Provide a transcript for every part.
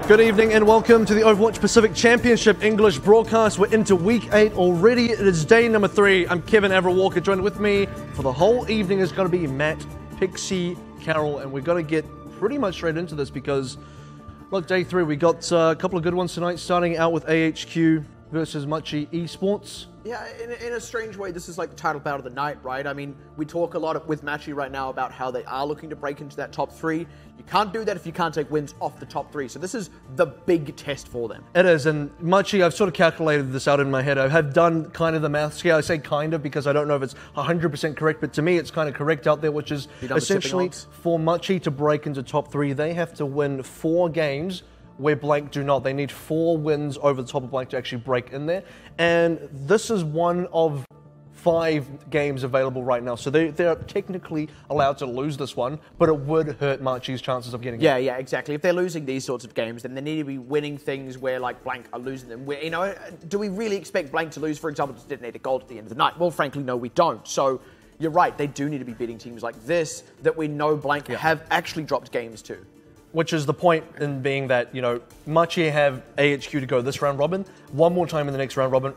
Good evening and welcome to the Overwatch Pacific Championship English broadcast. We're into week 8 already. It is day number 3. I'm Kevin Everett-Walker. Joined with me for the whole evening is going to be Matt, Pixie, Carol, and we're going to get pretty much straight into this because, look, day 3, we got a couple of good ones tonight, starting out with AHQ versus Machi Esports. Yeah, in a strange way, this is like the title bout of the night, right? I mean, we talk a lot with Machi right now about how they are looking to break into that top 3. You can't do that if you can't take wins off the top 3. So this is the big test for them. It is, and Machi, I've sort of calculated this out in my head. I have done kind of the maths here. I say kind of because I don't know if it's 100% correct, but to me it's kind of correct out there, which is essentially for Machi to break into top 3, they have to win 4 games where Blank do not. They need 4 wins over the top of Blank to actually break in there. And this is one of 5 games available right now. So they're technically allowed to lose this one, but it would hurt Machi's chances of getting it. Yeah, exactly. If they're losing these sorts of games, then they need to be winning things where, like, Blank are losing them. Where, you know, do we really expect Blank to lose, for example, to detonate a gold at the end of the night? Well, frankly, no, we don't. So you're right. They do need to be beating teams like this that we know Blank have actually dropped games to. Which is the point in being that, you know, Machi have AHQ to go this round robin, one more time in the next round robin.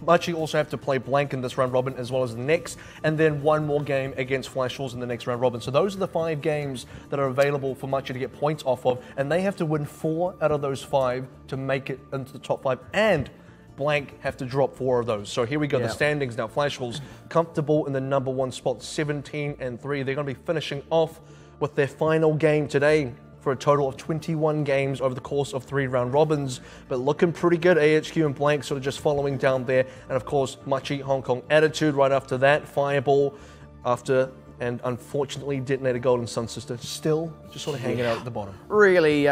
Machi also have to play Blank in this round robin as well as the next, and then one more game against Flash Wolves in the next round robin. So those are the 5 games that are available for Machi to get points off of, and they have to win 4 out of those 5 to make it into the top 5, and Blank have to drop 4 of those. So here we go, the standings now. Flash Wolves comfortable in the number 1 spot, 17-3. They're going to be finishing off with their final game today, for a total of 21 games over the course of 3 round robins, but looking pretty good. AHQ and Blank sort of just following down there, and of course Machi Hong Kong Attitude right after that, Fireball after, and unfortunately Detonator Golden Sun Sister still just sort of hanging out at the bottom. Really,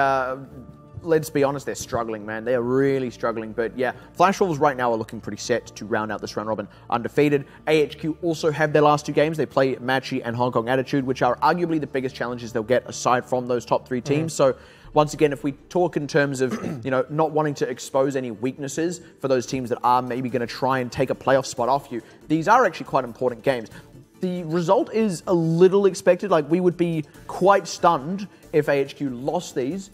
let's be honest, they're struggling, man. They are really struggling. But yeah, Flash Wolves right now are looking pretty set to round out this round robin undefeated. AHQ also have their last 2 games. They play Machi and Hong Kong Attitude, which are arguably the biggest challenges they'll get aside from those top 3 teams. So once again, if we talk in terms of, you know, not wanting to expose any weaknesses for those teams that are maybe going to try and take a playoff spot off you, these are actually quite important games. The result is a little expected. Like, we would be quite stunned if AHQ lost these.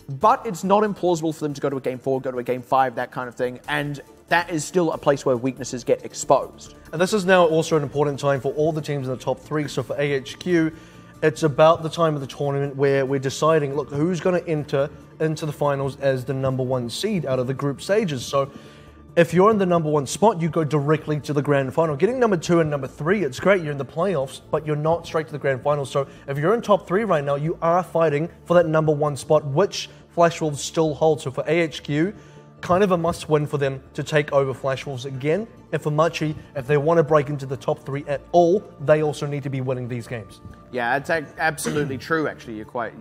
But it's not implausible for them to go to a game 4, go to a game 5, that kind of thing. And that is still a place where weaknesses get exposed. And this is now also an important time for all the teams in the top 3. So for AHQ, it's about the time of the tournament where we're deciding, look, who's going to enter into the finals as the number 1 seed out of the group stages. So if you're in the number 1 spot, you go directly to the grand final. Getting number 2 and number 3, it's great. You're in the playoffs, but you're not straight to the grand final. So if you're in top 3 right now, you are fighting for that number 1 spot, which Flash Wolves still hold. So for AHQ, kind of a must-win for them to take over Flash Wolves again. And for Machi, if they want to break into the top 3 at all, they also need to be winning these games. Yeah, it's absolutely true, actually. You're quite...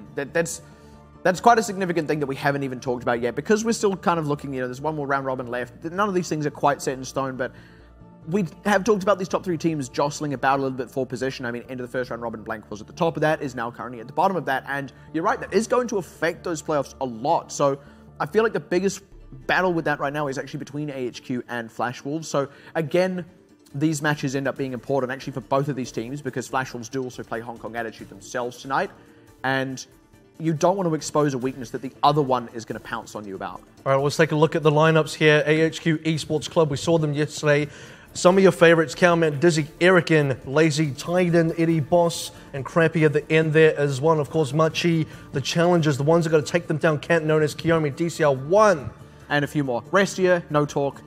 That's quite a significant thing that we haven't even talked about yet, because we're still kind of looking, you know, there's one more round robin left. None of these things are quite set in stone, but we have talked about these top 3 teams jostling about a little bit for position. I mean, into the first round robin, Blank was at the top of that, is now currently at the bottom of that, and you're right, that is going to affect those playoffs a lot. So I feel like the biggest battle with that right now is actually between AHQ and Flash Wolves. So again, these matches end up being important actually for both of these teams, because Flash Wolves do also play Hong Kong Attitude themselves tonight, and you don't want to expose a weakness that the other one is going to pounce on you about. All right, let's take a look at the lineups here. AHQ Esports Club, we saw them yesterday. Some of your favorites, Cowman, Dizzy, Erican, Lazy, Tiden, Eddie Boss, and Crappy at the end there as well. Of course, Machi, the challengers, the ones that are going to take them down, Kent, known as Kiyomi, DCL1. And a few more. Restia, No Talk.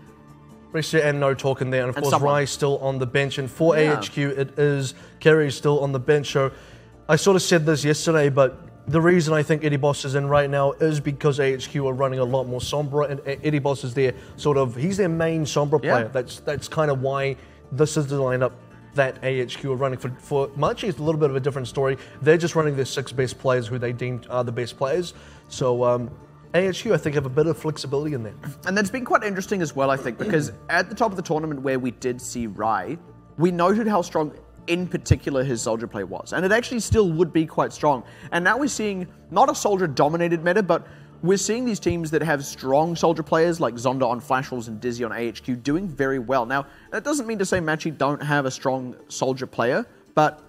Restia and No Talk in there. And of course, Rai still on the bench. And for AHQ, it is Kerry still on the bench. So I sort of said this yesterday, but the reason I think Eddie Boss is in right now is because AHQ are running a lot more Sombra, and Eddie Boss is their he's their main Sombra player. That's kind of why this is the lineup that AHQ are running. For Machi, it's a little bit of a different story. They're just running their 6 best players who they deemed are the best players. So AHQ, I think, have a bit of flexibility in there. And that's been quite interesting as well, I think, because at the top of the tournament where we did see Rai, we noted how strong in particular his soldier play was, and it actually still would be quite strong. And now we're seeing not a soldier dominated meta, but we're seeing these teams that have strong soldier players like Zonda on Flash Wolves and Dizzy on AHQ doing very well. Now, that doesn't mean to say Machi don't have a strong soldier player, but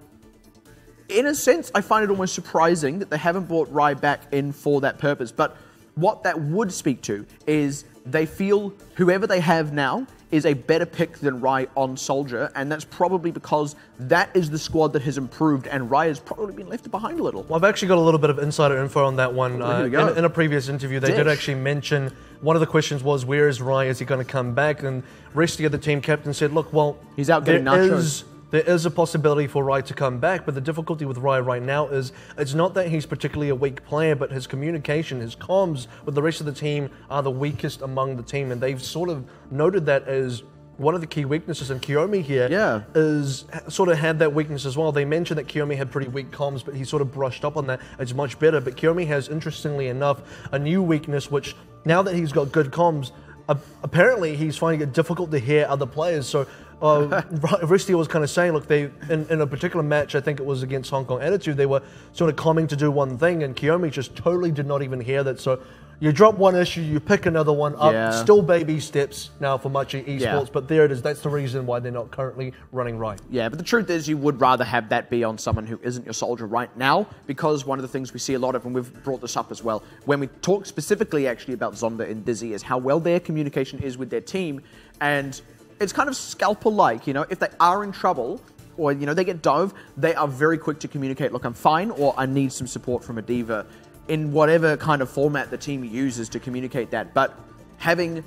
in a sense, I find it almost surprising that they haven't brought Rai back in for that purpose. But what that would speak to is they feel whoever they have now is a better pick than Rai on Soldier, and that's probably because that is the squad that has improved, and Rai has probably been left behind a little. Well, I've actually got a little bit of insider info on that one. In a previous interview, they did actually mention, one of the questions was, where is Rai? Is he going to come back? And Resty of the team captain said, look, well, he's out getting nachos. There is a possibility for Rai to come back, but the difficulty with Rai right now is it's not that he's particularly a weak player, but his communication, his comms with the rest of the team are the weakest among the team, and they've sort of noted that as one of the key weaknesses. And Kiyomi here is sort of had that weakness as well. They mentioned that Kiyomi had pretty weak comms, but he sort of brushed up on that. It's much better, but Kiyomi has, interestingly enough, a new weakness, which now that he's got good comms, apparently he's finding it difficult to hear other players. So Resty was kind of saying, look, they in a particular match, I think it was against Hong Kong Attitude, they were sort of coming to do one thing, and Kiyomi just totally did not even hear that. So you drop one issue, you pick another one up. Still baby steps now for Machi Esports, but there it is. That's the reason why they're not currently running right. Yeah, but the truth is you would rather have that be on someone who isn't your Soldier right now, because one of the things we see a lot of, and we've brought this up as well, when we talk specifically actually about Zonda and Dizzy, is how well their communication is with their team, and it's kind of scalper-like, you know, if they are in trouble, or, you know, they get dove, they are very quick to communicate, look, I'm fine, or I need some support from a diva, in whatever kind of format the team uses to communicate that. But having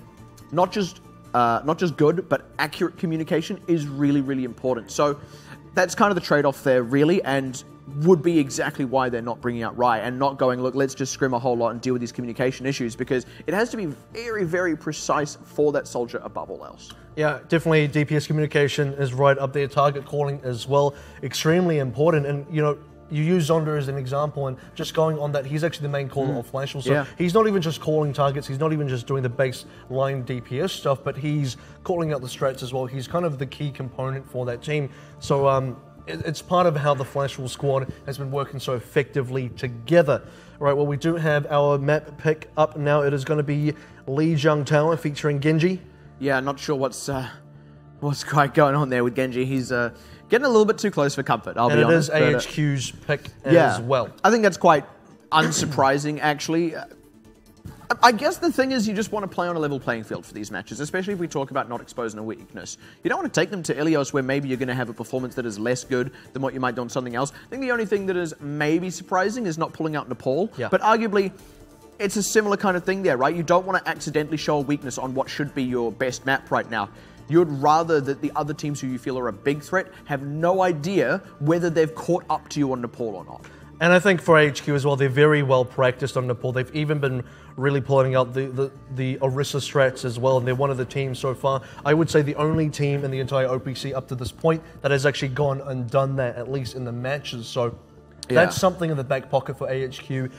not just good, but accurate communication is really, really important. So that's kind of the trade-off there, really, and would be exactly why they're not bringing out Rai and not going, look, let's just scrim a whole lot and deal with these communication issues, because it has to be very, very precise for that Soldier above all else. Yeah, definitely DPS communication is right up there. Target calling as well, extremely important. And, you know, you use Zonda as an example, and just going on that, he's actually the main caller of Flashwolf. So he's not even just calling targets, he's not even just doing the baseline DPS stuff, but he's calling out the strats as well. He's kind of the key component for that team. So it's part of how the Flashwolf squad has been working so effectively together. Right, well, we do have our map pick up now. It is going to be Lijiang Tower featuring Genji. Yeah, not sure what's quite going on there with Genji. He's getting a little bit too close for comfort, I'll be honest. And it is AHQ's pick as well. I think that's quite unsurprising, actually. I guess the thing is you just want to play on a level playing field for these matches, especially if we talk about not exposing a weakness. You don't want to take them to Ilios where maybe you're going to have a performance that is less good than what you might do on something else. I think the only thing that is maybe surprising is not pulling out Nepal, but arguably it's a similar kind of thing there, right? You don't want to accidentally show a weakness on what should be your best map right now. You'd rather that the other teams who you feel are a big threat have no idea whether they've caught up to you on Nepal or not. And I think for HQ as well, they're very well practiced on Nepal. They've even been really pulling out the Orisa strats as well, and they're one of the teams so far. I would say the only team in the entire OPC up to this point that has actually gone and done that, at least in the matches. So that's something in the back pocket for AHQ.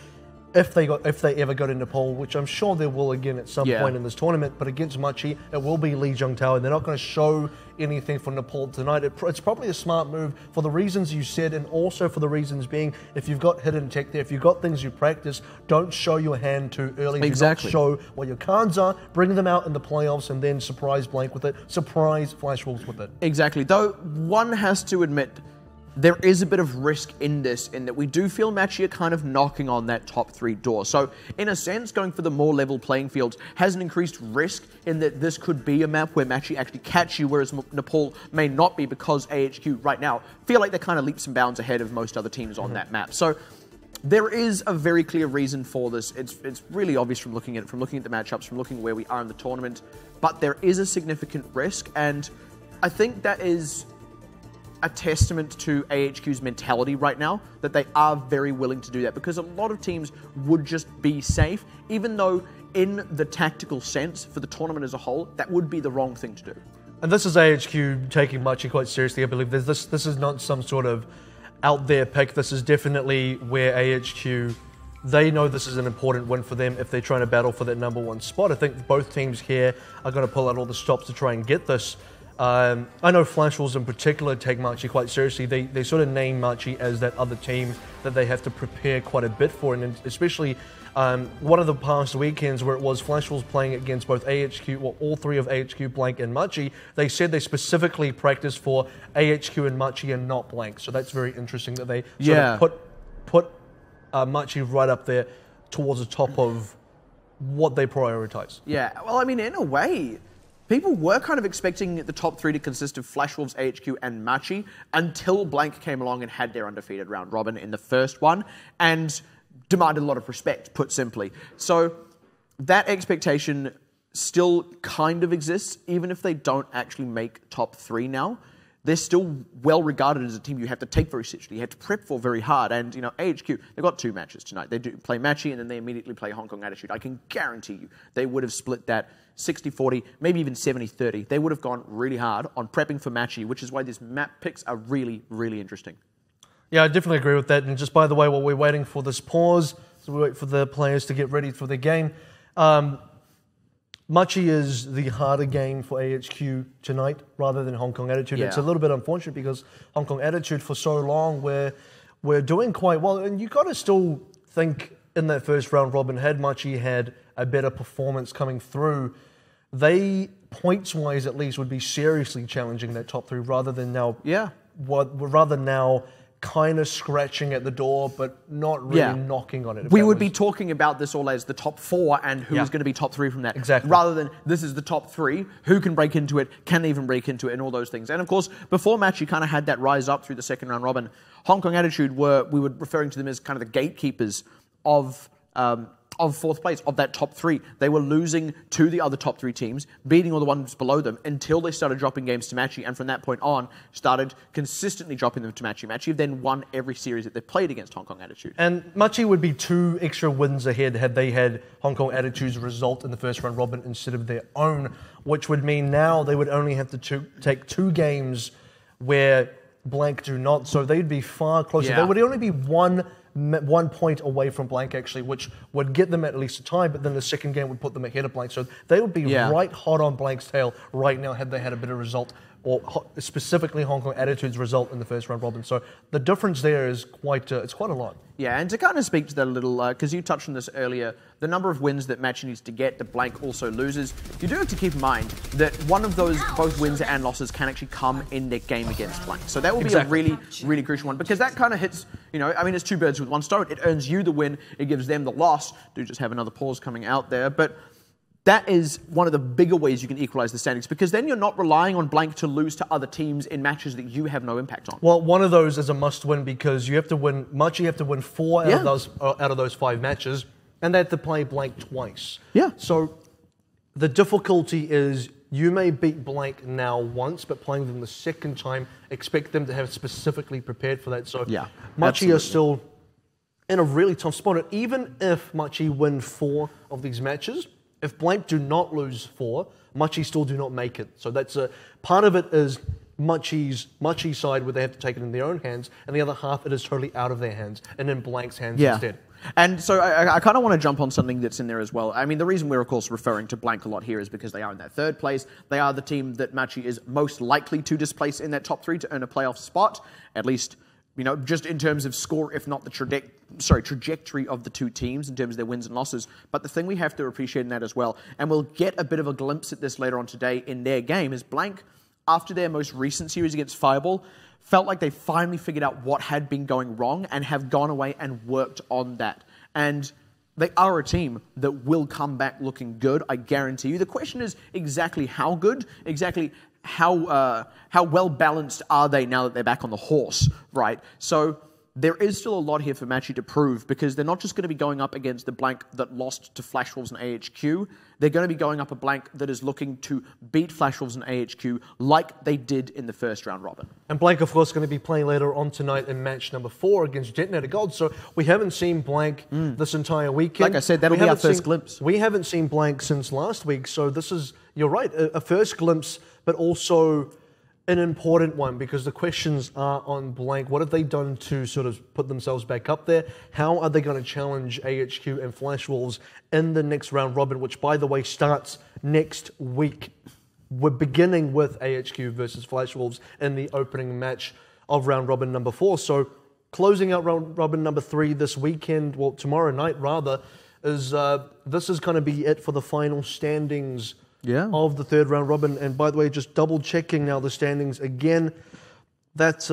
If they ever go to Nepal, which I'm sure they will again at some point in this tournament, but against Machi, it will be Lijiang Tower. They're not going to show anything for Nepal tonight. It's probably a smart move for the reasons you said, and also for the reasons being, if you've got hidden tech there, if you've got things you practice, don't show your hand too early. Exactly. Do not show what your cards are, bring them out in the playoffs, and then surprise Blank with it, surprise Flashwolves with it. Exactly. Though one has to admit, there is a bit of risk in this, in that we do feel Machi are kind of knocking on that top 3 door. So, in a sense, going for the more level playing fields has an increased risk in that this could be a map where Machi actually catch you, whereas Nepal may not be, because AHQ right now feel like they're kind of leaps and bounds ahead of most other teams on that map. So, there is a very clear reason for this. It's really obvious from looking at it, from looking at the matchups, from looking where we are in the tournament. But there is a significant risk, and I think that is a testament to AHQ's mentality right now, that they are very willing to do that, because a lot of teams would just be safe, even though in the tactical sense for the tournament as a whole, that would be the wrong thing to do. And this is AHQ taking Machi quite seriously. I believe this is not some sort of out there pick. This is definitely where AHQ, they know this is an important win for them if they're trying to battle for that #1 spot. I think both teams here are going to pull out all the stops to try and get this. I know Flashwolves in particular take Machi quite seriously. They sort of name Machi as that other team that they have to prepare quite a bit for, and especially one of the past weekends where it was Flashwolves playing against both AHQ, well, all 3 of AHQ, Blank, and Machi, they said they specifically practiced for AHQ and Machi and not Blank. So that's very interesting that they sort of put Machi right up there towards the top of what they prioritize. Yeah, well, I mean, in a way, people were kind of expecting the top 3 to consist of Flash Wolves, AHQ, and Machi until Blank came along and had their undefeated round robin in the first one and demanded a lot of respect, put simply. So that expectation still kind of exists, even if they don't actually make top 3 now. They're still well regarded as a team you have to take very seriously. You have to prep for very hard. And, you know, AHQ, they've got 2 matches tonight. They do play Machi and then they immediately play Hong Kong Attitude. I can guarantee you they would have split that 60-40, maybe even 70-30. They would have gone really hard on prepping for Machi, which is why these map picks are really, really interesting. Yeah, I definitely agree with that. And just by the way, while we're waiting for this pause, so we wait for the players to get ready for the game, Machi is the harder game for AHQ tonight rather than Hong Kong Attitude. Yeah. It's a little bit unfortunate because Hong Kong Attitude for so long we're doing quite well. And you got to still think in that first round robin, had Machi had a better performance coming through, they, points-wise at least, would be seriously challenging that top 3 rather than now. Yeah. Rather now kind of scratching at the door, but not really knocking on it. We would be talking about this all as the top 4 and who's going to be top 3 from that. Exactly. Rather than this is the top 3, who can break into it, can they even break into it, and all those things. And of course, before match, you kind of had that rise up through the second round robin. Hong Kong Attitude we were referring to them as kind of the gatekeepers of 4th place, of that top 3. They were losing to the other top 3 teams, beating all the ones below them until they started dropping games to Machi, and from that point on, started consistently dropping them to Machi. Machi then won every series that they played against Hong Kong Attitude. And Machi would be 2 extra wins ahead had they had Hong Kong Attitude's result in the first round robin instead of their own, which would mean now they would only have to take 2 games where Blank do not, so they'd be far closer. Yeah. They would only be 1 point away from Blank, actually, which would get them at least a tie, but then the second game would put them ahead of Blank. So they would be right hot on Blank's tail right now had they had a better result, or specifically Hong Kong Attitude's result in the first round robin. So the difference there is it's quite a lot. Yeah, and to kind of speak to that a little, because you touched on this earlier, the number of wins that Machi needs to get, that Blank also loses, you do have to keep in mind that one of those, both wins and losses, can actually come in their game against Blank. So that will be a really, really crucial one, because that kind of hits, you know, I mean, it's 2 birds with 1 stone. It earns you the win, it gives them the loss. Do just have another pause coming out there, but that is one of the bigger ways you can equalize the standings, because then you're not relying on Blank to lose to other teams in matches that you have no impact on. Well, one of those is a must-win because you have to win. Machi have to win 4 out of those 5 matches, and they have to play Blank twice. Yeah. So the difficulty is you may beat Blank now once, but playing them the second time, expect them to have specifically prepared for that. So Machi are still in a really tough spot. And even if Machi win 4 of these matches, if Blank do not lose 4, Machi still do not make it. So that's part of it is Machi's side where they have to take it in their own hands, and the other half it is totally out of their hands and in Blank's hands instead. And so I kind of want to jump on something that's in there as well. I mean, the reason we're, of course, referring to Blank a lot here is because they are in that 3rd place. They are the team that Machi is most likely to displace in that top 3 to earn a playoff spot, at least, you know, just in terms of score, if not the trajectory of the 2 teams in terms of their wins and losses. But the thing we have to appreciate in that as well, and we'll get a bit of a glimpse at this later on today in their game, is Blank, after their most recent series against Fireball, felt like they finally figured out what had been going wrong and have gone away and worked on that. And they are a team that will come back looking good, I guarantee you. The question is exactly how good, exactly how well balanced are they now that they're back on the horse, right? So there is still a lot here for Machi to prove, because they're not just going to be going up against the Blank that lost to Flash Wolves and AHQ. They're going to be going up a Blank that is looking to beat Flash Wolves and AHQ like they did in the first round robin. And Blank, of course, going to be playing later on tonight in match number 4 against Detonator Gold. So we haven't seen Blank this entire weekend. Like I said, that'll be our first glimpse. We haven't seen Blank since last week. So this is, you're right, a first glimpse, but also an important one, because the questions are on Blank. What have they done to sort of put themselves back up there? How are they going to challenge AHQ and Flash Wolves in the next round robin, which, by the way, starts next week? We're beginning with AHQ versus Flash Wolves in the opening match of round robin number 4. So closing out round robin number 3 this weekend, well, tomorrow night rather, is this is going to be it for the final standings of the 3rd round robin. And by the way, just double checking now the standings again, that's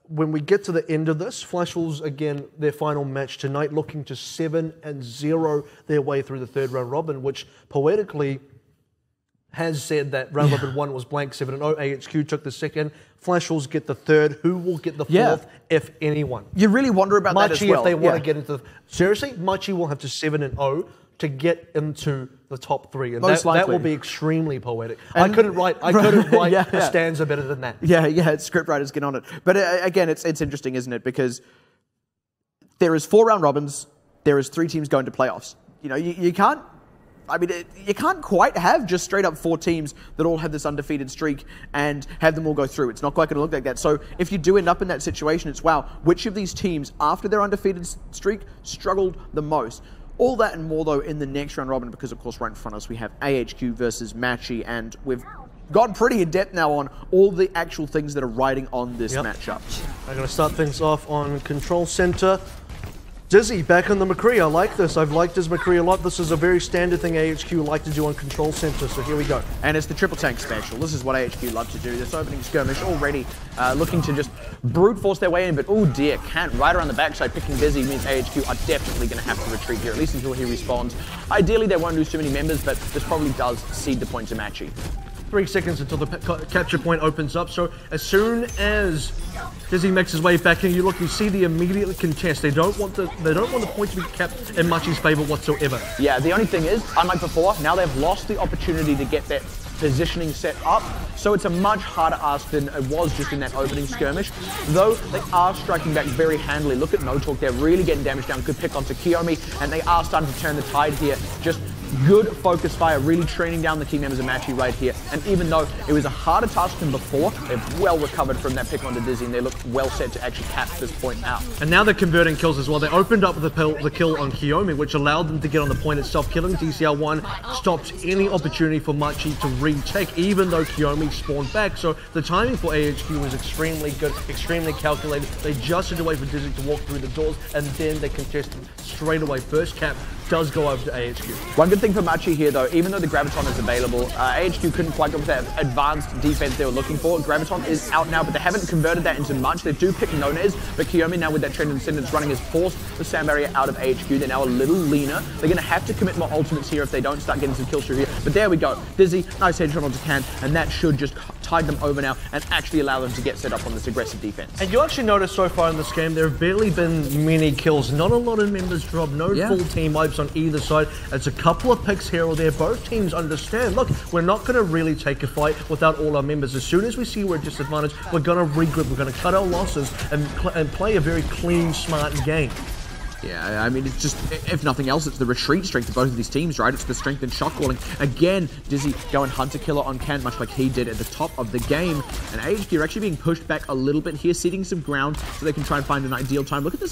when we get to the end of this, Flash Wolves, again, their final match tonight, looking to 7-0 their way through the third round robin, which poetically has said that round robin 1 was blank 7-0. AHQ took the second. Flash Wolves get the third. Who will get the fourth, if anyone? You really wonder about that as well. Machi, if they want to get into seriously, Machi will have to 7-0 to get into the top 3, and that will be extremely poetic. And I couldn't write a stanza better than that. Yeah, script writers get on it. But again, it's interesting, isn't it? Because there is 4 round robins, there is 3 teams going to playoffs. You know, you can't. I mean, you can't quite have just straight up 4 teams that all have this undefeated streak and have them all go through. It's not quite going to look like that. So if you do end up in that situation, it's wow, which of these teams after their undefeated streak struggled the most? All that and more, though, in the next round robin, because, of course, right in front of us, we have AHQ versus Machi, and we've gone pretty in-depth now on all the actual things that are riding on this matchup. I'm going to start things off on Control Center. Dizzy, back on the McCree. I like this. I've liked his McCree a lot. This is a very standard thing AHQ like to do on Control Center, so here we go. And it's the triple tank special. This is what AHQ love to do. This opening skirmish already looking to just brute force their way in, but oh dear, can't. Right around the backside, picking Dizzy means AHQ are definitely going to have to retreat here, at least until he respawns. Ideally, they won't lose too many members, but this probably does cede the point to Machi. 3 seconds until the capture point opens up. So as soon as Dizzy makes his way back in, you see the immediate contest. They don't want the point to be kept in Machi's favor whatsoever. Yeah, the only thing is, unlike before, now they've lost the opportunity to get that positioning set up, so it's a much harder ask than it was just in that opening skirmish, though they are striking back very handily. Look at No Talk, they're really getting damage down. Good pick onto Kiyomi, and they are starting to turn the tide here. Just good focus fire, really training down the team members of Machi right here. And even though it was a harder task than before, they've well recovered from that pick onto Dizzy, and they look well set to actually catch this point out. And now they're converting kills as well. They opened up the kill on Kiyomi, which allowed them to get on the point itself. Killing DCL1 stopped any opportunity for Machi to retake, even though Kiyomi spawned back. So the timing for AHQ was extremely good, extremely calculated. They just had to wait for Dizzy to walk through the doors, and then they contested straight away. First cap does go over to AHQ. One good thing for Machi here, though, even though the Graviton is available, AHQ couldn't quite go with that advanced defense they were looking for. Graviton is out now, but they haven't converted that into much. They do pick Nonez, but Kiyomi now with that Transcendence running has forced the Sound Barrier out of AHQ. They're now a little leaner. They're going to have to commit more ultimates here if they don't start getting some kills through here. But there we go. Dizzy, nice headshot onto Can, and that should just tide them over now and actually allow them to get set up on this aggressive defense. And you actually notice so far in this game, there have barely been many kills. Not a lot of members drop, no full team wipes on either side. It's a couple of picks here or there. Both teams understand, look, we're not going to really take a fight without all our members. As soon as we see we're at disadvantage, we're going to regroup, we're going to cut our losses and play a very clean, smart game. Yeah, I mean, it's just, if nothing else, it's the retreat strength of both of these teams, right? It's the strength and shot calling. Again, Dizzy going Hunter-Killer on Can, much like he did at the top of the game. And AHQ are actually being pushed back a little bit here, ceding some ground so they can try and find an ideal time. Look at this.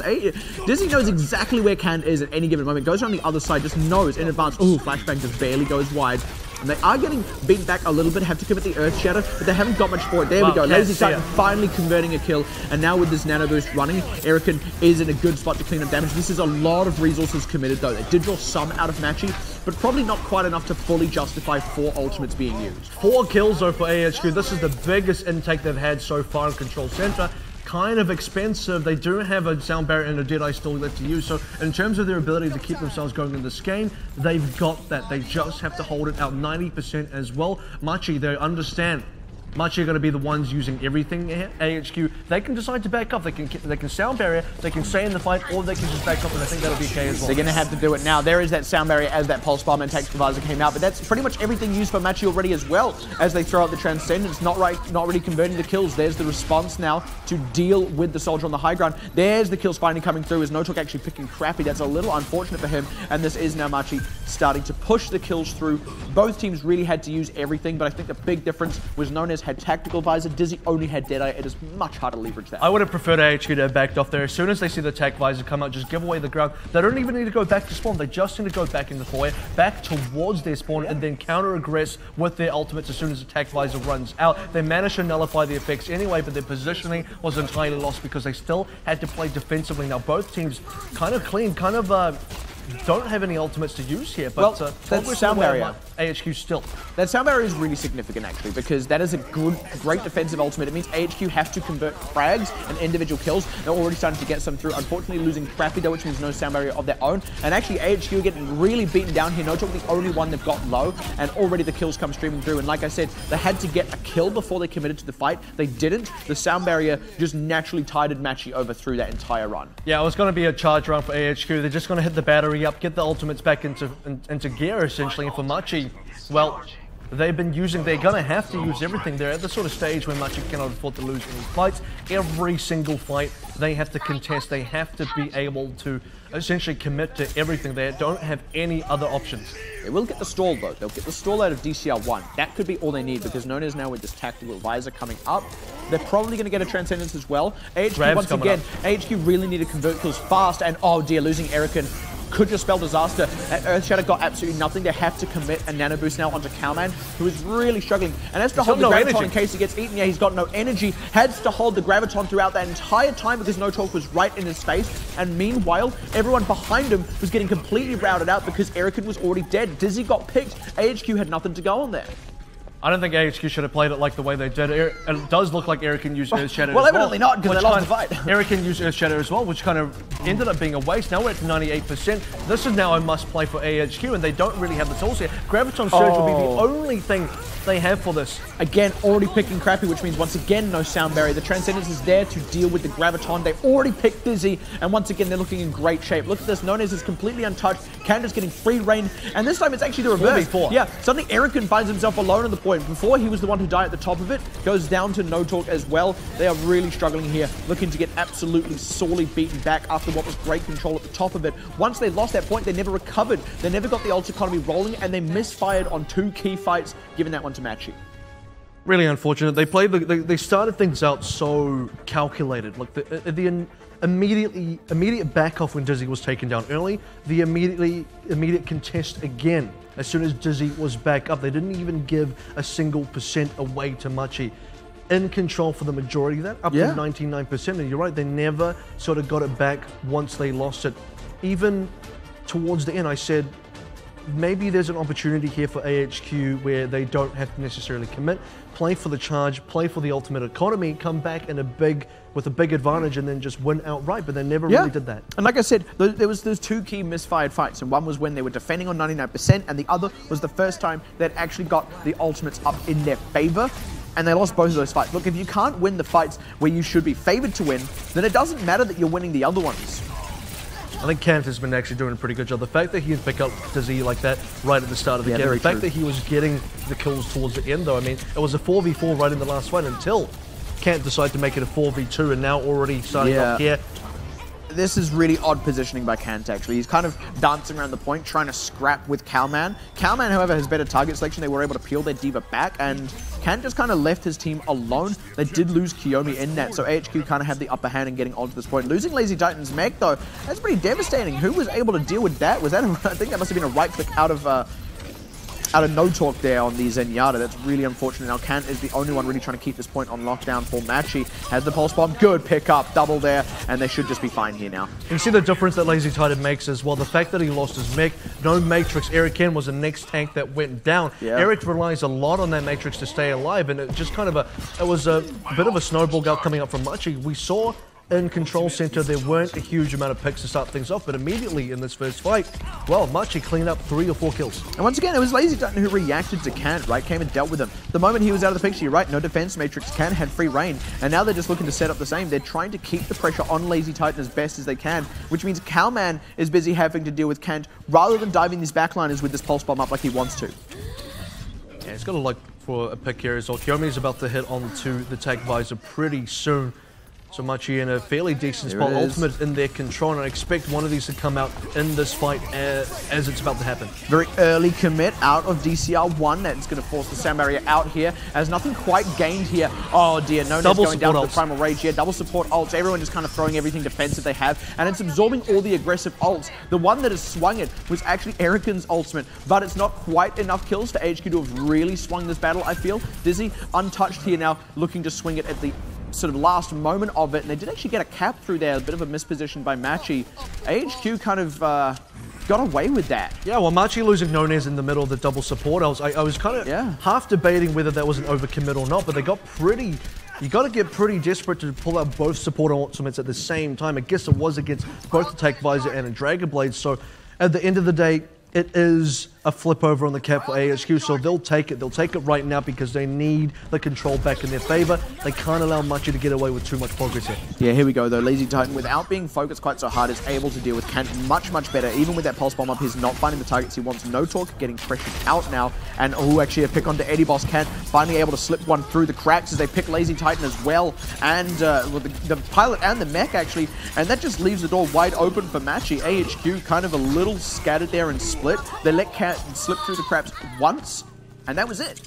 Dizzy knows exactly where Can is at any given moment. Goes around the other side, just knows in advance. Ooh, flashbang just barely goes wide. And they are getting beaten back a little bit, have to commit the Earth Shatter, but they haven't got much for it. There we go. Lazy Titan finally converting a kill. And now with this Nano Boost running, Erican is in a good spot to clean up damage. This is a lot of resources committed, though. They did draw some out of Machi, but probably not quite enough to fully justify 4 ultimates being used. 4 kills, though, for AHQ. This is the biggest intake they've had so far in Control Center. Kind of expensive. They do have a Sound Barrier and a Deadeye still left to use, so in terms of their ability to keep themselves going in this game, they've got that. They just have to hold it out 90% as well. Machi, they understand. Machi are going to be the ones using everything here. AHQ, they can decide to back up. They can Sound Barrier, they can stay in the fight, or they can just back up, and I think that'll be okay as well. They're going to have to do it now. There is that Sound Barrier as that Pulse Bomb and Tactical Visor came out, but that's pretty much everything used for Machi already as well, as they throw out the Transcendence. Not really converting the kills. There's the response now to deal with the Soldier on the high ground. There's the kills finally coming through, as No Talk actually picking Crappy. That's a little unfortunate for him, and this is now Machi starting to push the kills through. Both teams really had to use everything, but I think the big difference was Nonez had Tactical Visor. Dizzy only had Deadeye. It is much harder to leverage that. I would have preferred AHQ to have backed off there. As soon as they see the Tac Visor come out, just give away the ground. They don't even need to go back to spawn. They just need to go back in the foyer, back towards their spawn, and then counter-aggress with their ultimates as soon as the Tac Visor runs out. They managed to nullify the effects anyway, but their positioning was entirely lost because they still had to play defensively. Now, both teams kind of clean, kind of Don't have any ultimates to use here, Well, but that's sound barrier. AHQ still. That sound barrier is really significant, actually, because that is a great defensive ultimate. It means AHQ have to convert frags and individual kills. They're already starting to get some through. Unfortunately, losing Crappy, though, which means no sound barrier of their own. And actually, AHQ are getting really beaten down here. No-Talk, the only one they've got low, and already the kills come streaming through. And like I said, they had to get a kill before they committed to the fight. They didn't. The sound barrier just naturally tided Machi over through that entire run. Yeah, it was going to be a charge run for AHQ. They're just going to hit the battery up, get the ultimates back into gear, essentially. And for Machi, well, they're going to have to use everything. They're at the sort of stage where Machi cannot afford to lose any fights. Every single fight they have to contest. They have to be able to essentially commit to everything. They don't have any other options. They will get the stall, though. They'll get the stall out of DCR1. That could be all they need, because Nona is now with this tactical visor coming up. They're probably going to get a Transcendence as well. AHQ, once again, AHQ really need to convert kills fast, and oh dear, losing Erican could just spell disaster. Earthshatter got absolutely nothing. They have to commit a nano boost now onto Cowman, who is really struggling. And has to hold the Graviton in case he gets eaten. Yeah, he's got no energy. Has to hold the Graviton throughout that entire time because No-Talk was right in his face. And meanwhile, everyone behind him was getting completely routed out because Erican was already dead. Dizzy got picked. AHQ had nothing to go on there. I don't think AHQ should have played it like the way they did. It does look like Erican used Earthshatter well, evidently not, because they lost the fight. Erican used Earthshatter as well, which kind of ended up being a waste. Now we're at 98%. This is now a must-play for AHQ, and they don't really have the tools here. Graviton Surge will be the only thing they have for this. Again, already picking Crappy, which means once again, no sound barrier. The Transcendence is there to deal with the Graviton. They already picked Dizzy, and once again, they're looking in great shape. Look at this. Nonez is completely untouched. Candace getting free reign, and this time it's actually the reverse. 4v4. Yeah, suddenly Erican finds himself alone on the point. Before, he was the one who died at the top of it. Goes down to No-Talk as well. They are really struggling here, looking to get absolutely sorely beaten back after what was great control at the top of it. Once they lost that point, they never recovered. They never got the ult economy rolling, and they misfired on 2 key fights, giving that one to Machi. Really unfortunate. They started things out so calculated. Like the immediate back off when Dizzy was taken down early. The immediate contest again as soon as Dizzy was back up. They didn't even give a single % away to Machi. In control for the majority of that, up to 99%. And you're right, they never sort of got it back once they lost it. Even towards the end, I said, maybe there's an opportunity here for AHQ where they don't have to necessarily commit, play for the charge, play for the ultimate economy, come back with a big advantage and then just win outright, but they never really did that. And like I said, there was those 2 key misfired fights, and one was when they were defending on 99%, and the other was the first time they'd actually got the ultimates up in their favor, and they lost both of those fights. Look, if you can't win the fights where you should be favored to win, then it doesn't matter that you're winning the other ones. I think Kant has been actually doing a pretty good job. The fact that he can pick up Dizzy like that right at the start of the game, the fact that he was getting the kills towards the end, though, I mean, it was a 4v4 right in the last fight until Kant decided to make it a 4v2, and now already starting off here. This is really odd positioning by Kant, actually. He's kind of dancing around the point, trying to scrap with Cowman. Cowman, however, has better target selection. They were able to peel their D.Va back, and Kant just kind of left his team alone. They did lose Kiyomi in that, so AHQ kind of had the upper hand in getting onto this point. Losing Lazy Titan's mech, though, that's pretty devastating. Who was able to deal with that? Was that I think that must have been a right click out of No-Talk there on the Zenyatta. That's really unfortunate. Now Kant is the only one really trying to keep this point on lockdown for Machi. Has the pulse bomb. Good pick up. Double there. And they should just be fine here now. You see the difference that Lazy Titan makes as well. The fact that he lost his mech. No Matrix. Erican was the next tank that went down. Eric relies a lot on that Matrix to stay alive. And it just kind of it was a bit of a snowball coming up from Machi. We saw in Control Center, there weren't a huge amount of picks to start things off, but immediately in this first fight, well, Machi cleaned up 3 or 4 kills. And once again, it was Lazy Titan who reacted to Kant, right? Came and dealt with him. The moment he was out of the picture, you're right, no defense matrix, Kant had free reign, and now they're just looking to set up the same. They're trying to keep the pressure on Lazy Titan as best as they can, which means Cowman is busy having to deal with Kant rather than diving these backliners with this pulse bomb up like he wants to. Yeah, he's got to look for a pick here as well. Kiyomi's about to hit onto the tag visor pretty soon. So Machi in a fairly decent spot, ultimate in their control, and I expect one of these to come out in this fight as it's about to happen. Very early commit out of DCR1. That's going to force the sound barrier out here, as nothing quite gained here. Oh dear, Nona's going down to the Primal Rage here. Double support ults, everyone just kind of throwing everything defensive they have, and it's absorbing all the aggressive ults. The one that has swung it was actually Erican's ultimate, but it's not quite enough kills for HQ to have really swung this battle, I feel. Dizzy, untouched here now, looking to swing it at the sort of last moment of it, and they did actually get a cap through there, a bit of a misposition by Machi. AHQ kind of got away with that. Yeah, well, Machi losing Nunez in the middle of the double support, I was kind of half debating whether that was an overcommit or not, but they got pretty... You got to get pretty desperate to pull out both support ultimates at the same time. I guess it was against both Attack Visor and a Dragon Blade, so at the end of the day, it is a flip over on the cap for AHQ, so they'll take it. They'll take it right now because they need the control back in their favor. They can't allow Machi to get away with too much progress here. Yeah, here we go though. Lazy Titan, without being focused quite so hard, is able to deal with Kant much better. Even with that pulse bomb up, he's not finding the targets he wants. No Talk getting pressured out now, and actually a pick onto Eddie Boss. Kant finally able to slip one through the cracks as they pick Lazy Titan as well, and the pilot and the mech actually, and that just leaves the door wide open for Machi. AHQ kind of a little scattered there and split. They let Kant slip through the cracks once, and that was it.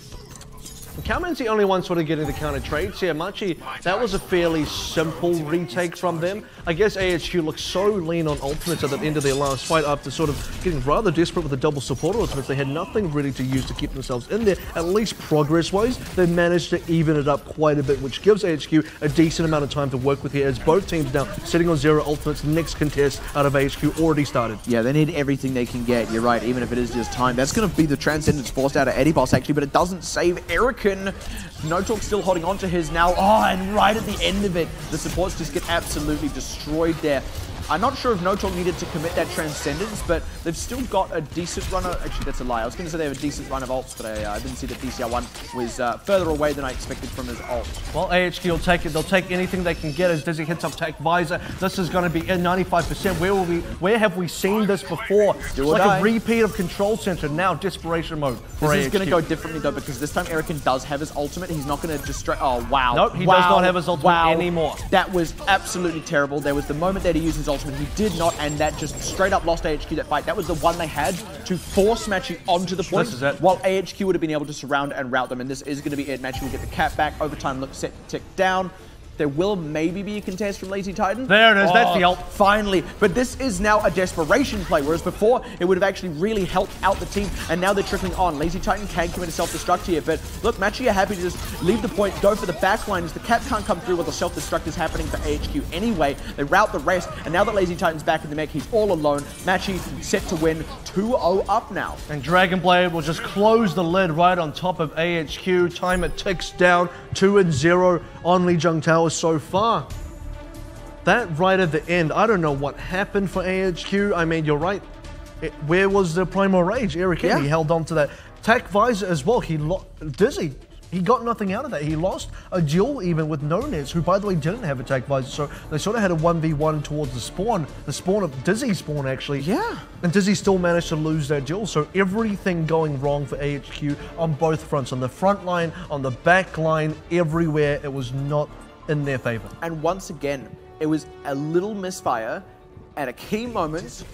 Cowman's the only one sort of getting the counter trades here. Machi, that was a fairly simple retake from them. I guess AHQ looked so lean on ultimates at the end of their last fight after sort of getting rather desperate with the double support ultimates. They had nothing really to use to keep themselves in there, at least progress-wise. They managed to even it up quite a bit, which gives AHQ a decent amount of time to work with here, as both teams now sitting on 0 ultimates. Next contest out of AHQ already started. Yeah, they need everything they can get. You're right, even if it is just time. That's going to be the Transcendence forced out of Eddie Boss, actually, but it doesn't save Eric. No Talk still holding on to his now. Oh, and right at the end of it, the supports just get absolutely destroyed there. I'm not sure if No Talk needed to commit that Transcendence, but they've still got a decent run of... Actually, that's a lie. I was going to say they have a decent run of ults, but I didn't see that DCR1 was further away than I expected from his ult. Well, AHQ will take it. They'll take anything they can get as Dizzy hits up Attack Visor. This is going to be at 95%. Where have we seen this before? It's like a repeat of Control Center. Now, desperation mode for AHQ. This is going to go differently, though, because this time Erican does have his ultimate. He's not going to distract... Oh, wow. Nope, he does not have his ultimate anymore. That was absolutely terrible. There was the moment that he used his ultimate. He did not, and that just straight up lost AHQ that fight. That was the one they had to force Machi onto the point, this is it. While AHQ would have been able to surround and route them, and this is going to be it. Machi will get the cap back. Overtime look set tick down. There will maybe be a contest from Lazy Titan. There it is, that's the ult. Finally. But this is now a desperation play, whereas before it would have actually really helped out the team, and now they're trickling on. Lazy Titan can commit a self-destruct here, but look, Machi are happy to just leave the point, go for the backline, as the cap can't come through while the self-destruct is happening for AHQ anyway. They route the rest, and now that Lazy Titan's back in the mech, he's all alone. Machi set to win 2-0 up now. And Dragon Blade will just close the lid right on top of AHQ. Timer ticks down, 2-0 on Lijiang Tower so far. That right at the end, I don't know what happened for AHQ. I mean, you're right. Where was the Primal Rage? Eric, he held on to that. Attack Visor as well. Dizzy. He got nothing out of that. He lost a duel even with Nunez, who, by the way, didn't have Attack Visor. So they sort of had a 1v1 towards the spawn of Dizzy's spawn, actually. Yeah. And Dizzy still managed to lose that duel. So everything going wrong for AHQ on both fronts. On the front line, on the back line, everywhere. It was not in their favor. And once again, it was a little misfire at a key moment.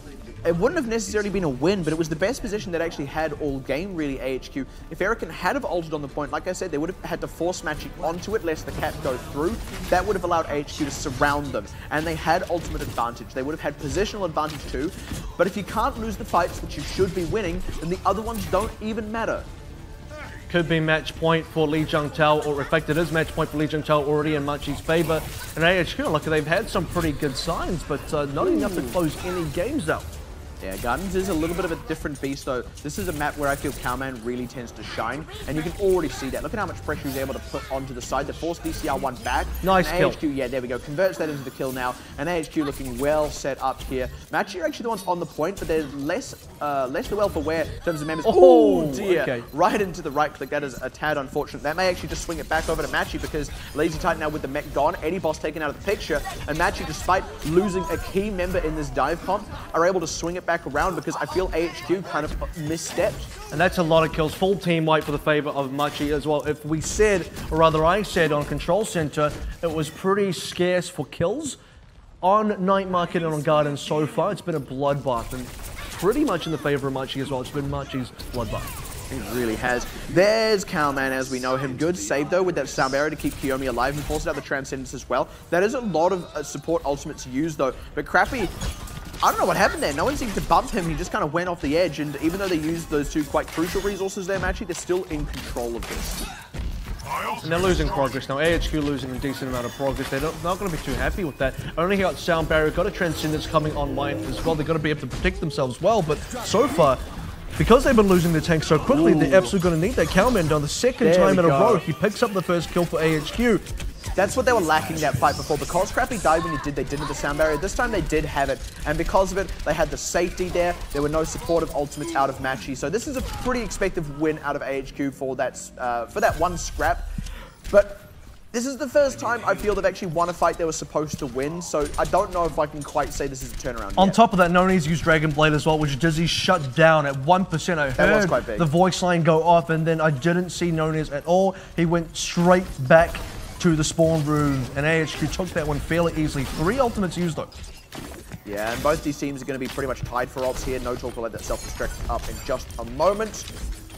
It wouldn't have necessarily been a win, but it was the best position that actually had all game, really, AHQ. If Erican had have ulted on the point, like I said, they would have had to force Machi onto it, lest the cap go through. That would have allowed AHQ to surround them, and they had ultimate advantage. They would have had positional advantage too, but if you can't lose the fights that you should be winning, then the other ones don't even matter. Could be match point for Lijiang Tower, or in fact it is match point for Lijiang Tower already in Machi's favor. And AHQ, look, they've had some pretty good signs, but not enough to close any games out. Yeah, Gardens is a little bit of a different beast, though. This is a map where I feel Cowman really tends to shine, and you can already see that. Look at how much pressure he's able to put onto the side to force DCR1 back. Nice and kill. AHQ, yeah, there we go. Converts that into the kill now, and AHQ looking well set up here. Machi are actually the ones on the point, but they're less the well for wear in terms of members. Oh, dear. Okay. Right into the right click. That is a tad unfortunate. That may actually just swing it back over to Machi, because Lazy Titan now with the mech gone, Eddie Boss taken out of the picture, and Machi, despite losing a key member in this dive comp, are able to swing it back around, because I feel AHQ kind of misstepped. And that's a lot of kills. Full team wipe for the favor of Machi as well. If we said, or rather I said on Control Center, it was pretty scarce for kills. On Night Market and on Garden so far, it's been a bloodbath, and pretty much in the favor of Machi as well. It's been Machi's bloodbath. It really has. There's Cowman as we know him. Good save though with that sound barrier to keep Kiyomi alive and force out the Transcendence as well. That is a lot of support ultimate to use though. But Crappy, I don't know what happened there. No one seemed to bump him. He just kind of went off the edge. And even though they used those two quite crucial resources there, Machi, they're still in control of this. And they're losing progress now. AHQ losing a decent amount of progress. They're not going to be too happy with that. Only got Sound Barrier, got a Transcendence coming online as well. They're going to be able to protect themselves well, but so far, because they've been losing their tank so quickly, they're absolutely going to need that Cowman down. The second time in a row, he picks up the first kill for AHQ. That's what they were lacking that fight before. Because Crappy died when he did, they didn't have the sound barrier. This time they did have it, and because of it, they had the safety there. There were no supportive ultimates out of Machi. So this is a pretty expected win out of AHQ for that one scrap. But this is the first time I feel they've actually won a fight they were supposed to win, so I don't know if I can quite say this is a turnaround On yet. top of that, Noni's used Dragon Blade as well, which Dizzy shut down at 1%. I heard the voice line go off, and then I didn't see Noni's at all. He went straight back to the spawn room, and AHQ took that one fairly easily. 3 ultimates used though. Yeah, and both these teams are going to be pretty much tied for ults here. No Talk will let that self-destruct up in just a moment.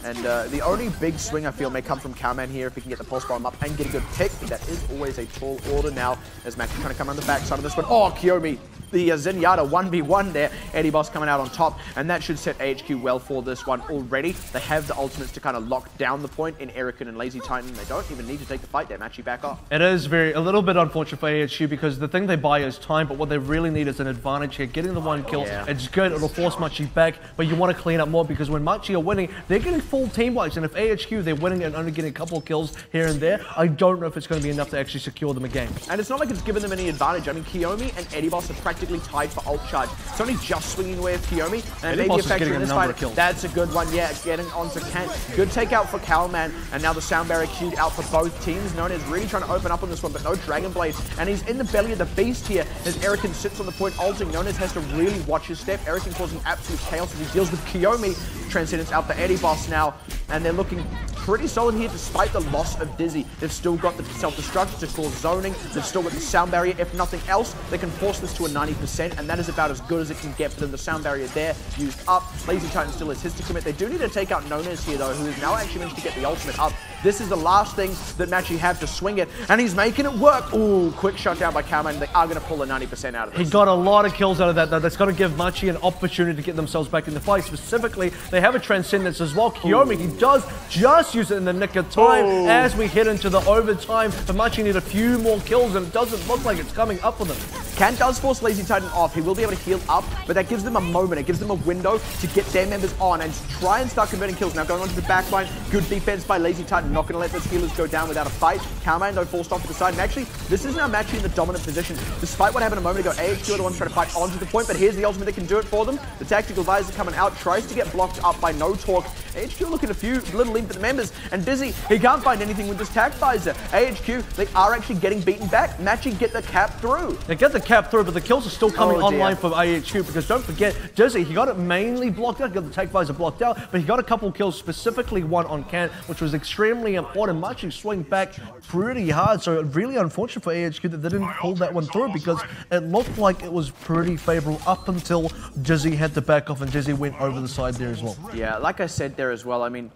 And the only big swing I feel may come from Cowman here if he can get the pulse bomb up and get a good pick. But that is always a tall order now as Machi trying to come on the backside of this one. Oh, Kiyomi, the Zenyatta 1v1 there. Eddie Boss coming out on top, and that should set AHQ well for this one already. They have the ultimates to kind of lock down the point in Erican and Lazy Titan. They don't even need to take the fight there. Machi back off. It is a little bit unfortunate for AHQ because the thing they buy is time, but what they really need is an advantage here. Getting the one kill, it's good. It'll force Machi back, but you want to clean up more because when Machi are winning, they're getting full team wipes, and if AHQ, they're winning and only getting a couple of kills here and there, I don't know if it's going to be enough to actually secure them a game. And it's not like it's given them any advantage. I mean, Kiyomi and Eddie Boss are practically tied for ult charge. It's only just swinging away with Kiyomi, and maybe a factor in this fight. That's a good one, yeah, getting onto Kent. Good takeout for Cowman, and now the sound barrier queued out for both teams. Nona is really trying to open up on this one, but no Dragon Blade, and he's in the belly of the beast here as Erican sits on the point ulting. Nona has to really watch his step. Erican causing absolute chaos as he deals with Kiyomi. Transcendence out for Eddie Boss now, and they're looking pretty solid here despite the loss of Dizzy. They've still got the self-destruct to cause zoning. They've still got the sound barrier. If nothing else, they can force this to a 90%, and that is about as good as it can get for them. The sound barrier there, used up. Lazy Titan still has his to commit. They do need to take out Nones here, though, who has now actually managed to get the ultimate up. This is the last thing that Machi have to swing it, and he's making it work. Ooh, quick shutdown by Cowman. They are going to pull a 90% out of this. He got a lot of kills out of that, though. That's going to give Machi an opportunity to get themselves back in the fight. Specifically, they have a Transcendence as well. Kiyomi, he does just use it in the nick of time as we head into the overtime. But Machi need a few more kills, and it doesn't look like it's coming up for them. Can does force Lazy Titan off. He will be able to heal up, but that gives them a moment. It gives them a window to get their members on and try and start converting kills. Now going onto the back line, good defense by Lazy Titan. Not going to let those healers go down without a fight. Cowman, though, forced off to the side. And actually, this is now Machi in the dominant position. Despite what happened a moment ago, AHQ are the ones trying to fight onto the point, but here's the ultimate that can do it for them. The Tactical Visor coming out, tries to get blocked up by No Talk. AHQ looking a few little lead for the members, and Dizzy, he can't find anything with this Tac Visor. AHQ, they are actually getting beaten back. Machi get the cap through. They get the cap through, but the kills are still coming online for AHQ because don't forget, Dizzy, he got it mainly blocked out, got the Tac Visor blocked out, but he got a couple kills, specifically one on Kant, which was extremely important. Machi swing back pretty hard, so really unfortunate for AHQ that they didn't pull that one through because it looked like it was pretty favorable up until Dizzy had to back off and Dizzy went over the side there as well. Yeah, like I said there as well, I mean,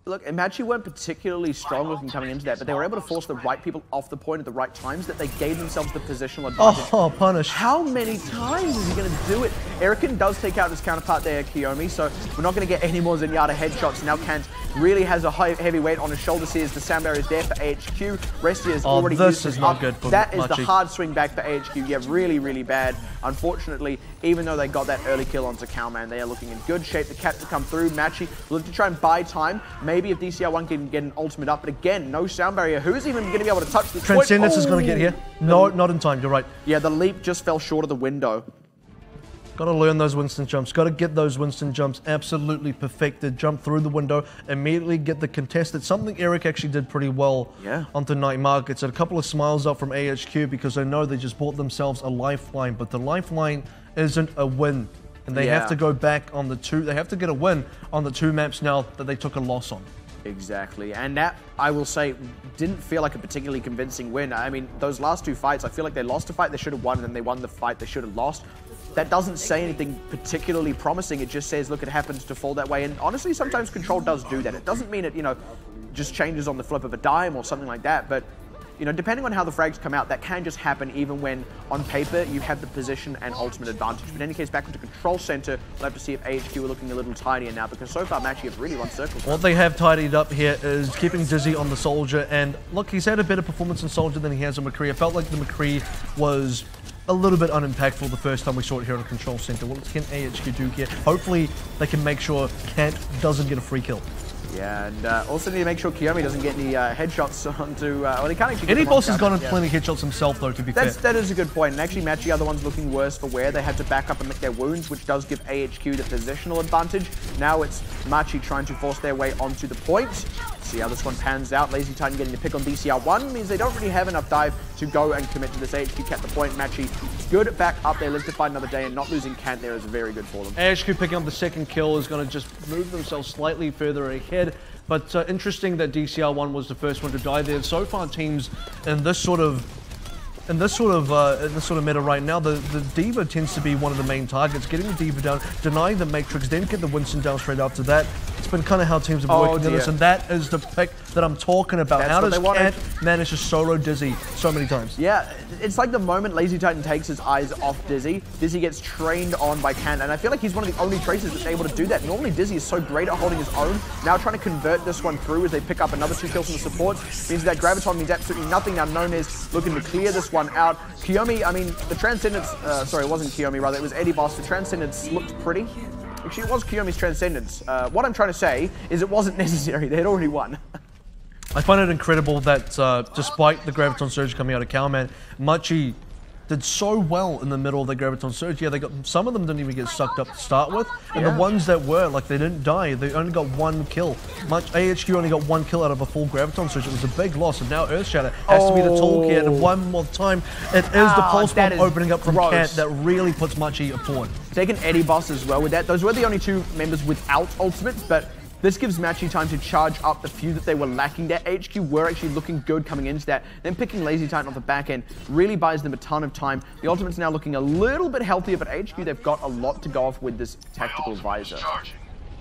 look, Machi weren't particularly strong looking coming into that, but they were able to force the right people off the point at the right times that they gave themselves the positional advantage. Oh, punish. How many times is he going to do it? Erican does take out his counterpart there, Kiyomi, so we're not going to get any more Zenyatta headshots. Now Kant really has a heavy weight on his shoulders here as the sound barrier is there for AHQ. Restia is already used this is not good for That is Machi. the hard swing back for AHQ. Yeah, really, really bad. Unfortunately, even though they got that early kill onto Cowman, they are looking in good shape. The cap to come through. Machi will look to try and buy time. Maybe if DCR1 can get an ultimate up, but again, no sound barrier. Who's even going to be able to touch the Transcendence is going to get here. No, not in time. You're right. Yeah, the leap just fell short of the window. Got to learn those Winston jumps. Got to get those Winston jumps absolutely perfected. Jump through the window, immediately get the contested. Something Eric actually did pretty well onto Night Markets. And a couple of smiles up from AHQ because I know they just bought themselves a lifeline, but the lifeline isn't a win. And they have to go back on the two. They have to get a win on the 2 maps now that they took a loss on. Exactly, and that, I will say, didn't feel like a particularly convincing win. I mean, those last 2 fights, I feel like they lost a fight they should have won, and then they won the fight they should have lost. That doesn't say anything particularly promising. It just says, look, it happens to fall that way. And honestly, sometimes Control does do that. It doesn't mean it, you know, just changes on the flip of a dime or something like that. But you know, depending on how the frags come out, that can just happen even when on paper you have the position and ultimate advantage. But in any case, back into control center, we'll have to see if AHQ are looking a little tinier now, because so far Machi have really run circles. What they have tidied up here is keeping Dizzy on the Soldier, and look, he's had a better performance in Soldier than he has on McCree. I felt like the McCree was a little bit unimpactful the first time we saw it here in the control center. What can AHQ do here? Hopefully they can make sure Kant doesn't get a free kill. Yeah, and also need to make sure Kiyomi doesn't get any headshots onto... well, he can't actually get Any boss has gotten yeah. plenty of headshots himself, though, to be fair. That is a good point. And actually, Machi are the ones looking worse for wear. They had to back up and lick their wounds, which does give AHQ the positional advantage. Now it's Machi trying to force their way onto the point. See how this one pans out. Lazy Titan getting the pick on DCR1 means they don't really have enough dive to go and commit to this. AHQ kept the point. Machi good back up there, live to fight another day, and not losing Kant there is very good for them. AHQ picking up the second kill is going to just move themselves slightly further ahead. But interesting that DCR1 was the first one to die there. So far, teams in this sort of meta right now, the D.Va tends to be one of the main targets. Getting the D.Va down, denying the Matrix, then get the Winston down straight after that. It's been kind of how teams have been working on this, and that is the pick that I'm talking about. That's how does Kant manage to solo Dizzy so many times? Yeah, it's like the moment Lazy Titan takes his eyes off Dizzy, Dizzy gets trained on by Kant, and I feel like he's one of the only traces that's able to do that. Normally Dizzy is so great at holding his own. Now trying to convert this one through as they pick up another 2 kills from the support means that Graviton means absolutely nothing. Now Nonez looking to clear this one out. Kiyomi, I mean, the Transcendence, sorry, it wasn't Kiyomi, rather, it was Eddie Boss. The Transcendence looked pretty. Actually, it was Kiyomi's Transcendence. What I'm trying to say is it wasn't necessary. They had already won. I find it incredible that despite the Graviton Surge coming out of Cowman, Machi did so well in the middle of the Graviton Surge. Yeah, they got some of them didn't even get sucked up to start with, and the ones that were, like, they didn't die. They only got 1 kill. AHQ only got 1 kill out of a full Graviton Surge. It was a big loss, and now Earthshatter has to be the toolkit. And one more time, it is the pulse bomb opening up from Kant that really puts Machi forward. Taking Eddie Boss as well with that. Those were the only 2 members without ultimates, but this gives Machi time to charge up the few that they were lacking there. HQ were actually looking good coming into that. Then picking Lazy Titan off the back end really buys them a ton of time. The ultimate's now looking a little bit healthier, but HQ, they've got a lot to go off with this tactical visor.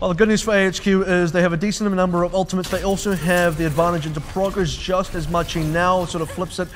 Well, the good news for AHQ is they have a decent number of ultimates. They also have the advantage into progress just as Machi now sort of flips it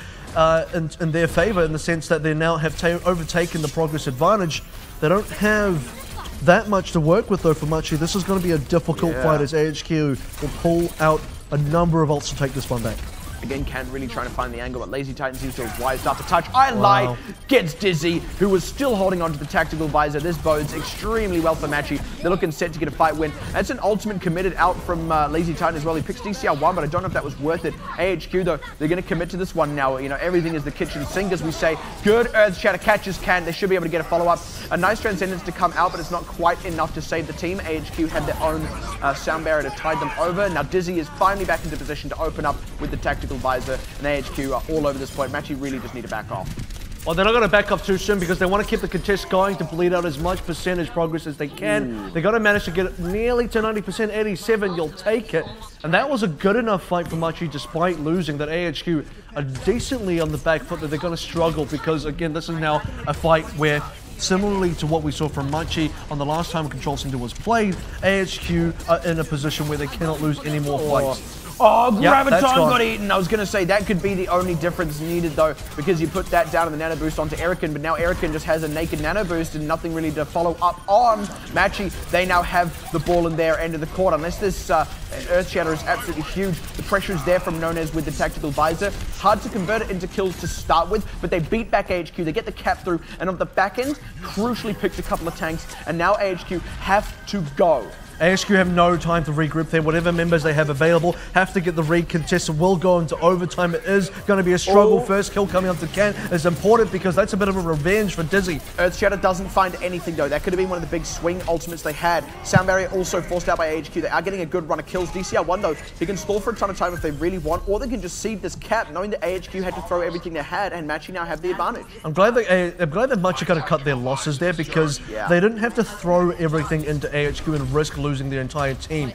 in their favor in the sense that they now have overtaken the progress advantage. They don't have that much to work with, though, for Machi. This is going to be a difficult fight as AHQ will pull out a number of ults to take this one back. Again, Kant really trying to find the angle, but Lazy Titan seems to have wised up to touch. I lied, gets Dizzy, who was still holding onto the tactical visor. This bodes extremely well for Machi. They're looking set to get a fight win. That's an ultimate committed out from Lazy Titan as well. He picks DCR1, but I don't know if that was worth it. AHQ, though, they're going to commit to this one now. You know, everything is the kitchen sink, as we say. Good Earthshatter catches Kant. They should be able to get a follow-up. A nice Transcendence to come out, but it's not quite enough to save the team. AHQ had their own sound barrier to tide them over. Now Dizzy is finally back into position to open up with the tactical visor, and AHQ are all over this point. Machi really just need to back off. Well, they're not going to back up too soon because they want to keep the contest going to bleed out as much percentage progress as they can. They got to manage to get it nearly to 90%, 87, you'll take it. And that was a good enough fight for Machi despite losing. That AHQ are decently on the back foot, that they're going to struggle because, again, this is now a fight where, similarly to what we saw from Machi on the last time Control Center was played, AHQ are in a position where they cannot lose any more fights. Oh, Graviton got eaten. I was going to say that could be the only difference needed, though, because you put that down in the nano boost onto Erican, but now Erican just has a naked nano boost and nothing really to follow up on. Machi, they now have the ball in their end of the court. Unless this Earthshatter is absolutely huge, the pressure is there from Nonez with the tactical visor. Hard to convert it into kills to start with, but they beat back AHQ. They get the cap through, and on the back end, crucially picked a couple of tanks, and now AHQ have to go. AHQ have no time to regroup there. Whatever members they have available have to get the recontested. Will go into overtime. It is going to be a struggle. First kill coming up to Kant is important because that's a bit of a revenge for Dizzy. Earthshatter doesn't find anything, though. That could have been one of the big swing ultimates they had. Sound Barrier also forced out by AHQ. They are getting a good run of kills. DCR1, though, he can stall for a ton of time if they really want, or they can just cede this cap, knowing that AHQ had to throw everything they had, and Machi now have the advantage. I'm glad that Machi kind of cut their losses there because they didn't have to throw everything into AHQ and risk losing their entire team.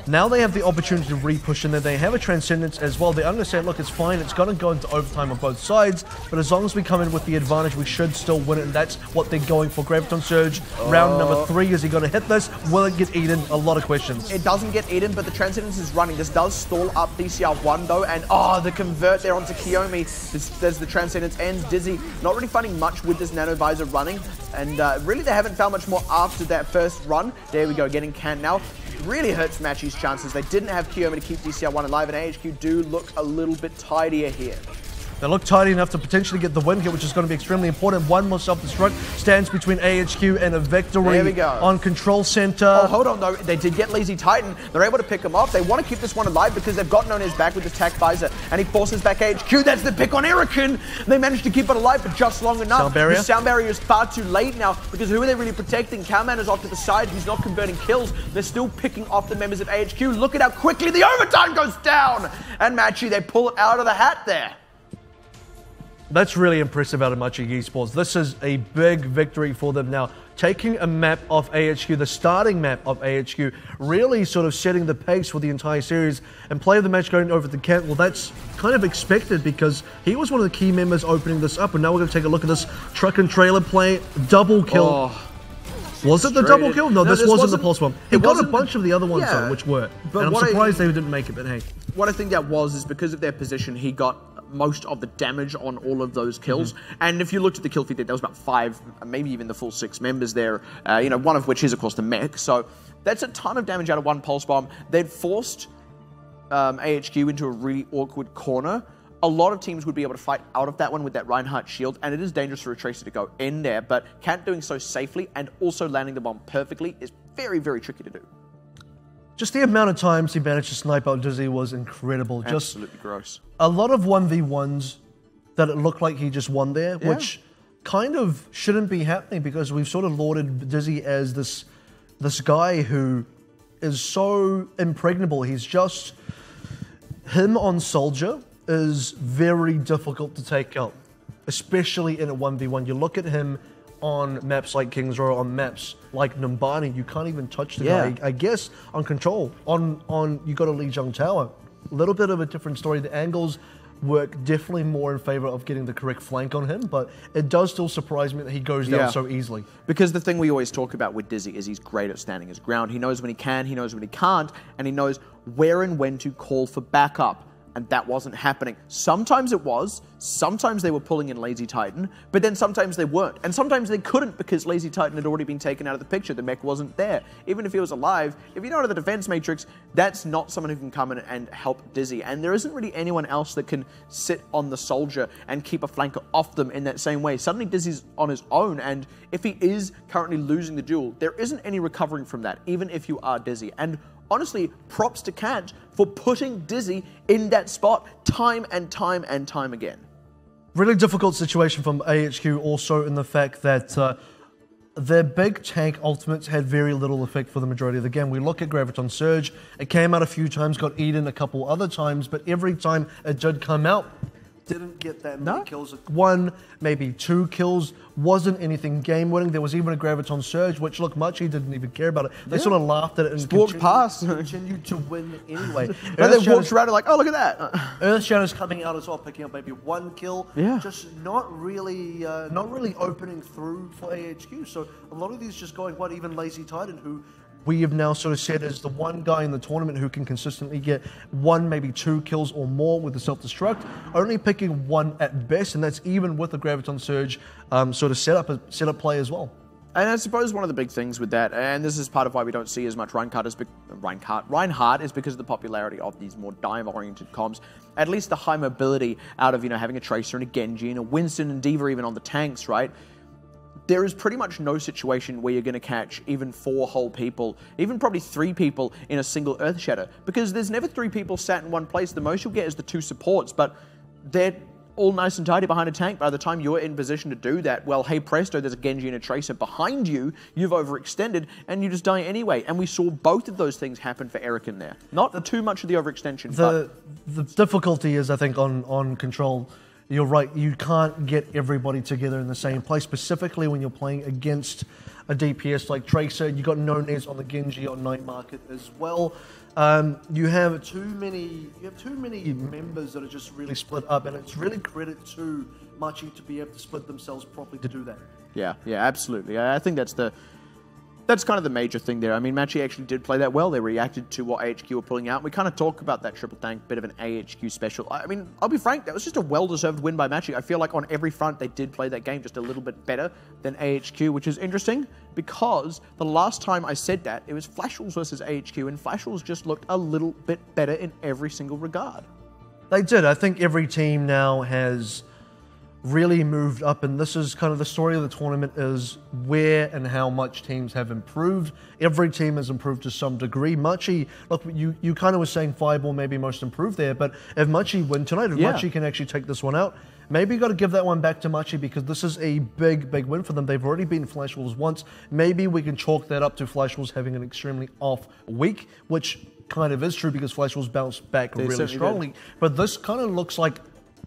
Now they have the opportunity to re-push in there. They have a Transcendence as well. They understand, look, it's fine. It's going to go into overtime on both sides. But as long as we come in with the advantage, we should still win it. And that's what they're going for. Graviton Surge, round number 3. Is he going to hit this? Will it get eaten? A lot of questions. It doesn't get eaten, but the Transcendence is running. This does stall up DCR1 though. And the convert there onto Kiyomi. There's the Transcendence ends. Dizzy not really finding much with this Nano Visor running. And really they haven't found much more after that first run. There we go, getting canned now. Really hurts Machi's chances. They didn't have Kiyomi to keep DCR1 alive, and AHQ do look a little bit tidier here. They look tidy enough to potentially get the win here, which is going to be extremely important. One more self-destruct stands between AHQ and a victory. There we go. On Control Center. Oh, hold on, though. They did get Lazy Titan. They're able to pick him off. They want to keep this one alive because they've gotten on his back with this Tac Visor, and he forces back AHQ. That's the pick on Erican. They managed to keep it alive for just long enough. Sound barrier? The sound barrier is far too late now because who are they really protecting? Cowman is off to the side. He's not converting kills. They're still picking off the members of AHQ. Look at how quickly the overtime goes down. And Machi, they pull it out of the hat there. That's really impressive out of Machi Esports. This is a big victory for them now. Taking a map of AHQ, the starting map of AHQ, really sort of setting the pace for the entire series. And play of the match going over to Kent, well, that's kind of expected because he was one of the key members opening this up. And now we're going to take a look at this truck and trailer play. Double kill. Oh, was it the double kill? No, this wasn't the pulse bomb. It got a bunch of the other ones, though, which were. But and I'm surprised they didn't make it, but hey. What I think that was is because of their position, he got most of the damage on all of those kills. And if you looked at the kill feed, there was about 5, maybe even the full 6 members there, one of which is, of course, the mech. So that's a ton of damage out of one pulse bomb. They'd forced AHQ into a really awkward corner. A lot of teams would be able to fight out of that one with that Reinhardt shield, and it is dangerous for a Tracer to go in there, but Kant doing so safely and also landing the bomb perfectly is very, very tricky to do. Just the amount of times he managed to snipe out Dizzy was incredible. Absolutely gross. A lot of 1v1s that it looked like he just won there, which kind of shouldn't be happening because we've sort of lauded Dizzy as this guy who is so impregnable. He's just... Him on Soldier is very difficult to take out, especially in a 1v1. You look at him on maps like Kings Row, on maps like Numbani, you can't even touch the guy. I guess on Control, on you got a Lijiang Tower. A little bit of a different story. The angles work definitely more in favor of getting the correct flank on him, but it does still surprise me that he goes down so easily. Because the thing we always talk about with Dizzy is he's great at standing his ground. He knows when he can, he knows when he can't, and he knows where and when to call for backup. And that wasn't happening. Sometimes it was, sometimes they were pulling in Lazy Titan, but then sometimes they weren't. And sometimes they couldn't because Lazy Titan had already been taken out of the picture. The mech wasn't there. Even if he was alive, if you don't have the defense matrix, that's not someone who can come in and help Dizzy. And there isn't really anyone else that can sit on the Soldier and keep a flanker off them in that same way. Suddenly Dizzy's on his own, and if he is currently losing the duel, there isn't any recovering from that, even if you are Dizzy. And honestly, props to Kant for putting Dizzy in that spot time and time and time again. Really difficult situation from AHQ also in the fact that their big tank ultimates had very little effect for the majority of the game. We look at Graviton Surge, it came out a few times, got eaten a couple other times, but every time it did come out, didn't get that many kills. 1, maybe 2 kills, wasn't anything game-winning. There was even a Graviton Surge, which, look, Machi didn't even care about it. They sort of laughed at it and continued to win anyway. And they walked around and like, oh, look at that. Earth Shadow's coming out as well, picking up maybe 1 kill. Just not really opening through for AHQ. So a lot of these just going, even Lazy Titan, who we have now sort of said is the one guy in the tournament who can consistently get 1, maybe 2 kills or more with the self-destruct, only picking 1 at best, and that's even with the Graviton Surge sort of setup play as well. And I suppose one of the big things with that, and this is part of why we don't see as much Reinhardt, is because of the popularity of these more dive-oriented comps. At least the high mobility out of having a Tracer and a Genji and a Winston and D.Va even on the tanks, right? There is pretty much no situation where you're going to catch even 4 whole people, even probably 3 people in a single Earth Shadow, because there's never 3 people sat in one place. The most you'll get is the 2 supports, but they're all nice and tidy behind a tank. By the time you're in position to do that, well, hey presto, there's a Genji and a Tracer behind you, you've overextended, and you just die anyway. And we saw both of those things happen for Erican there. Not too much of the overextension, the difficulty is, I think, on Control, you're right, you can't get everybody together in the same place, specifically when you're playing against a DPS like Tracer. You got Nonez on the Genji on night market as well. You have too many members that are just really split up, and it's really credit to Machi to be able to split themselves properly to do that. Yeah, absolutely. I think that's kind of the major thing there. I mean, Machi actually did play that well. They reacted to what AHQ were pulling out. We kind of talk about that triple tank, bit of an AHQ special. I mean, I'll be frank, that was just a well-deserved win by Machi. I feel like on every front, they did play that game just a little bit better than AHQ, which is interesting because the last time I said that, it was Flashwolves versus AHQ, and Flashwolves just looked a little bit better in every single regard. They did. I think every team now has really moved up, and this is kind of the story of the tournament, is where and how much teams have improved. Every team has improved to some degree. Machi, look, you kind of were saying Fireball maybe most improved there, but if Machi win tonight, if Machi can actually take this one out, maybe you got to give that one back to Machi because this is a big win for them. They've already beaten Flashwolves once. Maybe we can chalk that up to Flashwolves having an extremely off week, which kind of is true because Flashwolves bounced back really strongly. Did. But this kind of looks like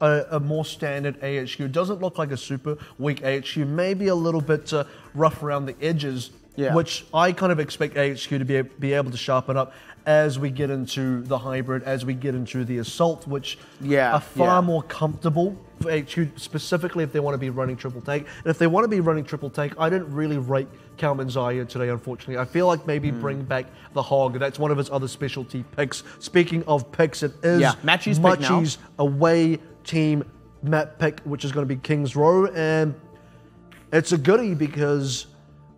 a more standard AHQ. It doesn't look like a super weak AHQ, maybe a little bit rough around the edges, which I kind of expect AHQ to be able to sharpen up as we get into the hybrid, as we get into the assault, which are far more comfortable for AHQ, specifically if they want to be running triple take. And if they want to be running triple take, I didn't really rate Kalman Zaya today, unfortunately. I feel like maybe bring back the Hog. That's one of his other specialty picks. Speaking of picks, it is Machi's away team map pick, which is going to be Kings Row, and it's a goodie because,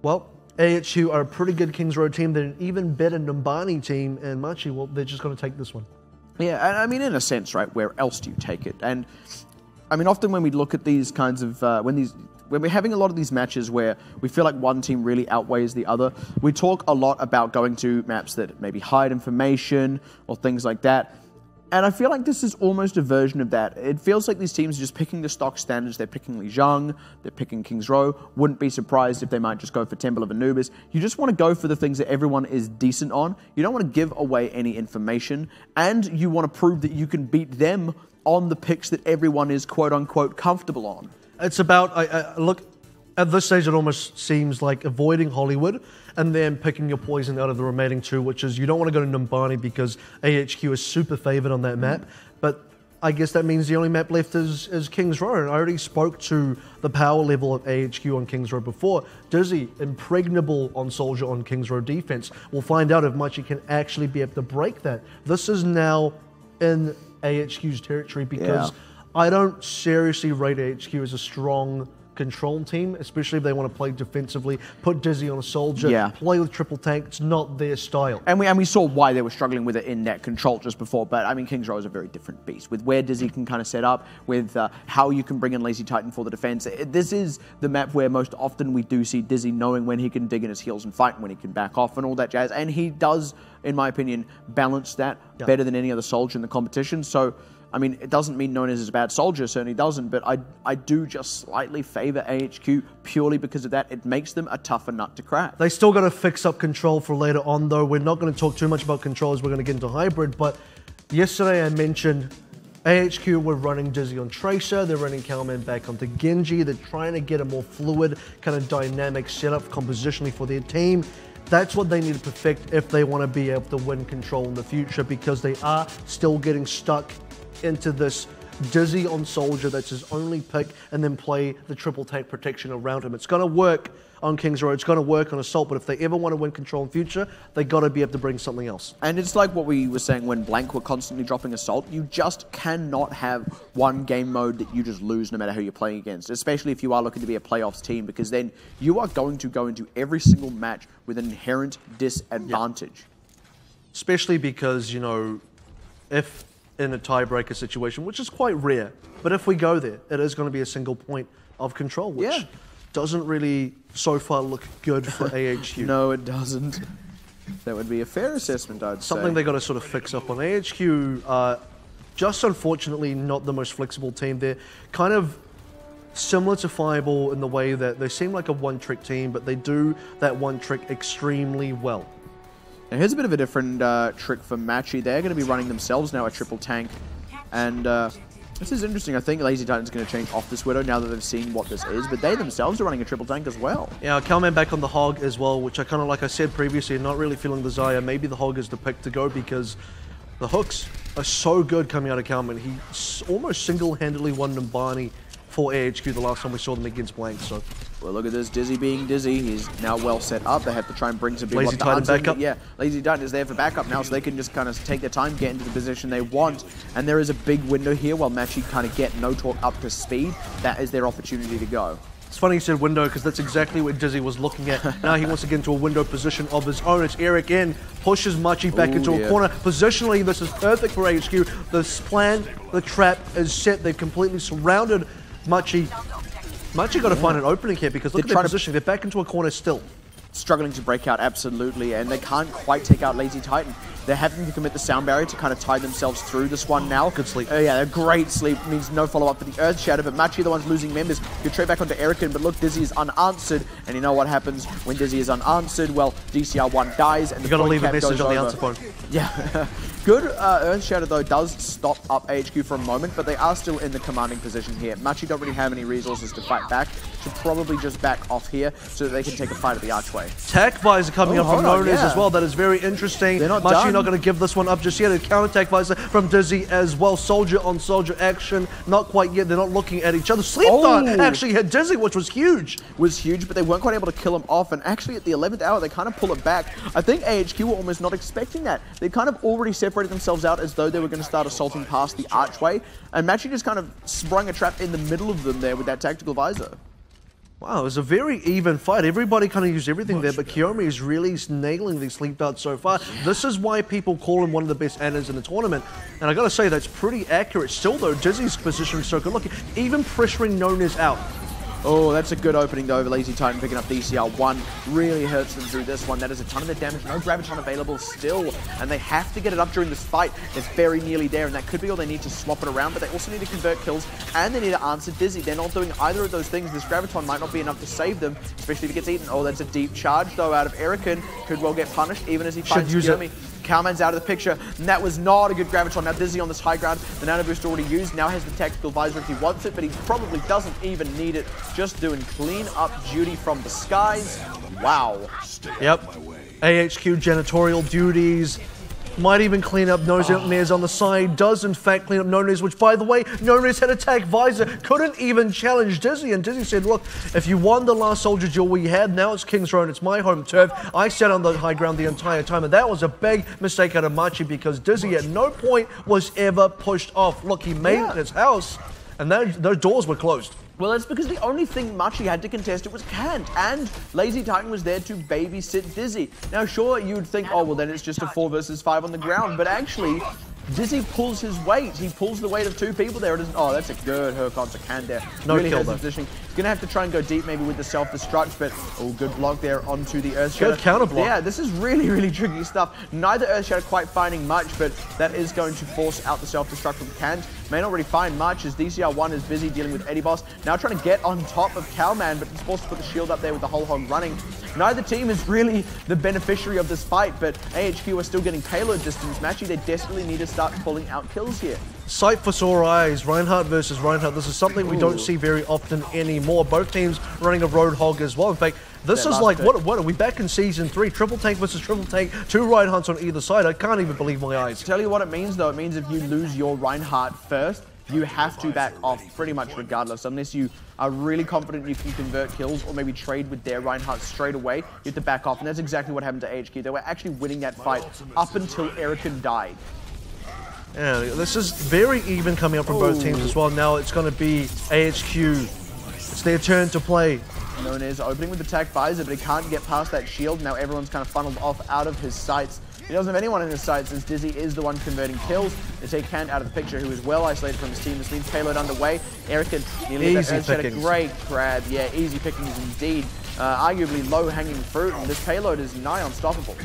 well, AHQ are a pretty good Kings Row team. They're an even better Numbani team, and Machi, well, they're just going to take this one. Yeah, I mean, in a sense, right, where else do you take it? And, I mean, often when we look at these kinds of, when we're having a lot of these matches where we feel like one team really outweighs the other, we talk a lot about going to maps that maybe hide information or things like that. And I feel like this is almost a version of that. It feels like these teams are just picking the stock standards. They're picking Lijiang, they're picking Kings Row. Wouldn't be surprised if they might just go for Temple of Anubis. You just want to go for the things that everyone is decent on. You don't want to give away any information. And you want to prove that you can beat them on the picks that everyone is quote-unquote comfortable on. It's about, look, at this stage it almost seems like avoiding Hollywood and then picking your poison out of the remaining two, which is you don't want to go to Numbani because AHQ is super favored on that map, but I guess that means the only map left is Kings Row, and I already spoke to the power level of AHQ on Kings Row before. Dizzy, impregnable on Soldier on Kings Row defense. We'll find out if Machi can actually be able to break that. This is now in AHQ's territory because I don't seriously rate AHQ as a strong control team, especially if they want to play defensively, put Dizzy on a Soldier, play with triple tank. It's not their style. And we saw why they were struggling with it in net control just before, but I mean, Kings Row is a very different beast with where Dizzy can kind of set up, with how you can bring in Lazy Titan for the defense. This is the map where most often we do see Dizzy knowing when he can dig in his heels and fight, and when he can back off and all that jazz, and he does, in my opinion, balance that better than any other Soldier in the competition. So I mean, it doesn't mean Nonez is a bad Soldier, certainly doesn't, but I do just slightly favor AHQ purely because of that. It makes them a tougher nut to crack. They still got to fix up control for later on, though. We're not going to talk too much about control as we're going to get into hybrid, but yesterday I mentioned AHQ were running Dizzy on Tracer, they're running Kalman back onto Genji, they're trying to get a more fluid, kind of dynamic setup compositionally for their team. That's what they need to perfect if they want to be able to win control in the future, because they are still getting stuck into this Dizzy on Soldier that's his only pick, and then play the triple tank protection around him. It's going to work on Kings Row, it's going to work on Assault, but if they ever want to win control in future, they got to be able to bring something else. And it's like what we were saying when Blank were constantly dropping Assault. You just cannot have one game mode that you just lose no matter who you're playing against, especially if you are looking to be a playoffs team, because then you are going to go into every single match with an inherent disadvantage. Especially because, you know, if in a tiebreaker situation, which is quite rare, but if we go there, it is going to be a single point of control, which doesn't really so far look good for AHQ. No, it doesn't. That would be a fair assessment, I'd say. Something they got to sort of fix up on. AHQ, just unfortunately not the most flexible team. They're kind of similar to Fireball in the way that they seem like a one-trick team, but they do that one trick extremely well. Now here's a bit of a different trick for Machi. They're going to be running themselves now a triple tank, and This is interesting. I think Lazy Titan's going to change off this Widow now that they've seen what this is, but they themselves are running a triple tank as well. Yeah, Calman back on the Hog as well, which I kind of, like I said previously, not really feeling the Zaya. Maybe the Hog is the pick to go because the hooks are so good coming out of Calman. He almost single-handedly won Nimbani for AHQ the last time we saw them against Blank, so... Well, look at this, Dizzy being Dizzy. He's now well set up. They have to try and bring some people Lazy up to Titan answer. backup. Yeah, Lazy Titan is there for backup now, so they can just kind of take their time, get into the position they want. And there is a big window here while Machi kind of get No Talk up to speed. That is their opportunity to go. It's funny you said window because that's exactly what Dizzy was looking at. Now he wants to get into a window position of his own. It's Eric in, pushes Machi back into a corner. Positionally, this is perfect for AHQ. The plan, the trap is set. They've completely surrounded Machi. Machi got to find an opening here because look at their position. They're back into a corner still. Struggling to break out, absolutely, and they can't quite take out Lazy Titan. They're having to commit the sound barrier to kind of tie themselves through this one now. Good sleep. Yeah, a great sleep. Means no follow-up for the Earth Shatter, but Machi are the ones losing members. Good trade back onto Erican, but look, Dizzy is unanswered, and you know what happens when Dizzy is unanswered? Well, DCR1 dies, and you got to leave a message on the over. answer phone. Yeah. Good Earth Shatter, though, does stop up AHQ for a moment, but they are still in the commanding position here. Machi don't really have any resources to fight back. Should probably just back off here so that they can take a fight at the archway. Tac Visor coming up from Nones as well. That is very interesting. They're not Machi done. not going to give this one up just yet. A counter attack Visor from Dizzy as well. Soldier on soldier action. Not quite yet. They're not looking at each other. Sleep Dart actually hit Dizzy, which was huge. Was huge, but they weren't quite able to kill him off. And actually, at the 11th hour, they kind of pull it back. I think AHQ were almost not expecting that. They kind of already separated themselves out as though they were going to start assaulting past the archway. And Machi just kind of sprung a trap in the middle of them there with that tactical visor. Wow, it was a very even fight. Everybody kind of used everything there, but Kiyomi is really nailing these sleep darts so far. This is why people call him one of the best Annas in the tournament. And I gotta say, that's pretty accurate. Still though, Dizzy's position is so good. Look, even pressuring Nones out. Oh, that's a good opening though. Lazy Titan picking up DCR1 really hurts them through this one. That is a ton of their damage. No Graviton available still, and they have to get it up during this fight. It's very nearly there, and that could be all they need to swap it around, but they also need to convert kills, and they need to answer Dizzy. They're not doing either of those things. This Graviton might not be enough to save them, especially if it gets eaten. Oh, that's a deep charge though out of Erican. Could well get punished, even as he finds Kiyomi. Calman's out of the picture, and that was not a good Graviton. Now Dizzy on this high ground, the Nano Boost already used, now has the tactical visor if he wants it, but he probably doesn't even need it. Just doing clean up duty from the skies. Wow. Yep. AHQ janitorial duties. Might even clean up Nones on the side. Does in fact clean up Nones, which by the way, Nones had attack visor. Couldn't even challenge Dizzy. And Dizzy said, look, if you won the last soldier duel we had, now it's King's Road, it's my home turf. I sat on the high ground the entire time. And that was a big mistake out of Machi because Dizzy at no point was ever pushed off. Look, he made it in his house and those doors were closed. Well, that's because the only thing Machi had to contest it was Cant, and Lazy Titan was there to babysit Dizzy. Now, sure, you'd think, oh, well, then it's just a 4 versus 5 on the ground, but actually, Dizzy pulls his weight. He pulls the weight of 2 people there. It isn't, oh, that's a good hook onto Cant there. No really kill, hurts though. his positioning. He's going to have to try and go deep maybe with the self-destruct, but, oh, good block there onto the Earth Shatter. Good counter block. Yeah, this is really, really tricky stuff. Neither Earth Shatter quite finding much, but that is going to force out the self-destruct from Cant. May not really find much as DCR1 is busy dealing with Eddie Boss. Now trying to get on top of Calman, but he's forced to put the shield up there with the whole hog running. Neither team is really the beneficiary of this fight, but AHQ are still getting payload distance. Machi, they desperately need to start pulling out kills here. Sight for sore eyes, Reinhardt versus Reinhardt. This is something we don't see very often anymore. Both teams running a road hog as well. In fact, this is like, what are we back in Season 3? Triple tank versus triple tank, 2 Reinhardts on either side. I can't even believe my eyes. Tell you what it means though, it means if you lose your Reinhardt first, you have to back off pretty much regardless, unless you are really confident you can convert kills or maybe trade with their Reinhardt straight away. You have to back off, and that's exactly what happened to AHQ. They were actually winning that fight up until Erican died. Yeah, this is very even coming up from both teams as well. Now it's going to be AHQ. It's their turn to play. Nones opening with attack visor, but he can't get past that shield. Now everyone's kind of funneled off out of his sights. He doesn't have anyone in his sights since Dizzy is the one converting kills. They take Cant out of the picture, who is well isolated from his team. This leaves payload underway. Erican nearly had a great grab. Yeah, easy pickings indeed. Arguably low-hanging fruit, and this payload is nigh unstoppable.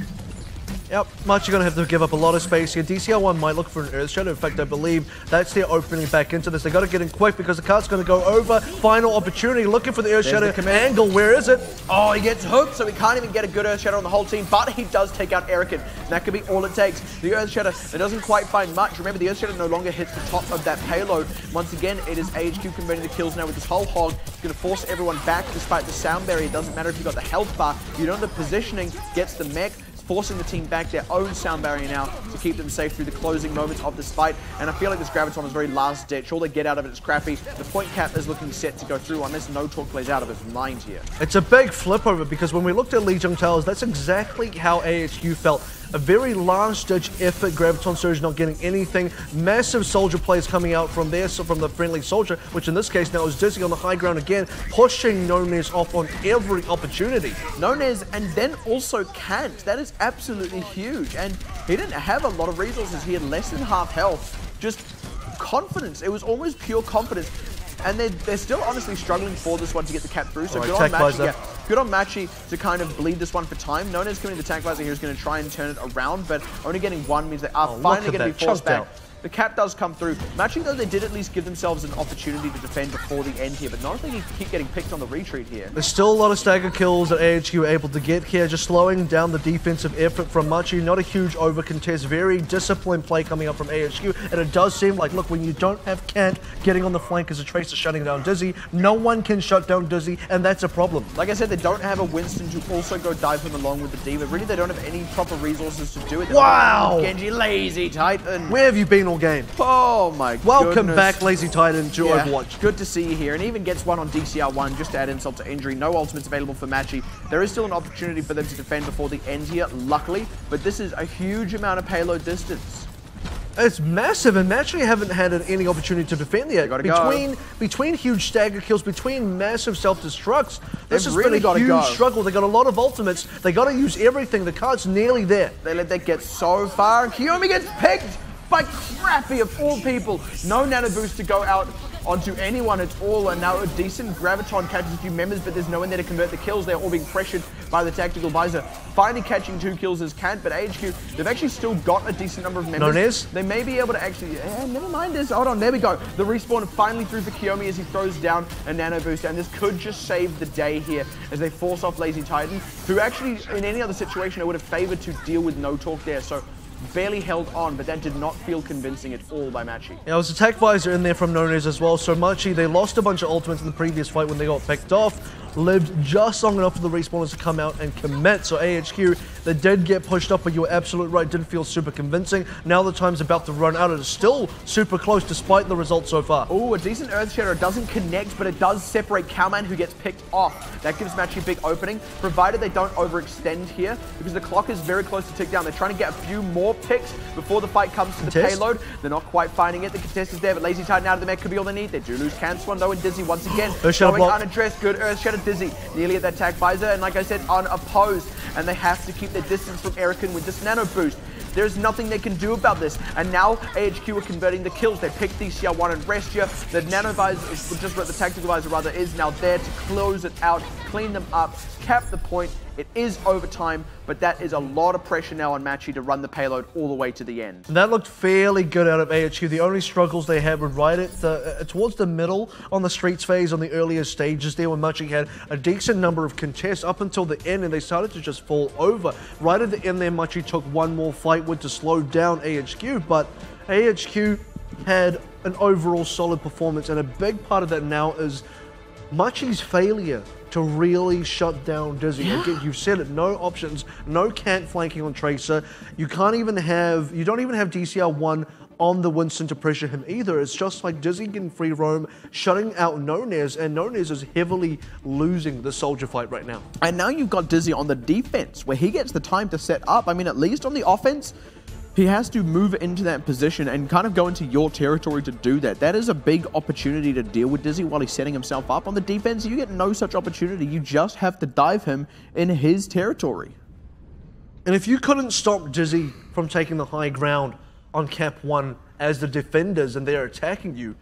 Yep, Machi going to have to give up a lot of space here. DCR1 might look for an Earth Shadow. In fact, I believe that's their opening back into this. They got to get in quick because the cart's going to go over. Final opportunity, looking for the Earth Shadow angle. Where is it? Oh, he gets hooked, so he can't even get a good Earth Shadow on the whole team, but he does take out Erican. That could be all it takes. The Earth Shadow, it doesn't quite find much. Remember, the Earth Shadow no longer hits the top of that payload. Once again, it is AHQ converting the kills now with this whole hog. It's going to force everyone back despite the sound barrier. It doesn't matter if you've got the health bar. You know the positioning gets the mech. Forcing the team back, their own sound barrier now to keep them safe through the closing moments of this fight. And I feel like this Graviton is very last ditch. All they get out of it is crappy. The point cap is looking set to go through unless No Talk plays out of his mind here. It's a big flip over because when we looked at Lijiang Towers, that's exactly how AHQ felt. A very last-ditch effort, Graviton Surge not getting anything. Massive soldier plays coming out from there, so from the friendly soldier, which in this case now is Dizzy on the high ground again, pushing Nonez off on every opportunity. Nonez and then also Kant. That is absolutely huge. And he didn't have a lot of resources. He had less than half health. Just confidence. It was almost pure confidence. And they're still honestly struggling for this one to get the cap through. So good on Machi. Yeah, good on Machi to kind of bleed this one for time. Nonez coming to the tank visor here is going to try and turn it around, but only getting one means they are finally going to be forced back. The cap does come through. Machi, though, they did at least give themselves an opportunity to defend before the end here, but not if they keep getting picked on the retreat here. There's still a lot of stagger kills that AHQ were able to get here, just slowing down the defensive effort from Machi. Not a huge over contest, very disciplined play coming up from AHQ, and it does seem like, look, when you don't have Kant getting on the flank as a Tracer shutting down Dizzy, no one can shut down Dizzy, and that's a problem. Like I said, they don't have a Winston to also go dive him along with the D.Va. Really, they don't have any proper resources to do it. Wow! Genji, lazy Titan. Where have you been all game? Oh my god. Welcome back, Lazy Titan, to Overwatch. Good to see you here. And even gets one on DCR1 just to add insult to injury. No ultimates available for Machi. There is still an opportunity for them to defend before the end here, luckily. But this is a huge amount of payload distance. It's massive, and Machi haven't had any opportunity to defend yet. Between huge stagger kills, between massive self-destructs, this has really been a huge struggle. They got a lot of ultimates. They got to use everything. The card's nearly there. They let that get so far. Kiyomi gets picked by Crappy of all people. No nano boost to go out onto anyone at all, and now a decent Graviton catches a few members, but there's no one there to convert the kills. They're all being pressured by the tactical visor. Finally catching 2 kills as Kant, but AHQ, they've actually still got a decent number of members. Nonez? They may be able to actually, never mind this. Hold on, there we go. The respawn finally through for Kiyomi as he throws down a nano boost, and this could just save the day here as they force off Lazy Titan, who actually, in any other situation, I would have favored to deal with No Talk there. So barely held on, but that did not feel convincing at all by Machi. Yeah, there was a tech visor in there from Nonez as well, so Machi, they lost a bunch of ultimates in the previous fight when they got picked off. Lived just long enough for the respawners to come out and commit. So AHQ, they did get pushed up, but you were absolutely right, didn't feel super convincing. Now the time's about to run out. It is still super close despite the results so far. Oh, a decent Earth Shadow. It doesn't connect, but it does separate Cowman, who gets picked off. That gives Machi a big opening, provided they don't overextend here, because the clock is very close to tick down. They're trying to get a few more picks before the fight comes to the payload. They're not quite finding it. The contest is there, but Lazy Titan out of the mech could be all they need. They do lose Canswan, though, and Dizzy once again. Earth Shadow block. Unaddressed. Good Earth Shadow. Dizzy nearly at that tag visor, and like I said, unopposed. And they have to keep their distance from Erican with this nano boost. There's nothing they can do about this. And now AHQ are converting the kills. They picked DCR1 and Restia. The nano visor, just what the tactical visor rather, is now there to close it out, clean them up, cap the point. It is overtime, but that is a lot of pressure now on Machi to run the payload all the way to the end. That looked fairly good out of AHQ. The only struggles they had were right at towards the middle on the streets phase on the earlier stages there, when Machi had a decent number of contests up until the end, and they started to just fall over. Right at the end there, Machi took one more fight with to slow down AHQ, but AHQ had an overall solid performance, and a big part of that now is Machi's failure to really shut down Dizzy. Yeah. Again, you've said it, no options, no Kant flanking on Tracer. You don't even have DCR1 on the Winston to pressure him either. It's just like Dizzy getting free roam, shutting out Nonez, and Nonez is heavily losing the soldier fight right now. And now you've got Dizzy on the defense, where he gets the time to set up. I mean, at least on the offense, he has to move into that position and kind of go into your territory to do that. That is a big opportunity to deal with Dizzy while he's setting himself up. On the defense, you get no such opportunity. You just have to dive him in his territory. And if you couldn't stop Dizzy from taking the high ground on Cap 1 as the defenders and they're attacking you,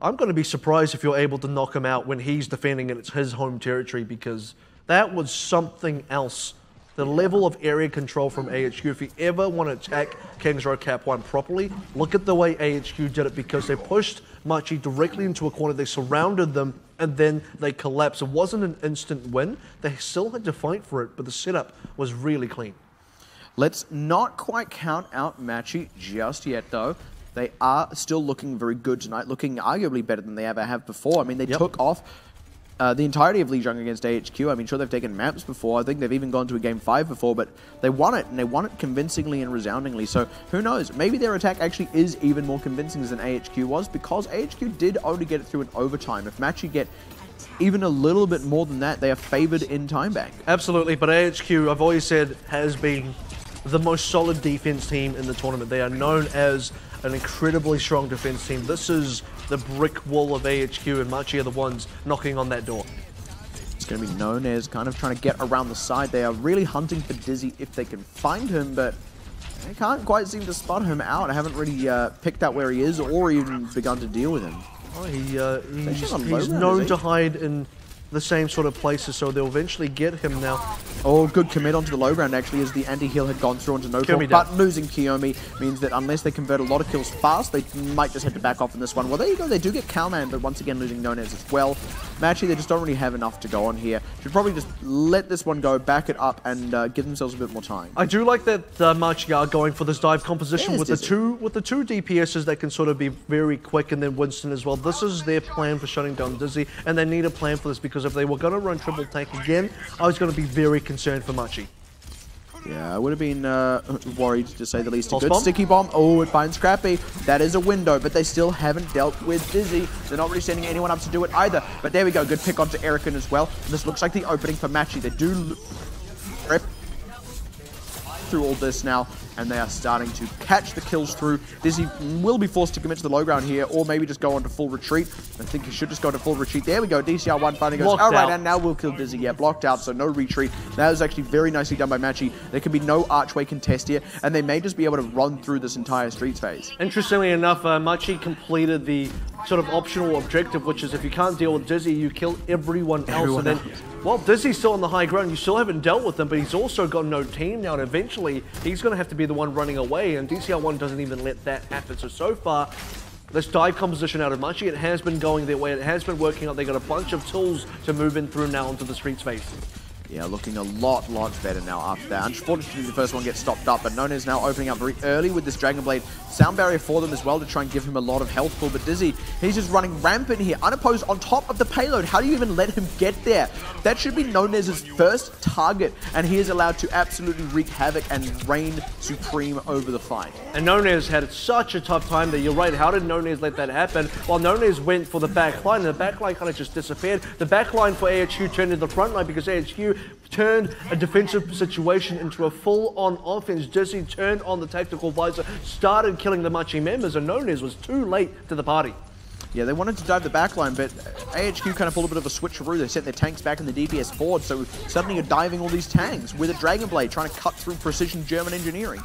I'm going to be surprised if you're able to knock him out when he's defending and it's his home territory, because that was something else The level of area control from AHQ, if you ever want to attack Kings Row Cap 1 properly, look at the way AHQ did it, because they pushed Machi directly into a corner, they surrounded them, and then they collapsed. It wasn't an instant win. They still had to fight for it, but the setup was really clean. Let's not quite count out Machi just yet, though. They are still looking very good tonight, looking arguably better than they ever have before. I mean, they took off the entirety of Lijiang against AHQ. I mean, sure, they've taken maps before. I think they've even gone to a Game 5 before, but they won it, and they won it convincingly and resoundingly. So, who knows? Maybe their attack actually is even more convincing than AHQ was, because AHQ did only get it through in overtime. If Machi get even a little bit more than that, they are favored in time bank. Absolutely, but AHQ, I've always said, has been the most solid defense team in the tournament. They are known as an incredibly strong defense team. This is the brick wall of AHQ, and Machi are the ones knocking on that door. It's going to be known as kind of trying to get around the side. They are really hunting for Dizzy if they can find him, but they can't quite seem to spot him out. I haven't really picked out where he is or even begun to deal with him. Oh, he's known to hide in the same sort of places, so they'll eventually get him now. Oh, good commit onto the low ground, actually, as the anti-heal had gone through onto no talk. But losing Kiyomi means that unless they convert a lot of kills fast, they might just have to back off in this one. Well, there you go. They do get Cowman, but once again losing Nonez as well. Machi, they just don't really have enough to go on here. Should probably just let this one go, back it up, and give themselves a bit more time. I do like that Machi are going for this dive composition with the two DPSs that can sort of be very quick, and then Winston as well. This is their plan for shutting down Dizzy, and they need a plan for this, because if they were going to run triple tank again, I was going to be very concerned for Machi. Yeah, I would have been worried, to say the least. A good bomb? sticky bomb. Oh, it finds Scrappy. That is a window, but they still haven't dealt with Dizzy. They're not really sending anyone up to do it either. But there we go. Good pick onto Erican as well. And this looks like the opening for Machi. They do rip through all this now, and they are starting to catch the kills through. Dizzy will be forced to commit to the low ground here, or maybe just go on to full retreat. I think he should just go to full retreat. There we go. DCR1 finally goes, all right, and now we'll kill Dizzy. Yeah, blocked out, so no retreat. That was actually very nicely done by Machi. There can be no archway contest here, and they may just be able to run through this entire streets phase. Interestingly enough, Machi completed the sort of optional objective, which is if you can't deal with Dizzy, you kill everyone else. And then, well, Dizzy's still on the high ground. You still haven't dealt with him, but he's also got no team now, and eventually he's going to have to be the one running away, and DCR1 doesn't even let that happen. So far, this dive composition out of Machi, it has been going their way. It has been working out. They got a bunch of tools to move in through now into the streets phase. Yeah, looking a lot better now after that. Unfortunately, the first one gets stopped up, but Nona is now opening up very early with this Dragon Blade sound barrier for them as well to try and give him a lot of health pull. But Dizzy, he's just running rampant here, unopposed on top of the payload. How do you even let him get there? That should be Nonez's first target, and he is allowed to absolutely wreak havoc and reign supreme over the fight. And Nonez had such a tough time there. You're right, how did Nonez let that happen? Well, Nonez went for the back line, and the back line kind of just disappeared. The back line for AHQ turned into the front line because AHQ turned a defensive situation into a full-on offense. Dizzy turned on the tactical visor, started killing the Machi members, and Nonez was too late to the party. Yeah, they wanted to dive the backline, but AHQ kind of pulled a bit of a switcheroo. They sent their tanks back in the DPS forward, so suddenly you're diving all these tanks with a Dragon Blade, trying to cut through precision German engineering.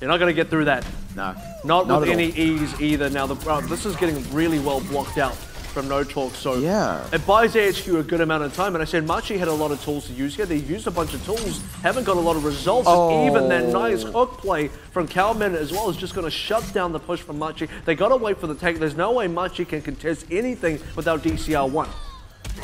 You're not going to get through that. No. Not with any ease either. Now, this is getting really well blocked out from No Talk, so yeah, it buys AHQ a good amount of time. And I said Machi had a lot of tools to use here. They used a bunch of tools, haven't got a lot of results, and even that nice hook play from Cowman as well is just going to shut down the push from Machi. They got to wait for the tank. There's no way Machi can contest anything without DCR1.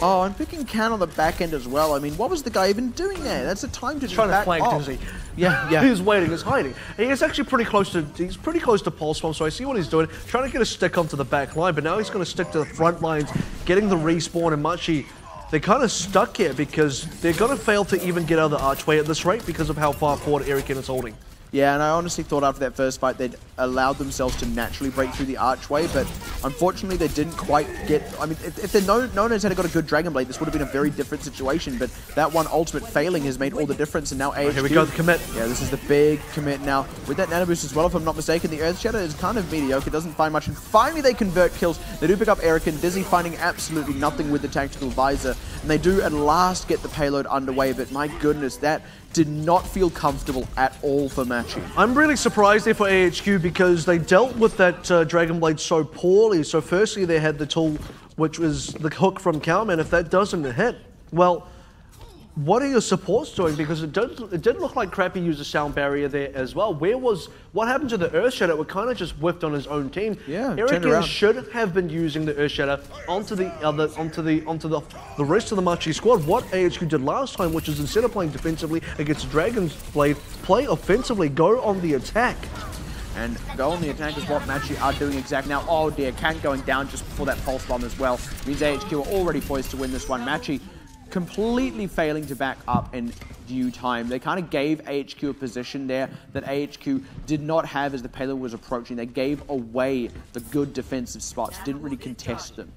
Oh, and picking Can on the back end as well. I mean, what was the guy even doing there? That's a time to trying to flank Dizzy. Yeah. He's waiting, he's hiding. He is actually pretty close to Pulse Bomb, so I see what he's doing. Trying to get a stick onto the back line, but now he's going to stick to the front lines, getting the respawn, and Machi, they're kind of stuck here because they're going to fail to even get out of the archway at this rate because of how far forward Erican is holding. Yeah, and I honestly thought after that first fight they'd allowed themselves to naturally break through the archway, but unfortunately they didn't quite get... I mean, if they'd known had got a good Dragon Blade, this would have been a very different situation, but that one ultimate failing has made all the difference, and now AHQ... Here we go, the commit. Yeah, this is the big commit now. With that Nano Boost as well, if I'm not mistaken, the Earth Shadow is kind of mediocre, doesn't find much, and finally they convert kills. They do pick up Eric, and Dizzy finding absolutely nothing with the tactical visor, and they do at last get the payload underway, but my goodness, that did not feel comfortable at all for Machi. I'm really surprised there for AHQ because they dealt with that Dragon Blade so poorly. So firstly, they had the tool, which was the hook from Cowman. If that doesn't hit, well, what are your supports doing? Because it did look like Crappy used a sound barrier there as well. What happened to the Earth Shatter? It kind of just whiffed on his own team. Yeah, Eric should have been using the Earth Shatter onto the rest of the Machi squad. What AHQ did last time, which is instead of playing defensively against Dragon's Blade, play offensively, go on the attack. And go on the attack is what Machi are doing exactly now. Oh dear, Kant going down just before that pulse bomb as well. Means AHQ are already poised to win this one. Machi completely failing to back up in due time. They kind of gave AHQ a position there that AHQ did not have as the payload was approaching. They gave away the good defensive spots, didn't really contest them.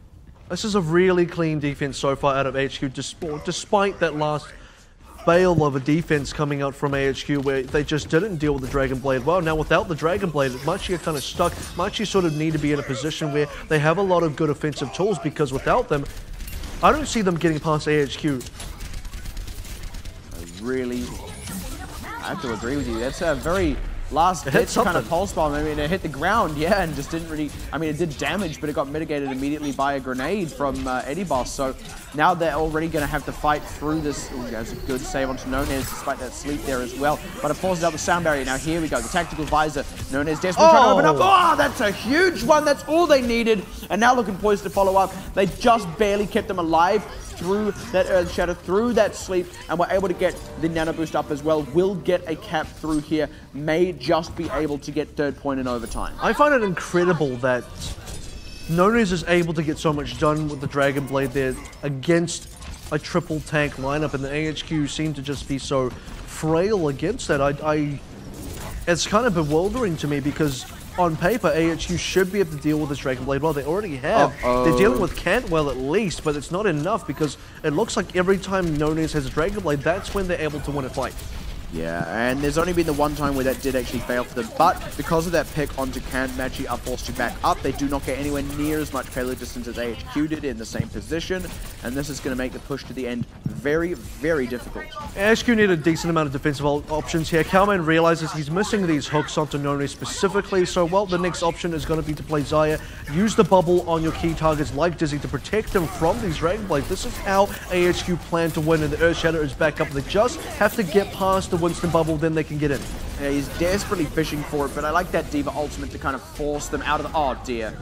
This is a really clean defense so far out of AHQ, despite that last fail of a defense coming out from AHQ where they just didn't deal with the Dragon Blade well. Now without the Dragon Blade, Machi are kind of stuck. Machi sort of need to be in a position where they have a lot of good offensive tools, because without them, I don't see them getting past AHQ. I have to agree with you. That's a very last ditch kind of pulse bomb. I mean, it hit the ground, yeah, and just didn't really, I mean, it did damage, but it got mitigated immediately by a grenade from Eddie Boss. So now they're already going to have to fight through this. Ooh, that's a good save onto Nonez, despite that sleep there as well. But it forces out the sound barrier. Now here we go, the tactical visor. Nonez desperately trying to open up. Oh, that's a huge one. That's all they needed. And now looking poised to follow up. They just barely kept them alive through that Earth Shatter, through that sleep, and were able to get the Nano Boost up as well. Will get a cap through here. May just be able to get third point in overtime. I find it incredible that Nonez is able to get so much done with the Dragon Blade there against a triple tank lineup, and the AHQ seem to just be so frail against that. It's kind of bewildering to me, because on paper, AHQ should be able to deal with this Dragon Blade well. They already have. They're dealing with Cantwell at least, but it's not enough, because it looks like every time Nonez has a Dragon Blade, that's when they're able to win a fight. Yeah, and there's only been the one time where that did actually fail for them, but because of that pick onto Kant, Machi are forced to back up. They do not get anywhere near as much payload distance as AHQ did in the same position, and this is going to make the push to the end very, very difficult. AHQ need a decent amount of defensive options here. Calman realizes he's missing these hooks onto Nonez specifically, so well, the next option is going to be to play Zaya. Use the bubble on your key targets like Dizzy to protect them from these Dragon Blades. This is how AHQ plan to win, and the Earth Shatter is back up. They just have to get past the Winston bubble, then they can get in. Yeah, he's desperately fishing for it, but I like that Diva ultimate to kind of force them out of the... Oh, dear.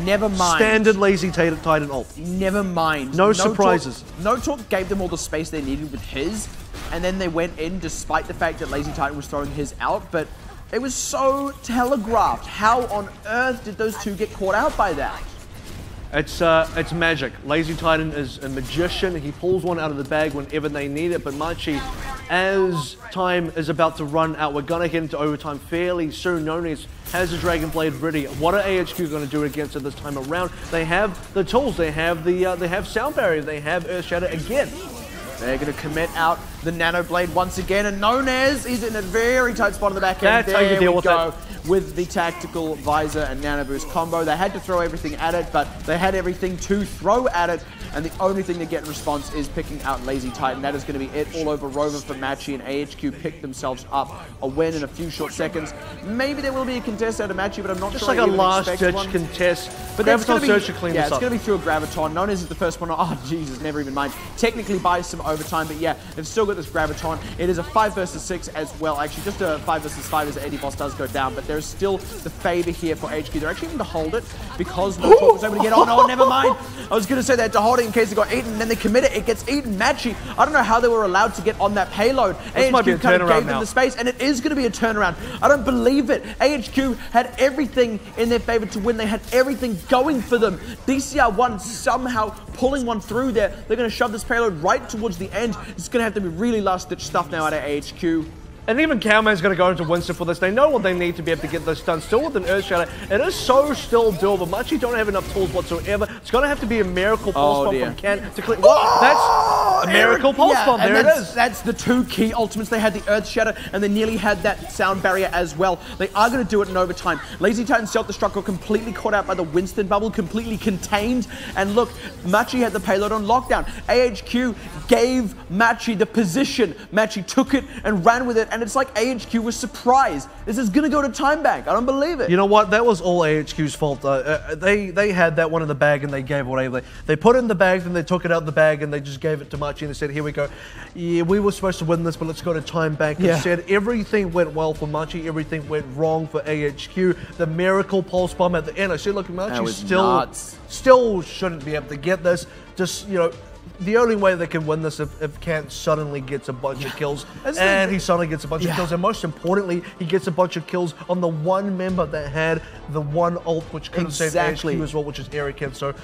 Never mind. Standard lazy Titan ult. Never mind. No surprises. No Talk gave them all the space they needed with his, and then they went in despite the fact that Lazy Titan was throwing his out, but it was so telegraphed. How on earth did those two get caught out by that? It's magic. Lazy Titan is a magician. He pulls one out of the bag whenever they need it. But Machi, as time is about to run out, we're gonna get into overtime fairly soon. Nonez has a Dragon Blade ready. What are AHQ going to do against it this time around? They have the tools. They have they have Sound Barrier. They have Earth Shatter again. They're going to commit out the Nano Blade once again, and Nonez is in a very tight spot on the back end. That's how you deal with it. With the tactical visor and Nano Boost combo. They had to throw everything at it, but they had everything to throw at it, and the only thing they get in response is picking out Lazy Titan. That is going to be it all over Rover for Machi, and AHQ picked themselves up a win in a few short seconds. Maybe there will be a contest out of Machi, but I'm not just sure. Just like a last-ditch contest. But Graviton Surge to clean this up. Yeah, it's going to be through a Graviton. Nonez is the first one. Oh, Jesus, never even mind. Technically buys some overtime, but yeah, they've still got this Graviton. It is a 5 versus 6 as well. Actually, just a 5 versus 5 as Eddie Boss does go down, but there's still the favor here for HQ. They're actually going to hold it because no Talk was able to get on. Oh, never mind. I was going to say that to hold it in case it got eaten, and then they commit it. It gets eaten. Machi, I don't know how they were allowed to get on that payload. This might be a AHQ kind of gave them now. the space, and it is going to be a turnaround. I don't believe it. AHQ had everything in their favor to win. They had everything going for them. DCR1 somehow pulling one through there. They're going to shove this payload right towards the end. It's going to have to be really last-ditch stuff now out of AHQ. And even Cowman's going to go into Winston for this. They know what they need to be able to get this done. Still with an Earth Shatter, it is so still doable. Machi don't have enough tools whatsoever. It's going to have to be a miracle pulse bomb from Ken to clear. What? That's a miracle pulse bomb. There it is. That's the two key ultimates. They had the Earth Shatter, and they nearly had that Sound Barrier as well. They are going to do it in overtime. Lazy Titan self-destruct got completely caught out by the Winston bubble, completely contained. And look, Machi had the payload on lockdown. AHQ gave Machi the position. Machi took it and ran with it, and it's like AHQ was surprised. This is going to go to time bank. I don't believe it. You know what? That was all AHQ's fault. They had that one in the bag and they gave it away. They put it in the bag, then they took it out of the bag and they just gave it to Machi. Machi and they said, here we go. Yeah, we were supposed to win this, but let's go to time bank instead. Everything went well for Machi. Everything went wrong for AHQ. The miracle pulse bomb at the end. I said, look, Machi still shouldn't be able to get this. Just, you know, the only way they can win this if Kant suddenly gets a bunch of kills, and he suddenly gets a bunch of kills, and most importantly, he gets a bunch of kills on the one member that had the one ult which could have saved AHQ as well, which is Eric. So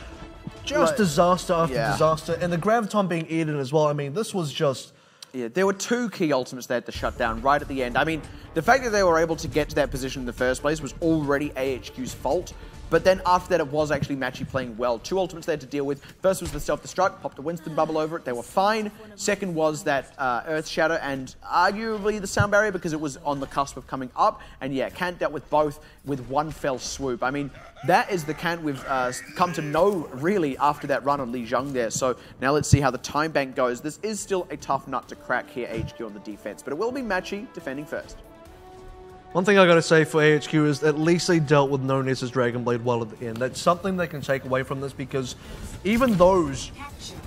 just disaster after disaster, and the Graviton being eaten as well. I mean, this was just... Yeah, there were two key ultimates they had to shut down right at the end. I mean, the fact that they were able to get to that position in the first place was already AHQ's fault. But then after that, it was actually Machi playing well. Two ultimates they had to deal with. First was the self-destruct, popped a Winston bubble over it. They were fine. Second was that Earth Shatter and arguably the sound barrier because it was on the cusp of coming up. And yeah, Kant dealt with both with one fell swoop. I mean, that is the Kant we've come to know really after that run on Lijiang there. So now let's see how the time bank goes. This is still a tough nut to crack here, HQ on the defense. But it will be Machi defending first. One thing I gotta say for AHQ is at least they dealt with No-Ness's Dragon Blade well at the end. That's something they can take away from this because even those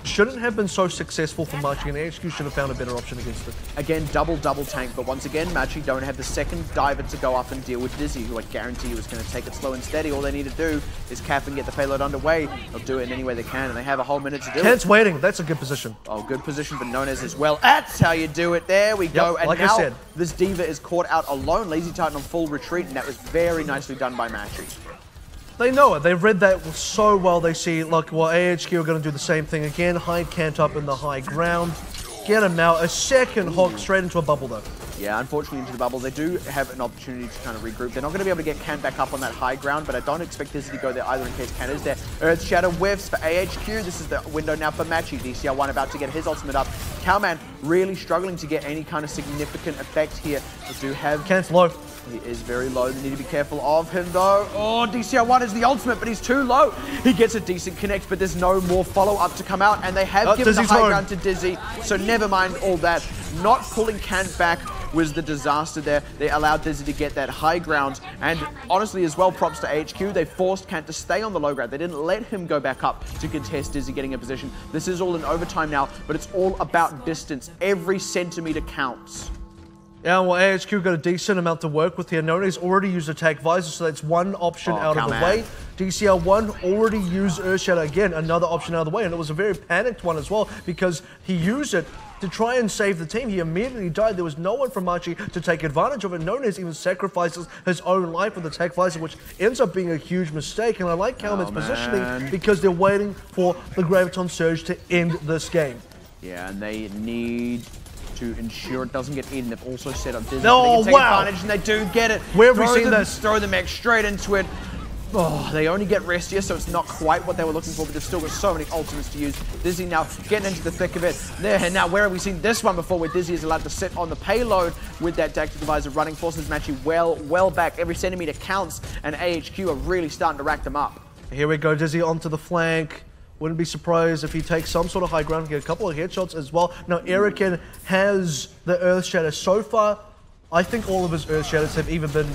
shouldn't have been so successful for Machi, and AHQ should have found a better option against it. Again, double tank, but once again, Machi don't have the second diver to go up and deal with Dizzy, who I guarantee you is going to take it slow and steady. All they need to do is cap and get the payload underway. They'll do it in any way they can, and they have a whole minute to do it. Kant's waiting. That's a good position. Oh, good position for No-Ness as well. That's how you do it. There we go. And like now I said, this Diva is caught out alone. Lazy Titan on full retreat, and that was very nicely done by Machi. They know it. They've read that so well. They see, look, well, AHQ are going to do the same thing again. Hide Kant up in the high ground. Get him now. A second hook straight into a bubble, though. Yeah, unfortunately into the bubble. They do have an opportunity to kind of regroup. They're not going to be able to get Kant back up on that high ground, but I don't expect this to go there either in case Kant is there. Earth Shatter whiffs for AHQ. This is the window now for Machi. DCR1 about to get his ultimate up. Cowman really struggling to get any kind of significant effect here. They do have... Kant's low. He is very low. They need to be careful of him, though. Oh, DCR1 is the ultimate, but he's too low. He gets a decent connect, but there's no more follow-up to come out, and they have given the high ground to Dizzy, so never mind all that. Not pulling Kant back was the disaster there. They allowed Dizzy to get that high ground, and honestly as well, props to HQ, they forced Kant to stay on the low ground. They didn't let him go back up to contest Dizzy getting a position. This is all in overtime now, but it's all about distance. Every centimeter counts. Yeah, well, AHQ got a decent amount to work with here. No-Ness already used Attack Visor, so that's one option out of the way. DCR1 already used Earth Shatter again, another option out of the way, and it was a very panicked one as well because he used it to try and save the team. He immediately died. There was no one from Machi to take advantage of it. No-Ness even sacrifices his own life with Attack Visor, which ends up being a huge mistake. And I like Calman's positioning because they're waiting for the Graviton Surge to end this game. Yeah, and they need to ensure it doesn't get eaten. They've also set up Dizzy. Oh, they can take advantage, and they do get it. Where have we seen this? Throw the mech straight into it. Oh, they only get rest here, so it's not quite what they were looking for, but they've still got so many ultimates to use. Dizzy now getting into the thick of it. There, now where have we seen this one before, where Dizzy is allowed to sit on the payload with that tactical visor running, forces Machi well back. Every centimeter counts, and AHQ are really starting to rack them up. Here we go, Dizzy onto the flank. Wouldn't be surprised if he takes some sort of high ground and get a couple of headshots as well. Now, Erican has the Earth Shatter. So far, I think all of his Earth Shatters have either been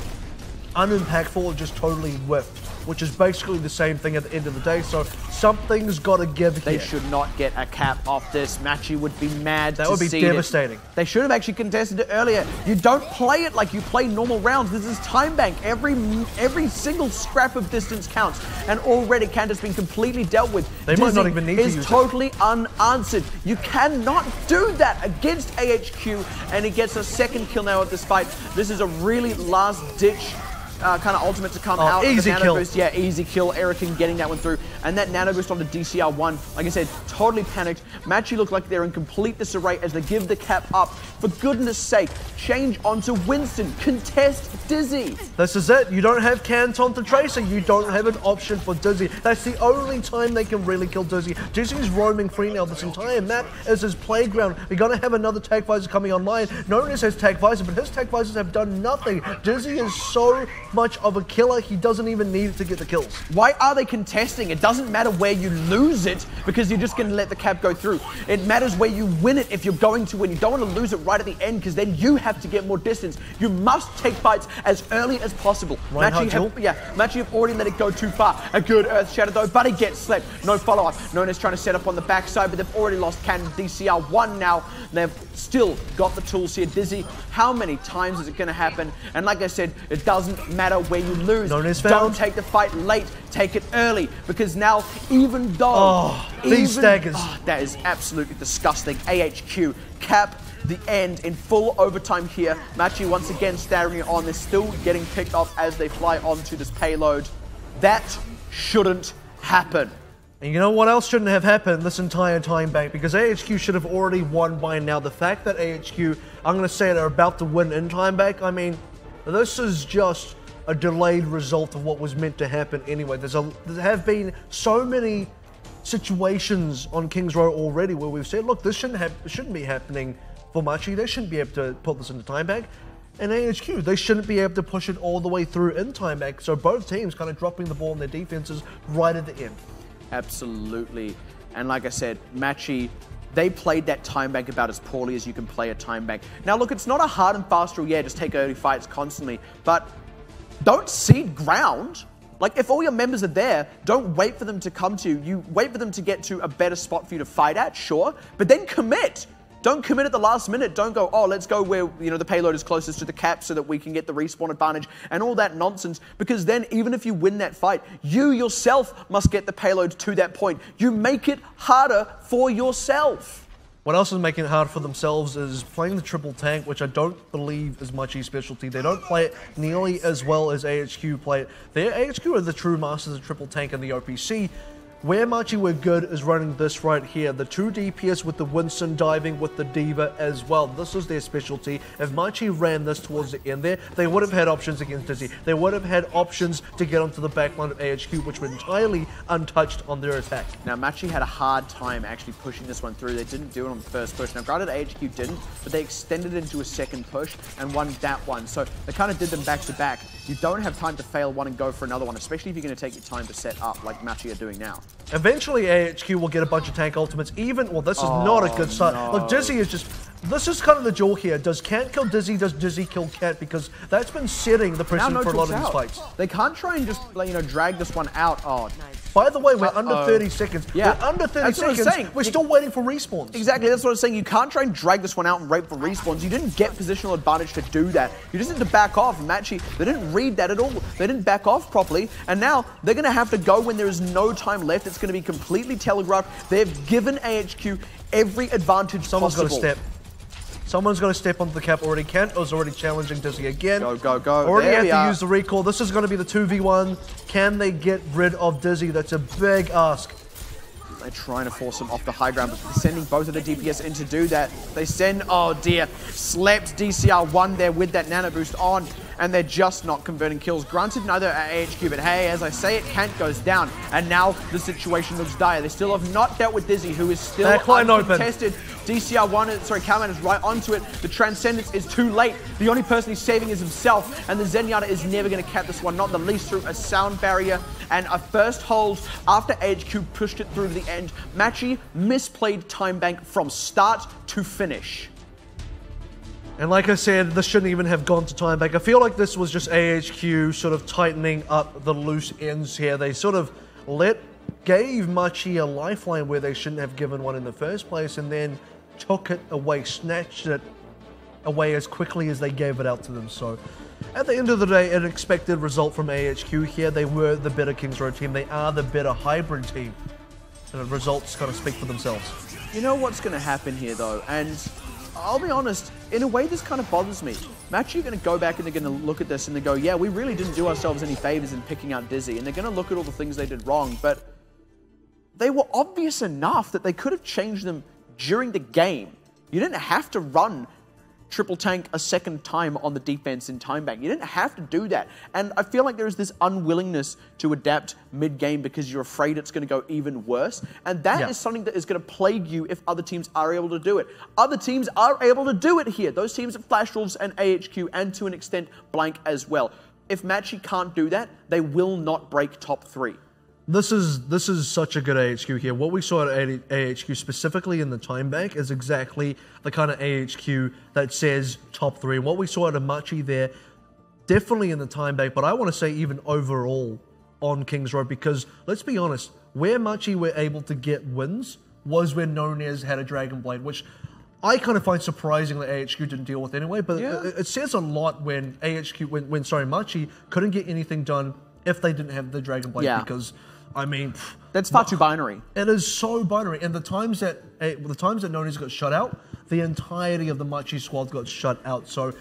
unimpactful or just totally whiffed, which is basically the same thing at the end of the day. So something's got to give here. They should not get a cap off this. Machi would be mad. That would be devastating. They should have actually contested it earlier. You don't play it like you play normal rounds. This is time bank. Every single scrap of distance counts, and already Kant has been completely dealt with. They might not even need to use it. Is totally unanswered. You cannot do that against AHQ, and he gets a second kill now at this fight. This is a really last-ditch kind of ultimate to come out. Easy kill. Boost. Yeah, easy kill. Erican getting that one through. And that nano boost on the DCR1, like I said, totally panicked. Machi look like they're in complete disarray as they give the cap up. For goodness sake, change onto Winston. Contest Dizzy. This is it. You don't have Canton to Tracer. You don't have an option for Dizzy. That's the only time they can really kill Dizzy. Dizzy's roaming free now. This entire map is his playground. We're going to have another Tag Visor coming online. No-Ness has Tag Visor, but his Tag Visors have done nothing. Dizzy is so much of a killer. He doesn't even need it to get the kills. Why are they contesting? It doesn't matter where you lose it because you're just going to let the cap go through. It matters where you win it if you're going to win. You don't want to lose it right at the end because then you have to get more distance. You must take fights as early as possible. Machi have already let it go too far. A good Earth Shatter though, but he gets slept. No follow-up. Nona's trying to set up on the backside, but they've already lost cannon DCR1 now. They've still got the tools here. Dizzy, how many times is it going to happen? And like I said, it doesn't matter where you lose. Don't take the fight late. Take it early. Because now, even though... these staggers. That is absolutely disgusting. AHQ cap the end in full overtime here. Machi once again staring it on. They're still getting picked off as they fly onto this payload. That shouldn't happen. And you know what else shouldn't have happened this entire time bank? Because AHQ should have already won by now. The fact that AHQ, I'm going to say they're about to win in time bank, I mean, this is just a delayed result of what was meant to happen anyway. There have been so many situations on Kings Row already where we've said, look, this shouldn't be happening for Machi. They shouldn't be able to put this into time bank. And AHQ, they shouldn't be able to push it all the way through in time bank. So both teams kind of dropping the ball in their defenses right at the end. Absolutely. And like I said, Machi, they played that time bank about as poorly as you can play a time bank. Now look, it's not a hard and fast rule, just take early fights constantly, but don't cede ground. Like, if all your members are there, don't wait for them to come to you. You wait for them to get to a better spot for you to fight at, sure, but then commit. Don't commit at the last minute. Don't go, oh, let's go where, the payload is closest to the cap so that we can get the respawn advantage and all that nonsense. Because then, even if you win that fight, you yourself must get the payload to that point. You make it harder for yourself. What else is making it hard for themselves is playing the triple tank, which I don't believe is Machi's specialty. They don't play it nearly as well as AHQ play it. AHQ are the true masters of triple tank in the OPC. Where Machi were good is running this right here. The 2 DPS with the Winston diving with the Diva as well. This is their specialty. If Machi ran this towards the end there, they would have had options against Dizzy. They would have had options to get onto the backline of AHQ, which were entirely untouched on their attack. Now, Machi had a hard time actually pushing this one through. They didn't do it on the first push. Now, granted, AHQ didn't, but they extended it into a second push and won that one. So they kind of did them back to back. You don't have time to fail one and go for another one, especially if you're going to take your time to set up like Machi are doing now. Eventually, AHQ will get a bunch of tank ultimates. Well, this is not a good start. No. Look, Dizzy is just... This is kind of the duel here. Does Cat kill Dizzy? Does Dizzy kill Cat? Because that's been setting the precedent for a lot of these fights. They can't try and just, drag this one out. Oh, nice. By the way, we're under 30 seconds. Yeah. We're under 30 seconds. We're still waiting for respawns. Exactly, that's what I was saying. You can't try and drag this one out and wait for respawns. You didn't get positional advantage to do that. You just need to back off. Machi, they didn't read that at all. They didn't back off properly. And now they're going to have to go when there is no time left. It's going to be completely telegraphed. They've given AHQ every advantage Someone's possible. Got to step. Someone's going to step onto the cap already. Kent is already challenging Dizzy again. Go, go, go. Already have to use the recall. This is going to be the 2v1. Can they get rid of Dizzy? That's a big ask. They're trying to force him off the high ground, but they're sending both of the DPS in to do that. They send, oh dear, slept DCR1 there with that nano boost on, and they're just not converting kills. Granted, neither are AHQ, but hey, as I say it, Kant goes down, and now the situation looks dire. They still have not dealt with Dizzy, who is still uncontested. DCR1, sorry, Calman is right onto it. The Transcendence is too late. The only person he's saving is himself, and the Zenyatta is never going to cap this one, not the least through a sound barrier and a first hold after AHQ pushed it through to the end. Machi misplayed time bank from start to finish. And like I said, this shouldn't even have gone to time bank. I feel like this was just AHQ sort of tightening up the loose ends here. They sort of gave Machi a lifeline where they shouldn't have given one in the first place, and then took it away, snatched it away as quickly as they gave it out to them. So at the end of the day, an expected result from AHQ here. They were the better Kings Row team. They are the better hybrid team. And the results kind of speak for themselves. You know what's going to happen here, though? And I'll be honest, in a way, this kind of bothers me. Machi are going to go back and they're going to look at this and they go, yeah, we really didn't do ourselves any favors in picking out Dizzy. And they're going to look at all the things they did wrong, but they were obvious enough that they could have changed them during the game. You didn't have to run triple tank a second time on the defense in time bank. You didn't have to do that. And I feel like there is this unwillingness to adapt mid-game because you're afraid it's going to go even worse. And that is something that is going to plague you if other teams are able to do it. Other teams are able to do it here. Those teams at Flash Wolves and AHQ, and to an extent, Blank as well. if Machi can't do that, they will not break top 3. This is such a good AHQ here. What we saw at AHQ, specifically in the time bank, is exactly the kind of AHQ that says top 3. And what we saw at Machi there, definitely in the time bank, but I want to say even overall on Kings Road, because let's be honest, where Machi were able to get wins was when Nonez had a Dragon Blade, which I kind of find surprising that AHQ didn't deal with anyway, but it says a lot when AHQ, when Machi couldn't get anything done if they didn't have the Dragon Blade, because I mean, that's far too binary. It is so binary, and the times that Nonez got shut out, the entirety of the Machi squad got shut out. So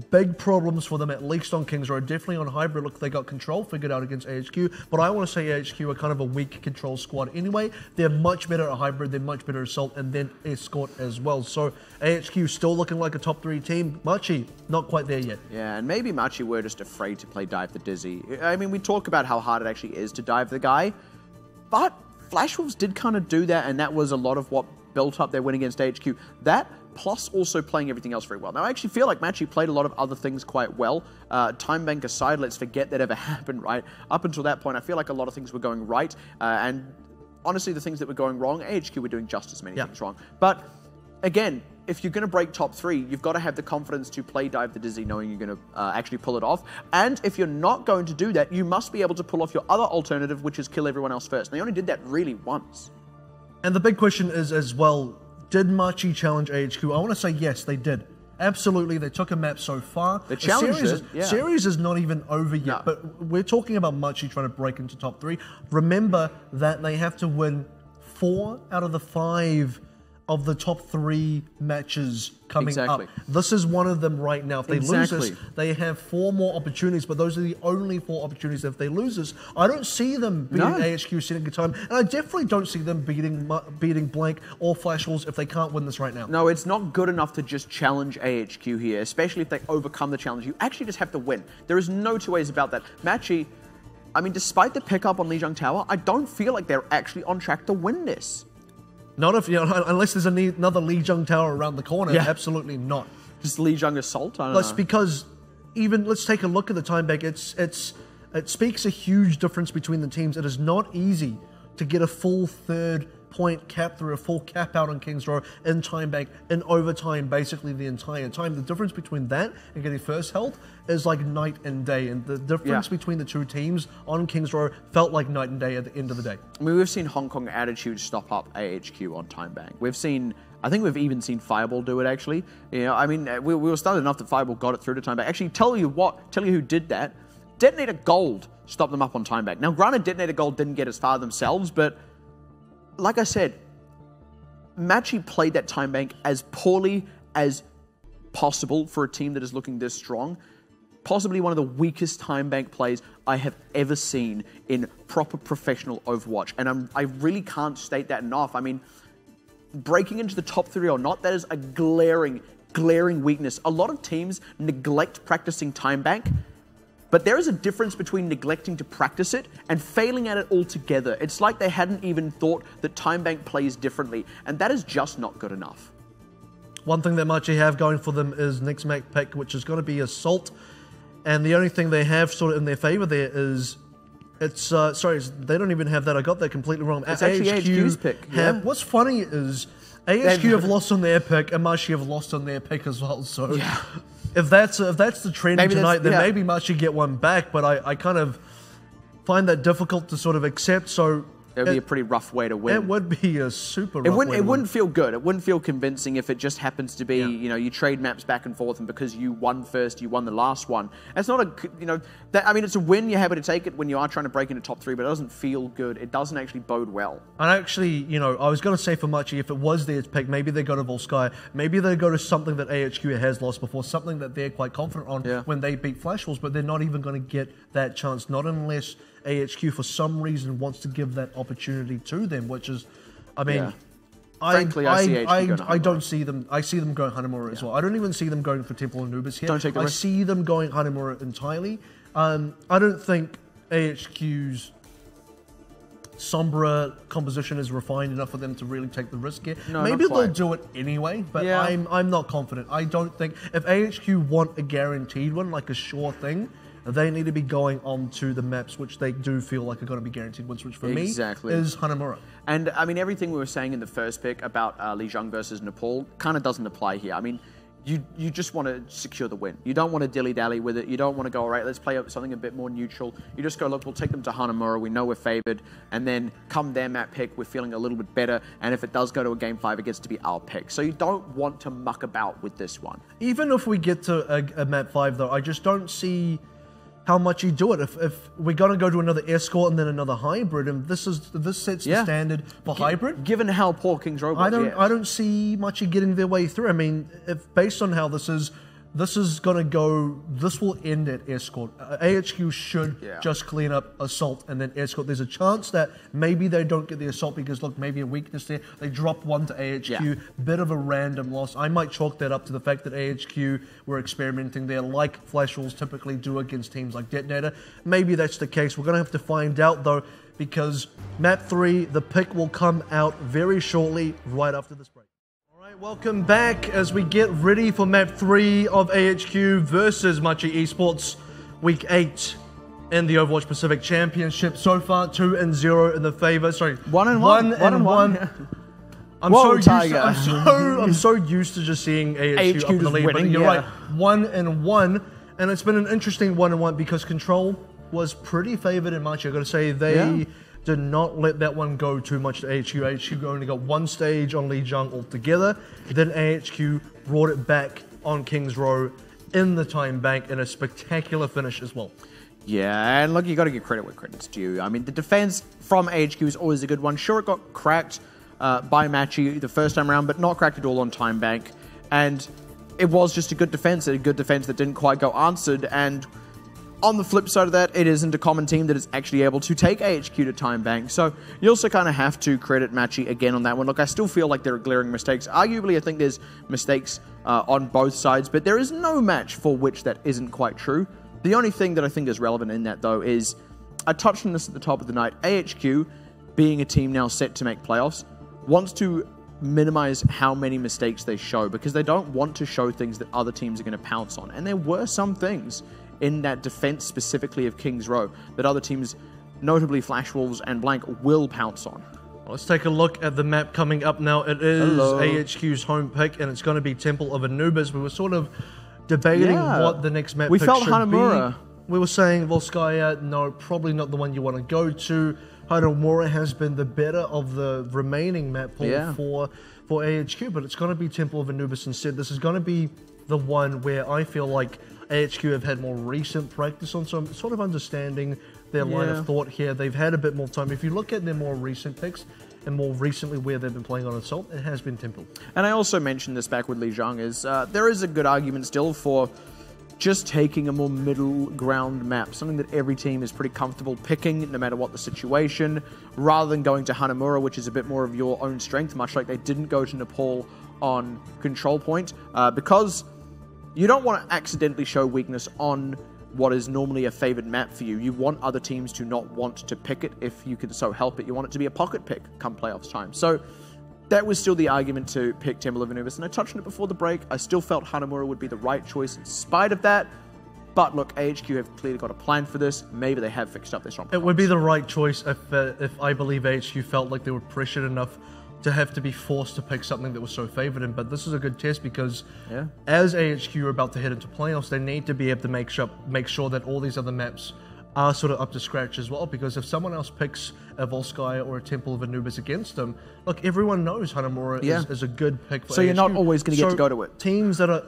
big problems for them, at least on Kings Road. Definitely on Hybrid, look, they got control figured out against AHQ, but I want to say AHQ are kind of a weak control squad anyway. They're much better at Hybrid, they're much better at Assault, and then Escort as well. So AHQ still looking like a top 3 team. Machi, not quite there yet. Yeah, and maybe Machi were just afraid to play Dive the Dizzy. I mean, we talk about how hard it actually is to dive the guy, but Flash Wolves did kind of do that, and that was a lot of what built up their win against AHQ. That, plus also playing everything else very well. Now, I actually feel like Machi played a lot of other things quite well. Time bank aside, let's forget that ever happened, right? Up until that point, I feel like a lot of things were going right, and honestly, the things that were going wrong, AHQ were doing just as many things wrong. But again, if you're going to break top 3, you've got to have the confidence to play Dive the Dizzy, knowing you're going to actually pull it off. And if you're not going to do that, you must be able to pull off your other alternative, which is kill everyone else first. And they only did that really once. And the big question is as well, did Machi challenge AHQ? I want to say yes, they did. Absolutely, they took a map so far. The series is not even over yet, but we're talking about Machi trying to break into top 3. Remember that they have to win 4 out of the 5 of the top 3 matches coming up. This is one of them right now. If they lose this, they have 4 more opportunities, but those are the only 4 opportunities. If they lose this, I don't see them beating AHQ sitting a time, and I definitely don't see them beating Blank or Flash Wolves if they can't win this right now. No, it's not good enough to just challenge AHQ here, especially if they overcome the challenge. You actually just have to win. There is no 2 ways about that. Machi, I mean, despite the pickup on Lijiang Tower, I don't feel like they're actually on track to win this. Not if unless there's another Lijiang Tower around the corner. Absolutely not. Just Lijiang Assault. I don't know. Because even let's take a look at the time back. It speaks a huge difference between the teams. It is not easy to get a full 3rd point cap through, a full cap out on Kings Row in time bank, in overtime, basically the entire time. The difference between that and getting first held is like night and day, and the difference between the 2 teams on Kings Row felt like night and day at the end of the day. I mean, we've seen Hong Kong Attitude stop up AHQ on time bank. We've seen, I think we've even seen Fireball do it actually. You know, I mean, we were stunned enough that Fireball got it through to time bank. Actually, tell you who did that. Detonator Gold stopped them up on time bank. Now, granted, Detonator Gold didn't get as far themselves, but like I said, Machi played that time bank as poorly as possible for a team that is looking this strong. Possibly one of the weakest time bank plays I have ever seen in proper professional Overwatch. And I really can't state that enough. I mean, breaking into the top 3 or not, that is a glaring weakness. A lot of teams neglect practicing time bank, but there is a difference between neglecting to practice it and failing at it altogether. It's like they hadn't even thought that time bank plays differently, and that is just not good enough. One thing that Machi have going for them is next map pick, which is going to be Assault, and the only thing they have sort of in their favor there is it's sorry, they don't even have that. I got that completely wrong. It's actually AHQ's pick. What's funny is AHQ have lost on their pick, and Machi have lost on their pick as well. So. If that's the trend tonight, then maybe Machi get one back, but I kind of find that difficult to sort of accept, so... It would be a pretty rough way to win. It would be a super rough way to win. It wouldn't feel good. It wouldn't feel convincing if it just happens to be, you know, you trade maps back and forth, and because you won first, you won the last one. It's not a, you know, I mean, it's a win. You're happy to take it when you are trying to break into top 3, but it doesn't feel good. It doesn't actually bode well. And actually, you know, I was going to say for Machi, if it was their pick, maybe they go to Volsky. Maybe they go to something that AHQ has lost before, something that they're quite confident on when they beat Flash Wolves, but they're not even going to get that chance, not unless AHQ for some reason wants to give that opportunity to them, which is, I mean, frankly, I don't see them. I see them going Hanamura as well. I don't even see them going for Temple Anubis here. Don't take the risk. I see them going Hanamura entirely. I don't think AHQ's Sombra composition is refined enough for them to really take the risk here. No, maybe they'll do it anyway, but I'm not confident. I don't think if AHQ want a guaranteed one, like a sure thing, they need to be going on to the maps which they do feel like are going to be guaranteed wins, which for me is Hanamura. And I mean, everything we were saying in the first pick about Lijiang versus Nepal kind of doesn't apply here. I mean, you just want to secure the win. You don't want to dilly-dally with it. You don't want to go, all right, let's play something a bit more neutral. You just go, look, we'll take them to Hanamura. We know we're favored. And then come their map pick, we're feeling a little bit better. And if it does go to a game 5, it gets to be our pick. So you don't want to muck about with this one. Even if we get to a map 5, though, I just don't see how much you do it. If we're going to go to another escort and then another hybrid, and this sets the standard for hybrid. Given how poor King's Row was, I don't see much getting their way through. I mean, if based on how this is going to go, this will end at escort. AHQ should just clean up assault and then escort. There's a chance that maybe they don't get the assault because, look, maybe a weakness there. They drop one to AHQ, bit of a random loss. I might chalk that up to the fact that AHQ were experimenting there like Flash Wolves typically do against teams like Detonator. Maybe that's the case. We're going to have to find out, though, because map 3, the pick will come out very shortly, right after this break. Welcome back as we get ready for map 3 of AHQ versus Machi Esports, week 8 in the Overwatch Pacific Championship. So far, 2-0 in the favor. Sorry, 1-1. I'm so used to just seeing AHQ up in the lead. Winning, but you're right, 1-1, and it's been an interesting 1-1 because Control was pretty favored in Machi. I got to say they did not let that one go too much to AHQ. AHQ only got one stage on Lijiang altogether. Then AHQ brought it back on King's Row in the time bank in a spectacular finish as well. Yeah, and look, you got to give credit where credit's due. I mean, the defense from AHQ is always a good one. Sure, it got cracked by Machi the first time around, but not cracked at all on time bank. And it was just a good defense that didn't quite go answered. And on the flip side of that, it isn't a common team that is actually able to take AHQ to time bank. So you also kind of have to credit Machi again on that one. Look, I still feel like there are glaring mistakes. Arguably, I think there's mistakes on both sides, but there is no match for which that isn't quite true. The only thing that I think is relevant in that, though, is I touched on this at the top of the night. AHQ, being a team now set to make playoffs, wants to minimize how many mistakes they show because they don't want to show things that other teams are going to pounce on. And there were some things in that defense specifically of King's Row that other teams, notably Flash Wolves and Blank, will pounce on. Let's take a look at the map coming up now. It is AHQ's home pick, and it's going to be Temple of Anubis. We were sort of debating what the next map pick should Hanamura. be. We were saying Volskaya, no, probably not the one you want to go to. Hanamura has been the better of the remaining map pool for AHQ, but it's going to be Temple of Anubis instead. This is going to be the one where I feel like AHQ have had more recent practice on, so I'm sort of understanding their line of thought here. They've had a bit more time. If you look at their more recent picks and more recently where they've been playing on Assault, it has been Temple. And I also mentioned this back with Lijiang, is there is a good argument still for just taking a more middle ground map, something that every team is pretty comfortable picking no matter what the situation, rather than going to Hanamura, which is a bit more of your own strength, much like they didn't go to Nepal on Control Point, because you don't want to accidentally show weakness on what is normally a favored map for you. You want other teams to not want to pick it if you can so help it. You want it to be a pocket pick come playoffs time. So that was still the argument to pick Temple of Anubis, and I touched on it before the break. I still felt Hanamura would be the right choice in spite of that. But look, AHQ have clearly got a plan for this. Maybe they have fixed up their strong points. It would be the right choice if I believe AHQ felt like they were pressured enough to have to be forced to pick something that was so favored in. But this is a good test because as AHQ are about to head into playoffs, they need to be able to make sure that all these other maps are sort of up to scratch as well, because if someone else picks a Volskaya or a Temple of Anubis against them, look, everyone knows Hanamura is a good pick for So AHQ. you're not always going to get to go to it. Teams that are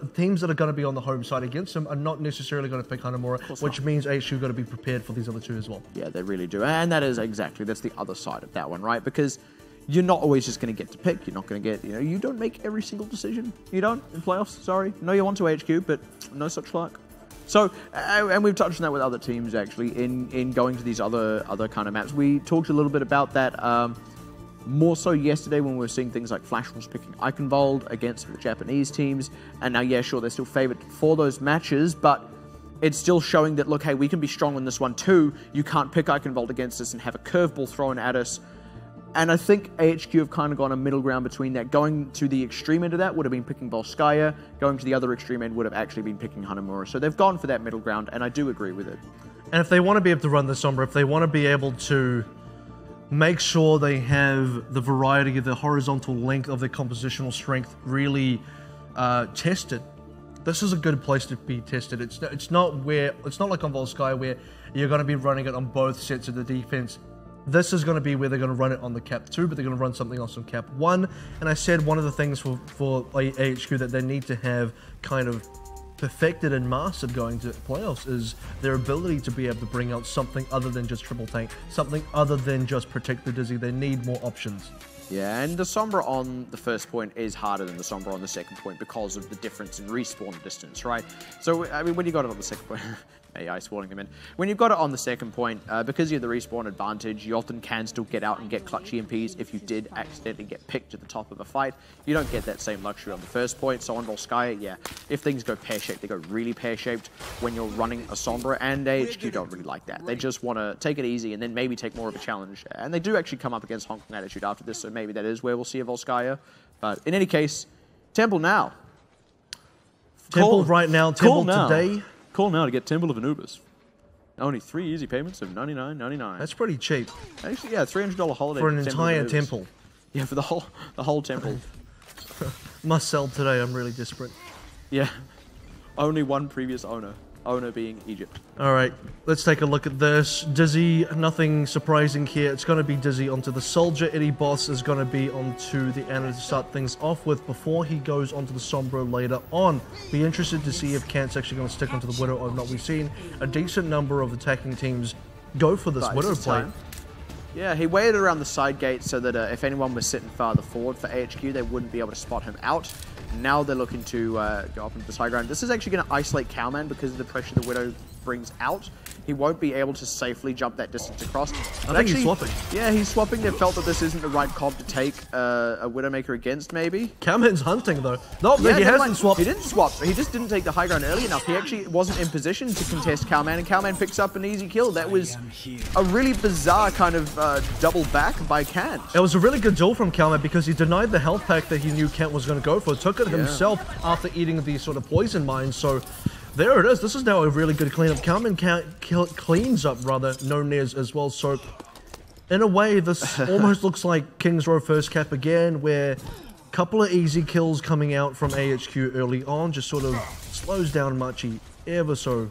going to be on the home side against them are not necessarily going to pick Hanamura, which means AHQ got to be prepared for these other two as well. Yeah, they really do. And that is that's the other side of that one, right? Because you're not always just going to get to pick. You're not going to get, you don't make every single decision. You don't in playoffs, sorry. No, you want to AHQ, but no such luck. So, and we've touched on that with other teams, actually, in going to these other kind of maps. We talked a little bit about that more so yesterday when we were seeing things like Flash Wolves picking Eichenwald against the Japanese teams. And now, yeah, sure, they're still favored for those matches, but it's still showing that, look, hey, we can be strong on this one too. You can't pick Eichenwald against us and have a curveball thrown at us. And I think AHQ have kind of gone a middle ground between that. Going to the extreme end of that would have been picking Volskaya. Going to the other extreme end would have actually been picking Hanamura. So they've gone for that middle ground, and I do agree with it. And if they want to be able to run the Sombra, if they want to be able to make sure they have the variety of the horizontal length of their compositional strength really tested, this is a good place to be tested. It's not like on Volskaya where you're going to be running it on both sets of the defense. This is going to be where they're going to run it on the Cap 2, but they're going to run something else on Cap 1. And I said one of the things for AHQ that they need to have kind of perfected and mastered going to playoffs is their ability to be able to bring out something other than just triple tank, something other than just protect the Dizzy. They need more options. Yeah, and the Sombra on the first point is harder than the Sombra on the second point because of the difference in respawn distance, right? So, I mean, when you got it on the second point, AI spawning them in. When you've got it on the second point, because you have the respawn advantage, you often can still get out and get clutch EMPs if you did accidentally get picked at the top of a fight. You don't get that same luxury on the first point. So on Volskaya, yeah, if things go pear-shaped, they go really pear-shaped when you're running a Sombra, and AHQ don't really like that. They just want to take it easy and then maybe take more of a challenge. And they do actually come up against Hong Kong Attitude after this, so maybe that is where we'll see a Volskaya. But in any case, Temple now. Temple right now, Temple today. Call now to get Temple of Anubis. Only 3 easy payments of $99.99. That's pretty cheap. Actually, yeah, $300 holiday for an entire temple. Yeah, for the whole temple. Must sell today. I'm really desperate. Yeah, only one previous owner being Egypt. All right, let's take a look at this. Dizzy, nothing surprising here. It's going to be Dizzy onto the Soldier. Eddie Boss is going to be onto the Ana to start things off with before he goes onto the Sombra later on. Be interested to see if Kant's actually going to stick onto the Widow or not. We've seen a decent number of attacking teams go for this Widow play. Yeah, he waited around the side gate so that if anyone was sitting farther forward for AHQ, they wouldn't be able to spot him out. Now they're looking to go up into the high ground. This is actually going to isolate Cowman because of the pressure the Widow brings out. He won't be able to safely jump that distance across. I think he's swapping. Yeah, he's swapping. They felt that this isn't the right comp to take a Widowmaker against, maybe. Cowman's hunting, though. No, yeah, he hasn't swapped. He didn't swap. He just didn't take the high ground early enough. He actually wasn't in position to contest Cowman, and Cowman picks up an easy kill. That was a really bizarre kind of double back by Kant. It was a really good duel from Cowman because he denied the health pack that he knew Kent was going to go for. Took it himself after eating the sort of poison mine, so there it is. This is now a really good cleanup. Cowman cleans up, rather, No-Nez as well. So, in a way, this almost looks like King's Row first cap again, where a couple of easy kills coming out from AHQ early on just sort of slows down Machi ever so.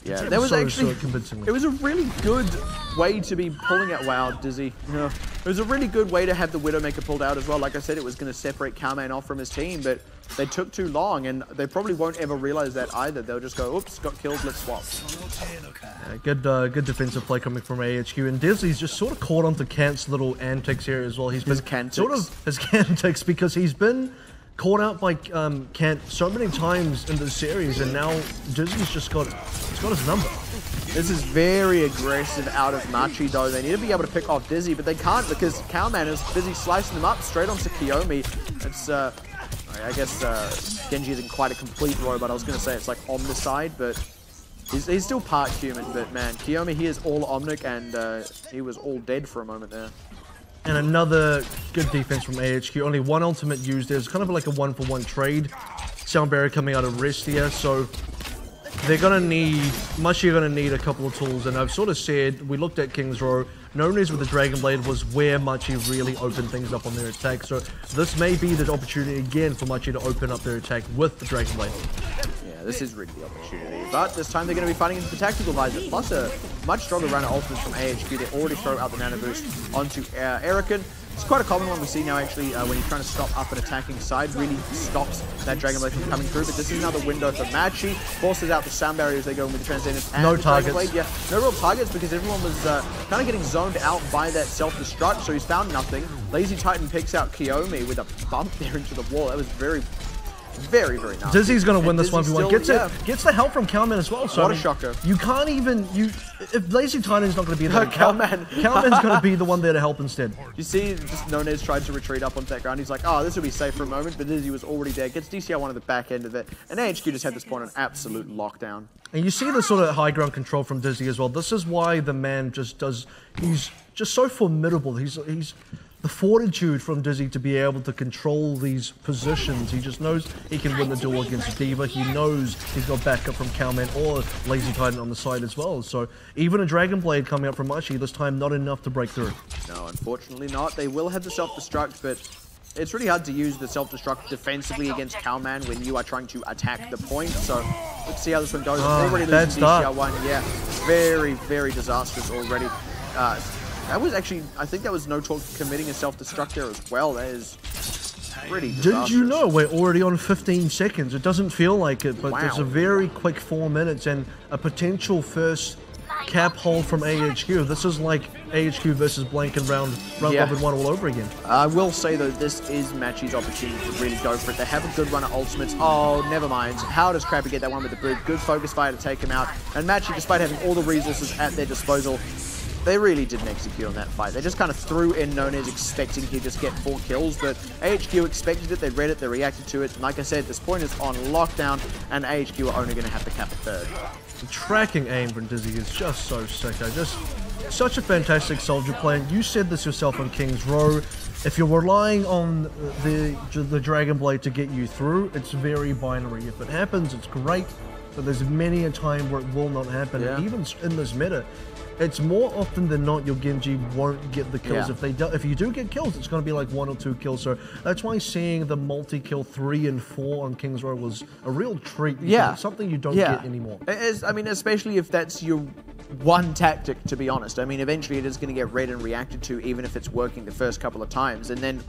Yeah, that was actually convincingly. It was a really good way to be pulling out. Wow, Dizzy. Yeah. It was a really good way to have the Widowmaker pulled out as well. Like I said, it was going to separate Cowman off from his team, but they took too long, and they probably won't ever realize that either. They'll just go, oops, got killed, let's swap. Yeah, good defensive play coming from AHQ, and Dizzy's just sort of caught onto Kant's little antics here as well. He's been sort of his antics because he's been caught out by Kant so many times in this series, and now Dizzy's just got his number. This is very aggressive out of Machi, though. They need to be able to pick off Dizzy, but they can't because Cowman is busy slicing them up straight onto Kiyomi. It's, I guess Genji isn't quite a complete robot. I was going to say it's like on the side, but he's still part human. But man, Kiyomi, he is all Omnic, and he was all dead for a moment there. And another good defense from AHQ. Only one ultimate used. There's kind of like a one-for-one trade. Sound barrier coming out of wrist here, so they're gonna need, Machi are gonna need a couple of tools. And I've sort of said, we looked at King's Row. No-Nez with the Dragon Blade was where Machi really opened things up on their attack. So this may be the opportunity again for Machi to open up their attack with the Dragon Blade. Yeah, this is really the opportunity. But this time they're going to be fighting into the Tactical Visor, plus a much stronger round of ultimates from AHQ. They already throw out the Nano Boost onto Erican. It's quite a common one we see now, actually, when you're trying to stop up an attacking side. Really stops that Dragon Blade from coming through. But this is another window for Machi. Forces out the sound barrier as they go in with the Transcendence and no the targets. Dragon Blade. Yeah, no real targets because everyone was kind of getting zoned out by that self-destruct. So he's found nothing. Lazy Titan picks out Kiyomi with a bump there into the wall. That was very, very nasty. Dizzy's going to win this 1v1. Gets the help from Cowman as well. So what a shocker. You can't even... if Lazy Titan's not going to be there, Cowman's going to be the one there to help instead. You see, just No-Nez tried to retreat up onto that ground. He's like, oh, this will be safe for a moment, but Dizzy was already there. Gets DCI one at the back end of it, and AHQ just had this point on absolute lockdown. And you see the sort of high ground control from Dizzy as well. This is why the man just does... He's just so formidable. He's the fortitude from Dizzy to be able to control these positions. He just knows he can win the duel against D.Va. He knows he's got backup from Cowman or Lazy Titan on the side as well. So even a Dragon Blade coming up from Machi, this time not enough to break through. No, unfortunately not. They will have the self-destruct, but it's really hard to use the self-destruct defensively against Cowman when you are trying to attack the point. So let's see how this one goes. Already losing DCR1. Yeah, very, very disastrous already. That was actually, I think that was No Talk committing a self-destruct there as well. That is pretty disastrous. Did you know we're already on 15 seconds? It doesn't feel like it, but there's a very quick 4 minutes and a potential first cap hold from AHQ. This is like AHQ versus Blank in round robin 1 all over again. I will say though, this is Machi's opportunity to really go for it. They have a good run at ultimates. Oh, never mind. How does Crappy get that one with the boot? Good focus fire to take him out. And Machi, despite having all the resources at their disposal, they really didn't execute on that fight. They just kind of threw in Nonez expecting he'd just get 4 kills, but AHQ expected it, they read it, they reacted to it. And like I said, this point is on lockdown, and AHQ are only going to have to cap a third. The tracking aim from Dizzy is just so sick. Such a fantastic soldier play. And you said this yourself on King's Row. If you're relying on the Dragon Blade to get you through, it's very binary. If it happens, it's great, but there's many a time where it will not happen. Yeah. And even in this meta, it's more often than not your Genji won't get the kills. Yeah. If you do get kills, it's going to be like 1 or 2 kills. So that's why seeing the multi-kill 3 and 4 on King's Row was a real treat. Yeah. It's something you don't get anymore. I mean, especially if that's your one tactic, to be honest. I mean, eventually it is going to get read and reacted to, even if it's working the first couple of times. And then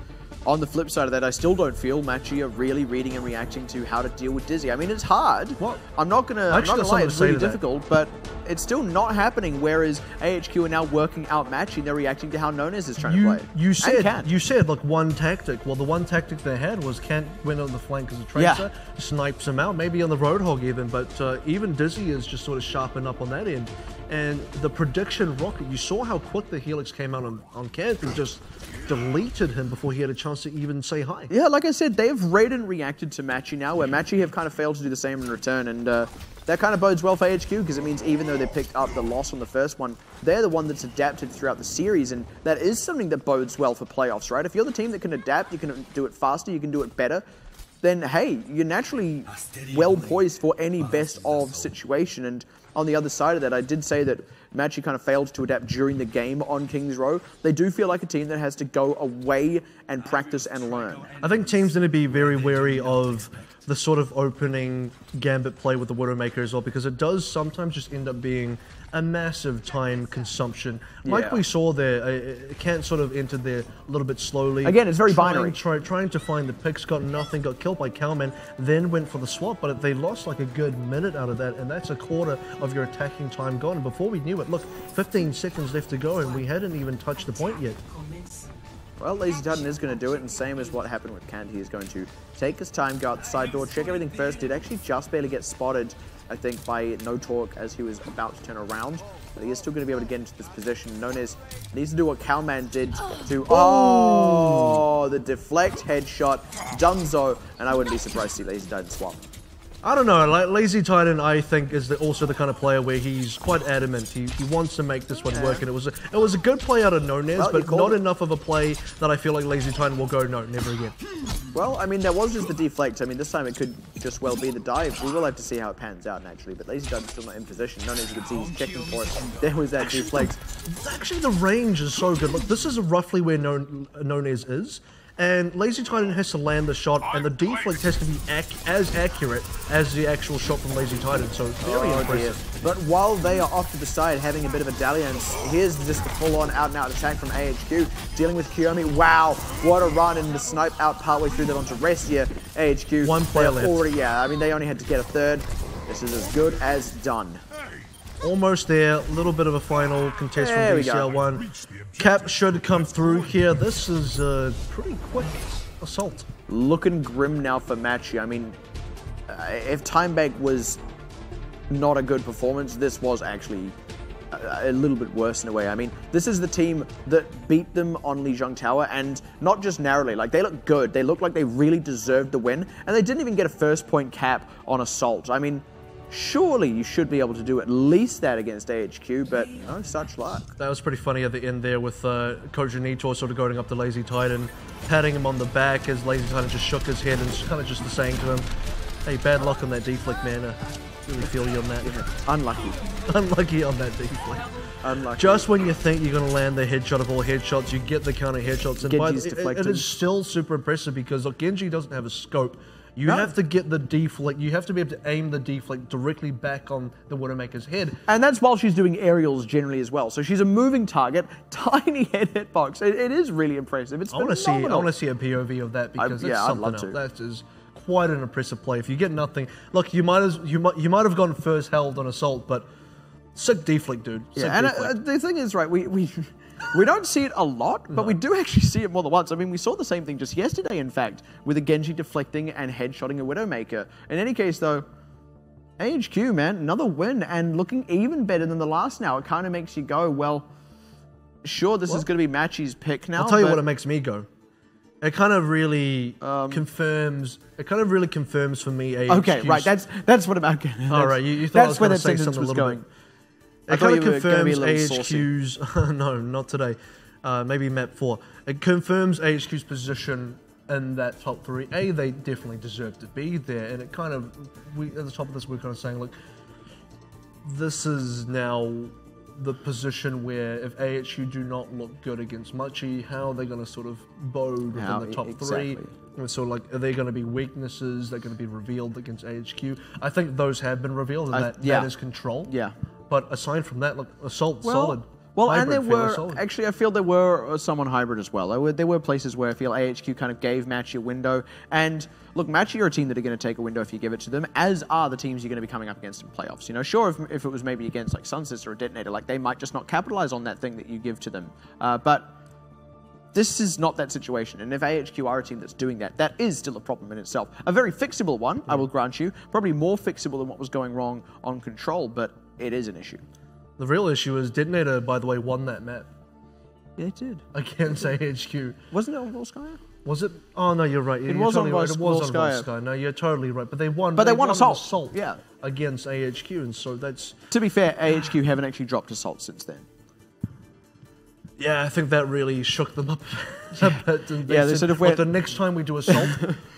on the flip side of that, I still don't feel Machi are really reading and reacting to how to deal with Dizzy. I mean, it's hard. What? I'm not gonna lie, it's really difficult, but it's still not happening. Whereas AHQ are now working out Machi, and they're reacting to how Nonez is trying to play. You said like one tactic. Well, the one tactic they had was can't win on the flank as a tracer, snipes him out, maybe on the Roadhog even. But even Dizzy is just sort of sharpened up on that end. And the prediction rocket, you saw how quick the Helix came out on Kant and just deleted him before he had a chance to even say hi. Yeah, like I said, they've read and reacted to Machi now, where Machi have kind of failed to do the same in return, and that kind of bodes well for HQ, because it means even though they picked up the loss on the first one, they're the one that's adapted throughout the series, and that is something that bodes well for playoffs, right? If you're the team that can adapt, you can do it faster, you can do it better, then hey, you're naturally well poised for any best of situation. And on the other side of that, I did say that Machi kind of failed to adapt during the game on King's Row. They do feel like a team that has to go away and practice and learn. I think teams need to be very wary of the sort of opening gambit play with the Widowmaker as well, because it does sometimes just end up being a massive time consumption. Like we saw there, it can't sort of enter there a little bit slowly. Again, it's very binary. Trying to find the picks, got nothing, got killed by Cowman, then went for the swap, but they lost like a good minute out of that, and that's a quarter of your attacking time gone. And before we knew it, look, 15 seconds left to go, and we hadn't even touched the point yet. Well, Lazy Titan is going to do it, and same as what happened with Kant, he is going to take his time, go out the side door, check everything first. Did actually just barely get spotted, I think, by No Talk as he was about to turn around. But he is still going to be able to get into this position. Nonez needs to do what Cowman did to... Oh, the deflect headshot, Dunzo, and I wouldn't be surprised to see Lazy Titan swap. I don't know, like Lazy Titan, I think, is also the kind of player where he's quite adamant. He wants to make this one work, and it was a good play out of Nonez, but not enough of a play that I feel like Lazy Titan will go, no, never again. Well, I mean, that was just the deflect. I mean, this time it could just well be the dive. We will have to see how it pans out, naturally, but Lazy Titan's still not in position. Nonez, you can see he's checking for it. There was that deflect. Actually, the range is so good. Look, this is roughly where Nonez is. And Lazy Titan has to land the shot, and the deflect has to be as accurate as the actual shot from Lazy Titan, so very impressive. But while they are off to the side having a bit of a dalliance, here's just the full-on out-and-out attack from AHQ, dealing with Kiyomi. Wow, what a run, and the snipe out partway through that onto Restia. AHQ, one player left. I mean, they only had to get a third. This is as good as done. Almost there, a little bit of a final contest from DCL1. Cap should come through here. This is a pretty quick assault. Looking grim now for Machi. I mean, if Time Bank was not a good performance, this was actually a little bit worse in a way. I mean, this is the team that beat them on Lijiang Tower, and not just narrowly. Like, they look good. They look like they really deserved the win, and they didn't even get a first point cap on Assault. I mean, surely you should be able to do at least that against AHQ, but no such luck. That was pretty funny at the end there with Coach Janito sort of going up to Lazy Titan, patting him on the back as Lazy Titan just shook his head and kind of just saying to him, hey, bad luck on that deflect, man. Really feel you on that. Yeah. Unlucky. Unlucky on that deflect. Unlucky. Just when you think you're going to land the headshot of all headshots, you get the counter headshots. And it is still super impressive because, look, Genji doesn't have a scope. You have to get the deflect. You have to be able to aim the deflect directly back on the Widowmaker's head. And that's while she's doing aerials generally as well. So she's a moving target, tiny hitbox. It is really impressive. It's phenomenal. I want to see a POV of that because it's I'd something love else. to. That is quite an impressive play. If you get nothing, look, you might have gone first held on assault, but sick deflect, dude. Sick deflect. The thing is, right, we don't see it a lot, but we do actually see it more than once. I mean, we saw the same thing just yesterday, in fact, with a Genji deflecting and headshotting a Widowmaker. In any case, though, AHQ, man, another win and looking even better than the last now. It kind of makes you go, well, sure, this is going to be Machi's pick now. I'll tell you what it makes me go. It kind of really confirms. It kind of really confirms for me AHQ's. Okay, right. That's what I'm getting. All right, you thought I was going to say something a little bit. It kind of confirms AHQ's. No, not today. Maybe map 4. It confirms AHQ's position in that top 3. They definitely deserve to be there, and it kind of. At the top of this, we're kind of saying, look, this is now the position where if AHQ do not look good against Machi, how are they going to sort of bode within the top 3? And so, like, are there going to be weaknesses that are going to be revealed against AHQ? I think those have been revealed, and that is control. Yeah. But aside from that, look, assault solid. Well, hybrid, and there were, actually, I feel there were some on hybrid as well. There were places where I feel AHQ kind of gave Machi a window. And look, Machi are a team that are going to take a window if you give it to them, as are the teams you're going to be coming up against in playoffs. You know, sure, if it was maybe against like Sunset or a Detonator, like they might just not capitalize on that thing that you give to them. But this is not that situation. And if AHQ are a team that's doing that, that is still a problem in itself. A very fixable one, I will grant you. Probably more fixable than what was going wrong on Control, but it is an issue. The real issue is Detonator, by the way, won that map. Yeah, it did. Against AHQ. Wasn't it on Volskaya? Was it? Oh, no, you're right. It was on Volskaya. No, you're totally right. But they won. But they won Assault. Yeah. Against AHQ, and so that's... To be fair, AHQ haven't actually dropped Assault since then. Yeah, I think that really shook them up a bit. And they said, if the next time we do Assault,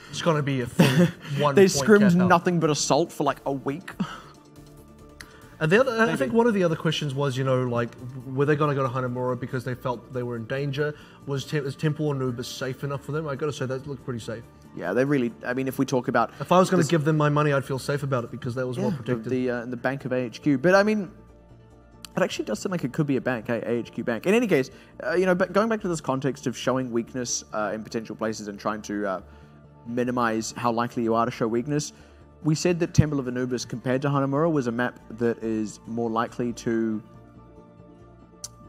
it's going to be a full 1 They scrimmed nothing but Assault for like a week. And I think one of the other questions was, you know, like, were they going to go to Hanamura because they felt they were in danger? Was Temple and Anubis safe enough for them? I got to say, that looked pretty safe. Yeah, they really, I mean, if we talk about... If I was going to give them my money, I'd feel safe about it because that was well protected. The bank of AHQ. But I mean, it actually does sound like it could be a bank, AHQ bank. In any case, you know, but going back to this context of showing weakness in potential places and trying to minimize how likely you are to show weakness, we said that Temple of Anubis compared to Hanamura was a map that is more likely to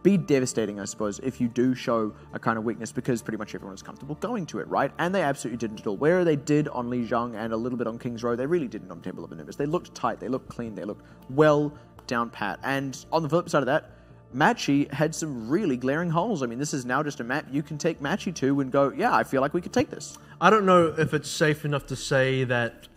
be devastating, I suppose, if you do show a kind of weakness because pretty much everyone is comfortable going to it, right? And they absolutely didn't at all. Where they did on Lijiang and a little bit on King's Row, they really didn't on Temple of Anubis. They looked tight, they looked clean, they looked well down pat. And on the flip side of that, Machi had some really glaring holes. I mean, this is now just a map you can take Machi to and go, yeah, I feel like we could take this. I don't know if it's safe enough to say that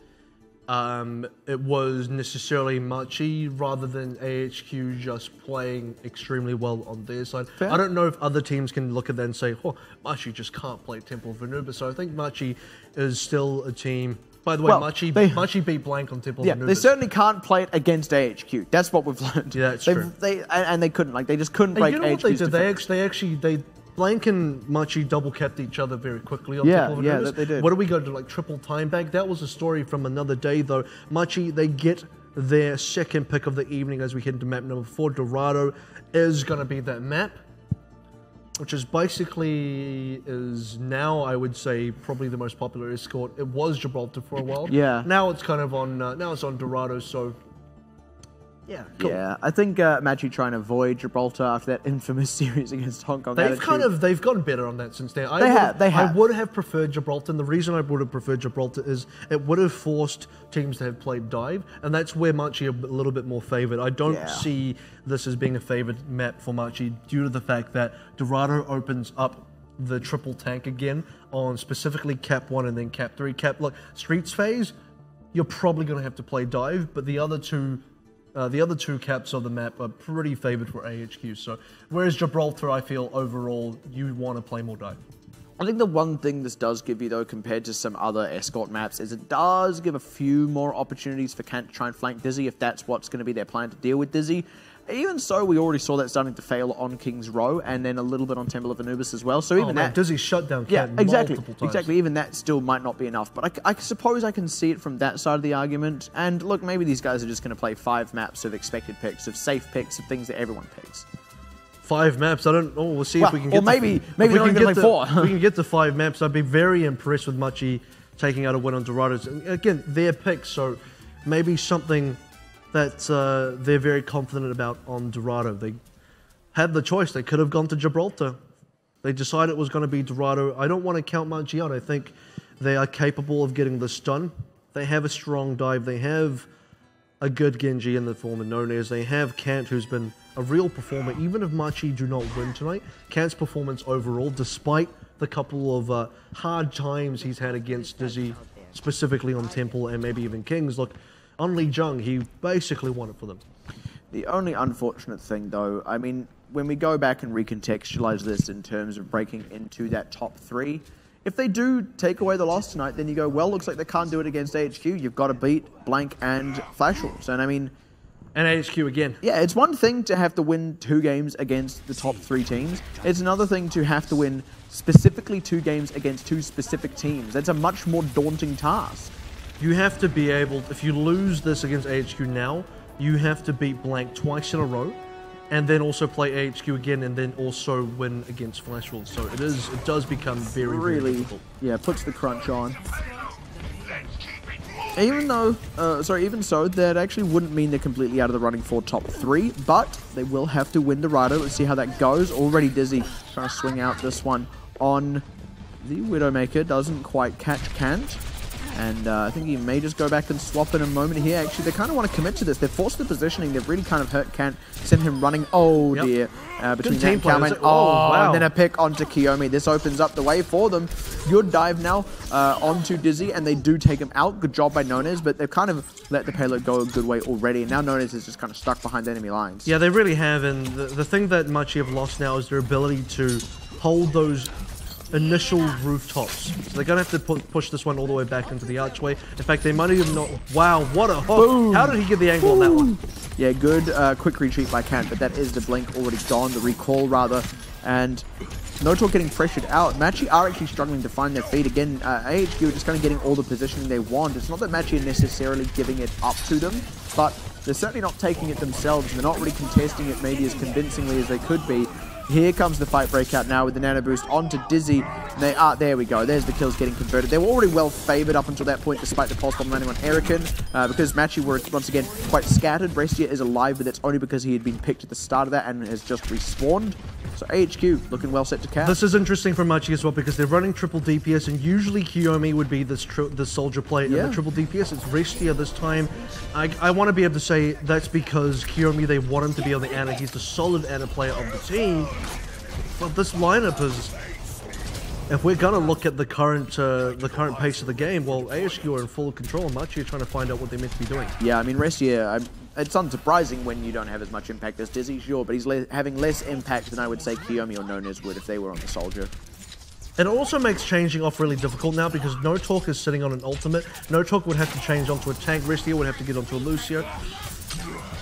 it was necessarily Machi rather than AHQ just playing extremely well on their side. Fair. I don't know if other teams can look at that and say, oh, Machi just can't play Temple of Anubis. So I think Machi is still a team. By the way, Machi beat Blank on Temple of Anubis. They certainly can't play it against AHQ. That's what we've learned. Yeah, that's true. And they couldn't. Like, they just couldn't break AHQ's defense. They Blank and Machi double capped each other very quickly on Temple of Anubis. Yeah, they did. What do we go to, like, triple time back? That was a story from another day, though. Machi, they get their second pick of the evening as we head into map number 4. Dorado is going to be that map, which is basically now, I would say, probably the most popular escort. It was Gibraltar for a while. Yeah. Now it's kind of on, now it's on Dorado, so... Yeah, cool. Yeah, I think Machi trying to avoid Gibraltar after that infamous series against Hong Kong. They've gotten better on that since then. They have. I would have preferred Gibraltar, and the reason I would have preferred Gibraltar is it would have forced teams to have played dive, and that's where Machi are a little bit more favoured. I don't see this as being a favoured map for Machi due to the fact that Dorado opens up the triple tank again on specifically Cap 1 and then Cap 3. Look, Streets phase, you're probably going to have to play dive, but the other two caps of the map are pretty favored for AHQ. So, whereas Gibraltar, I feel overall you want to play more dive. I think the one thing this does give you, though, compared to some other escort maps, is it does give a few more opportunities for Kant to try and flank Dizzy if that's what's going to be their plan to deal with Dizzy. Even so, we already saw that starting to fail on King's Row, and then a little bit on Temple of Anubis as well. So even that, Dizzy shut down Kant multiple times. Exactly. Even that still might not be enough. But I suppose I can see it from that side of the argument. And look, maybe these guys are just going to play 5 maps of expected picks, of safe picks, of things that everyone picks. 5 maps. I don't. Oh, we'll see if we can get. Or maybe they're only going to play 4. If we can get to 5 maps, I'd be very impressed with Machi taking out a win on Dorados. And again, their picks, so maybe something that they're very confident about on Dorado. They had the choice. They could have gone to Gibraltar. They decided it was going to be Dorado. I don't want to count Machi out. I think they are capable of getting this done. They have a strong dive. They have a good Genji in the form of Nonez. They have Kant, who's been a real performer. Even if Machi do not win tonight, Kant's performance overall, despite the couple of hard times he's had against Dizzy, specifically on Temple and maybe even Kings, look, on Lijiang, he basically won it for them. The only unfortunate thing, though, I mean, when we go back and recontextualize this in terms of breaking into that top 3, if they do take away the loss tonight, then you go, well, looks like they can't do it against AHQ. You've got to beat Blank and Flash Wolves. And I mean... And AHQ again. Yeah, it's one thing to have to win 2 games against the top 3 teams. It's another thing to have to win specifically 2 games against 2 specific teams. That's a much more daunting task. You have to be able, if you lose this against AHQ now, you have to beat Blank twice in a row, and then also play AHQ again, and then also win against Flash Wolves. So it does become very, very difficult. Yeah, puts the crunch on. Even so, that actually wouldn't mean they're completely out of the running for top 3, but they will have to win Dorado. Let's see how that goes. Already Dizzy trying to swing out this one on the Widowmaker. Doesn't quite catch Kant. And I think he may just go back and swap in a moment here. Actually, they kind of want to commit to this. They've forced the positioning. They've really kind of hurt Kant, sent him running. Oh, dear. Between that and Cowman. Wow. And then a pick onto Kiyomi. This opens up the way for them. Good dive now onto Dizzy, and they do take him out. Good job by Nonez, but they've kind of let the payload go a good way already. And now Nonez is just kind of stuck behind enemy lines. Yeah, they really have. And the thing that Machi have lost now is their ability to hold those initial rooftops. So they're going to have to push this one all the way back into the archway. In fact, they might even not... Wow, what a hook. Boom. How did he get the angle on that one? Yeah, good quick retreat by Kant, but that is the blink already gone, the recall rather. And No Talk getting pressured out. Machi are actually struggling to find their feet. Again, AHQ are just kind of getting all the positioning they want. It's not that Machi are necessarily giving it up to them, but they're certainly not taking it themselves. They're not really contesting it maybe as convincingly as they could be. Here comes the fight breakout now with the nano boost onto Dizzy. And they are, there we go, there's the kills getting converted. They were already well favored up until that point, despite the pulse bomb landing on Erican, because Machi were once again quite scattered. Brescia is alive, but that's only because he had been picked at the start of that and has just respawned. So AHQ looking well set to cap. This is interesting for Machi as well, because they're running triple DPS, and usually Kiyomi would be this soldier play in the triple DPS. It's Brescia this time. I want to be able to say that's because Kiyomi, they want him to be on the Ana. He's the solid Ana player of the team. But this lineup is, if we're gonna look at the current pace of the game, well, AHQ are in full control, and Machi are trying to find out what they're meant to be doing. Yeah, I mean, Brescia, it's unsurprising when you don't have as much impact as Dizzy, sure, but he's having less impact than I would say Kiyomi or Nonez would if they were on the soldier. It also makes changing off really difficult now, because No Talk is sitting on an ultimate. No Talk would have to change onto a tank. Brescia would have to get onto a Lucio.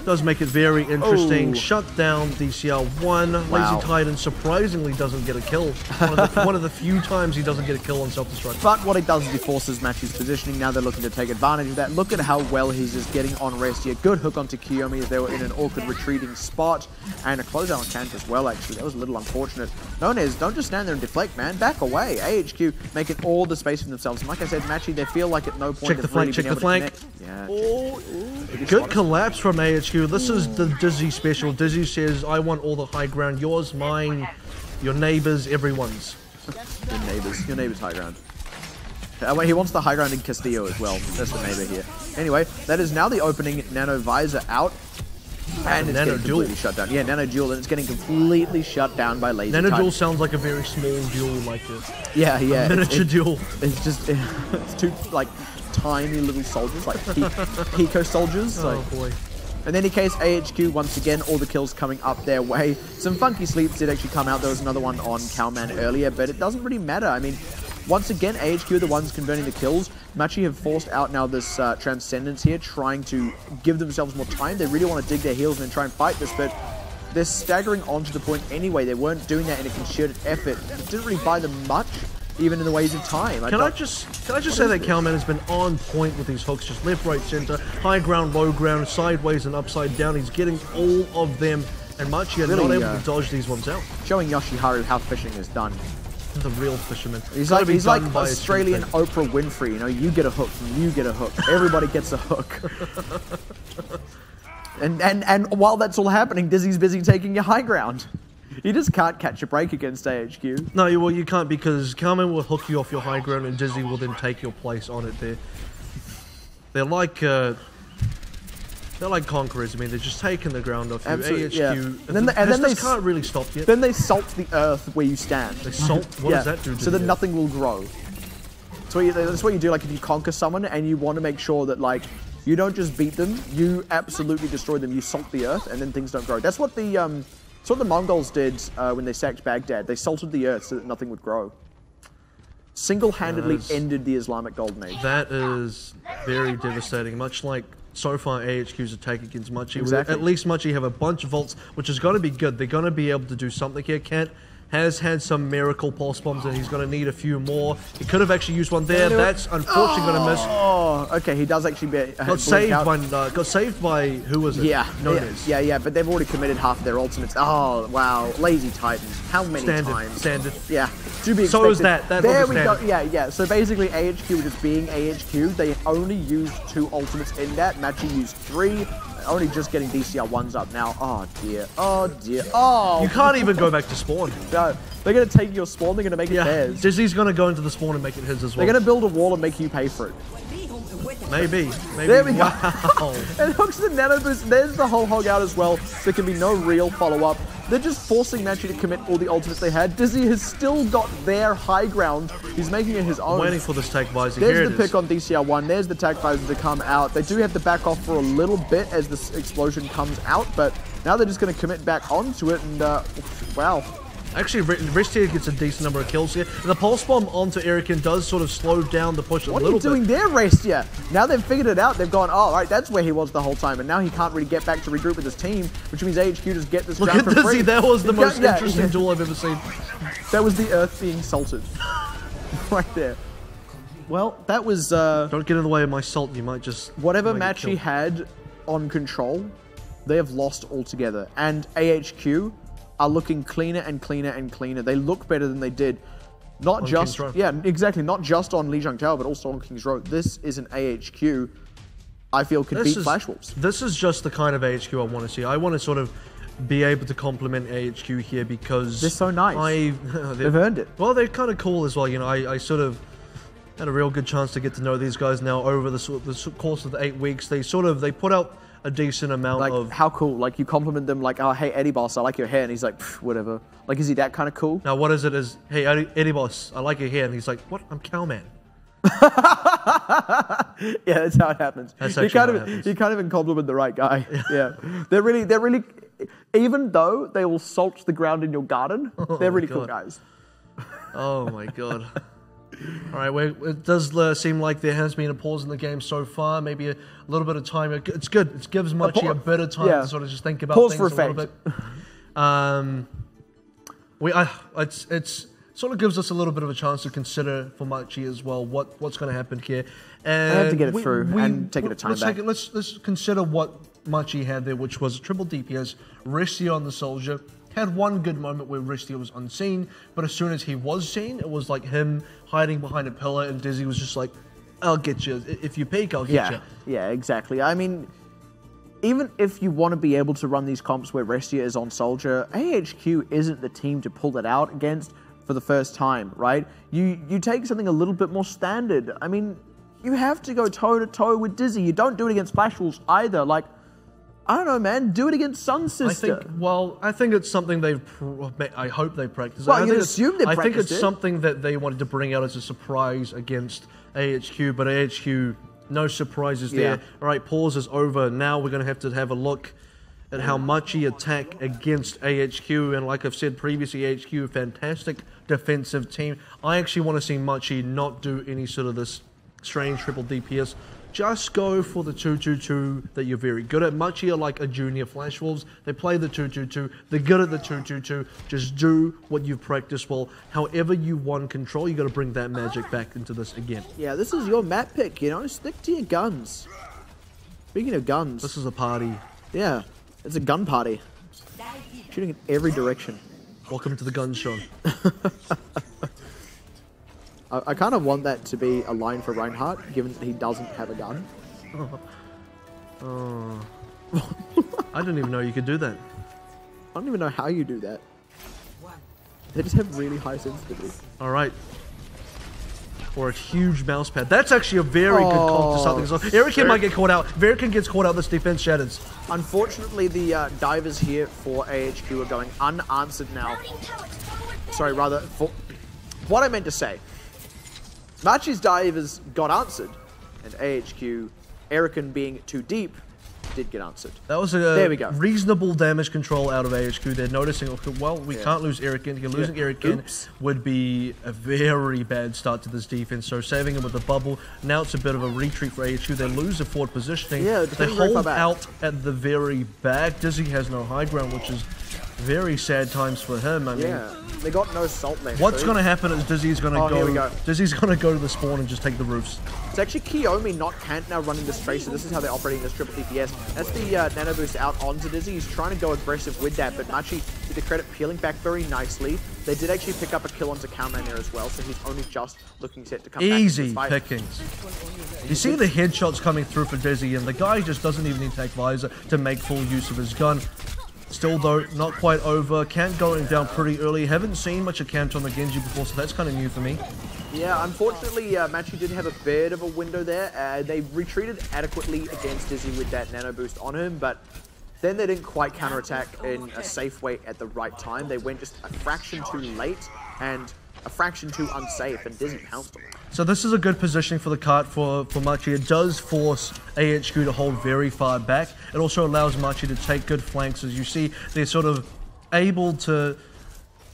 Does make it very interesting. Shut down DCL1. Wow. Lazy Titan surprisingly doesn't get a kill. One of the few times he doesn't get a kill on self-destruct. But what it does is he forces Machi's positioning. Now they're looking to take advantage of that. Look at how well he's just getting on Brescia. Good hook onto Kiyomi as they were in an awkward retreating spot. And a closeout on Kant as well, actually. That was a little unfortunate. Nonez, don't just stand there and deflect, man. Back away. AHQ making all the space for themselves. And like I said, Machi, they feel like at no point check the flank, check the flank. Yeah. Good collapse from AHQ. This is the Dizzy special. Dizzy says, I want all the high ground. Yours, mine, your neighbors, everyone's. Your neighbor's high ground. He wants the high ground in Castillo as well. That's the neighbor here. Anyway, that is now the opening. Nano Visor out. And it's getting completely shut down. Yeah, Nano Duel, and it's getting completely shut down by Lazy Nano Titan. Duel sounds like a very small duel, like a miniature duel. It's just it's two like tiny little soldiers, like Pico soldiers. Oh boy. In any case, AHQ, once again, all the kills coming up their way. Some funky sleeps did actually come out. There was another one on Cowman earlier, but it doesn't really matter. I mean, once again, AHQ are the ones converting the kills. Machi have forced out now this Transcendence here, trying to give themselves more time. They really want to dig their heels and try and fight this, but they're staggering on to the point anyway. They weren't doing that in a concerted effort. It didn't really buy them much, even in the ways of time. Can I just say that Cowman has been on point with these hooks, just left, right, center, high ground, low ground, sideways and upside down. He's getting all of them, and Machi are not able to dodge these ones out. Showing Yoshiharu how fishing is done. The real fisherman. He's like Australian Oprah Winfrey, you know, you get a hook, you get a hook, everybody gets a hook. and while that's all happening, Dizzy's busy taking your high ground. You just can't catch a break against AHQ. No, well, you can't, because Carmen will hook you off your high ground and Dizzy will then take your place on it there. They're like conquerors. I mean, they're just taking the ground off you. Absolutely, AHQ, and then they can't really stop you. Then they salt the earth where you stand. They salt? What does that do to so that nothing will grow. That's what you do, like, if you conquer someone and you want to make sure that, like, you don't just beat them, you absolutely destroy them. You salt the earth and then things don't grow. That's what the Mongols did when they sacked Baghdad. They salted the earth so that nothing would grow. Single-handedly ended the Islamic Golden Age. That is very devastating, much like so far AHQ's attack against Machi. Exactly. At least Machi have a bunch of vaults, which is going to be good. They're going to be able to do something here. Kent has had some miracle pulse bombs, and he's going to need a few more. He could have actually used one there. That's unfortunately going to miss. Oh, okay. He does actually got saved by who was it? Yeah. But they've already committed half of their ultimates. Oh wow, Lazy Titans. How many times? Standard. Yeah. To be expected. So is that. There we go. Yeah. So basically, AHQ just being AHQ, they only used 2 ultimates in that. Machi used 3. Only just getting DCR 1s up now. Oh dear. Oh dear. Oh. You can't even go back to spawn. No. They're going to take your spawn. They're going to make it theirs. Dizzy's going to go into the spawn and make it his as well. They're going to build a wall and make you pay for it. Maybe. There we go. Wow. And hooks the nano boost. There's the whole hog out as well. There can be no real follow-up. They're just forcing Machi to commit all the ultimates they had. Dizzy has still got their high ground. He's making it his own. I'm waiting for this tag visor. There's the pick on DCR1. There's the tag visor to come out. They do have to back off for a little bit as this explosion comes out, but now they're just going to commit back onto it, and wow. Actually, Restia gets a decent number of kills here. And the pulse bomb onto Erican does sort of slow down the push a little bit. What are you doing there, Restia? Now they've figured it out. They've gone, oh, right, that's where he was the whole time. And now he can't really get back to regroup with his team, which means AHQ just get this ground for free. Look at Dizzy. That was the most interesting duel I've ever seen. That was the earth being salted. Right there. Well, that was... Don't get in the way of my salt. You might just... Whatever Machi had on control, they have lost altogether. And AHQ... are looking cleaner and cleaner and cleaner. They look better than they did. Not just... Yeah, exactly. Not just on Lijiang Tower, but also on King's Road. This is an AHQ I feel could beat Flash Wolves. This is just the kind of AHQ I want to see. I want to sort of be able to compliment AHQ here because... They're so nice. They've earned it. Well, they're kind of cool as well. You know, I sort of had a real good chance to get to know these guys now over the course of the 8 weeks. They put out a decent amount of... How cool. Like, you compliment them like, oh, hey, Eddie Boss, I like your hair. And he's like, whatever. Like, is he that kind of cool? Now, what is it as, hey, Eddie Boss, I like your hair. And he's like, what? I'm Cowman. Yeah, that's how it happens. That's actually how it happens. You can't even compliment the right guy. Yeah. They're really, even though they will salt the ground in your garden, they're really cool guys. Oh, my God. All right, well, it does seem like there has been a pause in the game so far. Maybe a little bit of time. It's good. It gives Machi a bit of time to sort of just think about things a little bit. It's sort of gives us a little bit of a chance to consider for Machi as well what's going to happen here. And I have to get it through and take it a time back. Let's consider what Machi had there, which was triple DPS, Restia on the Soldier. Had one good moment where Restia was unseen, but as soon as he was seen, it was like him hiding behind a pillar, and Dizzy was just like, I'll get you. If you peek, I'll get you. Yeah, exactly. I mean, even if you want to be able to run these comps where Restia is on Soldier, AHQ isn't the team to pull that out against for the first time, right? You take something a little bit more standard. I mean, you have to go toe-to-toe with Dizzy. You don't do it against Flash Wolves either. Like, I don't know, man. Do it against Sun Sister. I think it's something I hope they practice. Well, you assume they practiced I think it's it. something that they wanted to bring out as a surprise against AHQ, but AHQ, no surprises there. All right, pause is over. Now we're going to have a look at how Machi attack against AHQ, and like I've said previously, AHQ, fantastic defensive team. I actually want to see Machi not do any sort of this strange triple DPS. Just go for the 2-2-2 that you're very good at. Machi are like a junior Flash Wolves. They play the 2-2-2. They're good at the 2-2-2. Just do what you've practiced well. However you won control, you got to bring that magic back into this again. Yeah, this is your map pick, you know? Stick to your guns. Speaking of guns. This is a party. Yeah, it's a gun party. Shooting in every direction. Welcome to the gun show. I kind of want that to be a line for Reinhardt, given that he doesn't have a gun. Oh. I didn't even know you could do that. I don't even know how you do that. They just have really high sensitivity. All right. Or a huge mouse pad. That's actually a very good comp to something. So Erican might get caught out. If Erican gets caught out, this defense shatters. Unfortunately, the divers here for AHQ are going unanswered now. Sorry, rather, for what I meant to say. Machi's divers got answered, and AHQ, Erican being too deep, did get answered. That was a there we go. Reasonable damage control out of AHQ. They're noticing, okay, well, we can't lose Erican. Losing Erican would be a very bad start to this defense. So saving him with the bubble. Now it's a bit of a retreat for AHQ. They lose the forward positioning. Yeah, they hold out at the very back. Dizzy has no high ground, which is very sad times for him. I mean, they got no salt left. What's going to happen is Dizzy's going to Here we go. Dizzy's going to go to the spawn and just take the roofs. It's actually Kiyomi, not Kant, now running this tracer. This is how they're operating this triple DPS. That's the nano boost out onto Dizzy. He's trying to go aggressive with that, but Machi, to the credit, peeling back very nicely. They did actually pick up a kill onto Cowman there as well, so he's only just looking set to come Easy back. Easy pickings. You see the headshots coming through for Dizzy, and the guy just doesn't even need to take visor to make full use of his gun. Still though, not quite over. Kant going down pretty early. Haven't seen much of Kant on the Genji before, so that's kind of new for me. Yeah, unfortunately, Machi did have a bit of a window there. They retreated adequately against Dizzy with that nano boost on him, but then they didn't quite counterattack in a safe way at the right time. They went just a fraction too late and a fraction too unsafe, and Dizzy pounced on them. So this is a good positioning for the cart for Machi. It does force AHQ to hold very far back. It also allows Machi to take good flanks. As you see, they're sort of able to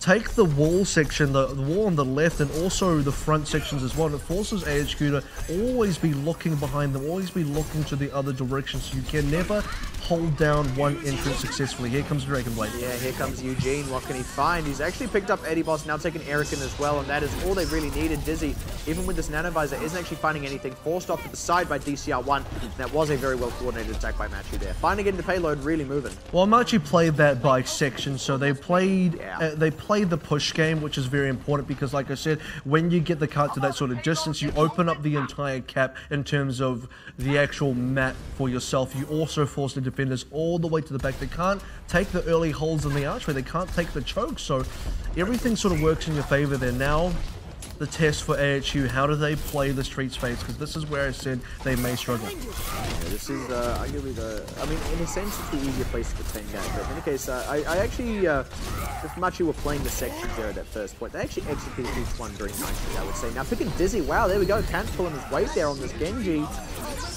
take the wall section, the wall on the left, and also the front sections as well. And it forces AHQ to always be looking behind them, always be looking to the other direction, so you can never hold down one entrance successfully. Here comes Dragon Blade. Yeah, here comes Eugene. What can he find? He's actually picked up Eddie Boss, now taking Erican as well, and that is all they really needed. Dizzy, even with this nanovisor, isn't actually finding anything. Forced off to the side by DCR1. That was a very well coordinated attack by Machi there. Finding it in the payload, really moving. Well, Machi played that by section, so they played the push game, which is very important because, like I said, when you get the cart to that sort of distance, you open up the entire cap in terms of the actual map for yourself. You also force the defenders all the way to the back. They can't take the early holes in the archway. They can't take the choke, so everything sort of works in your favor there. Now, the test for AHU, how do they play the street space? Because this is where I said they may struggle. Yeah, this is arguably I mean, in a sense, it's the easier place to defend that. But in any case, I actually, if Machi were playing the sections there at that first point, they actually executed each one very nicely, I would say. Now, picking Dizzy, wow, there we go. Kant pulling his weight there on this Genji.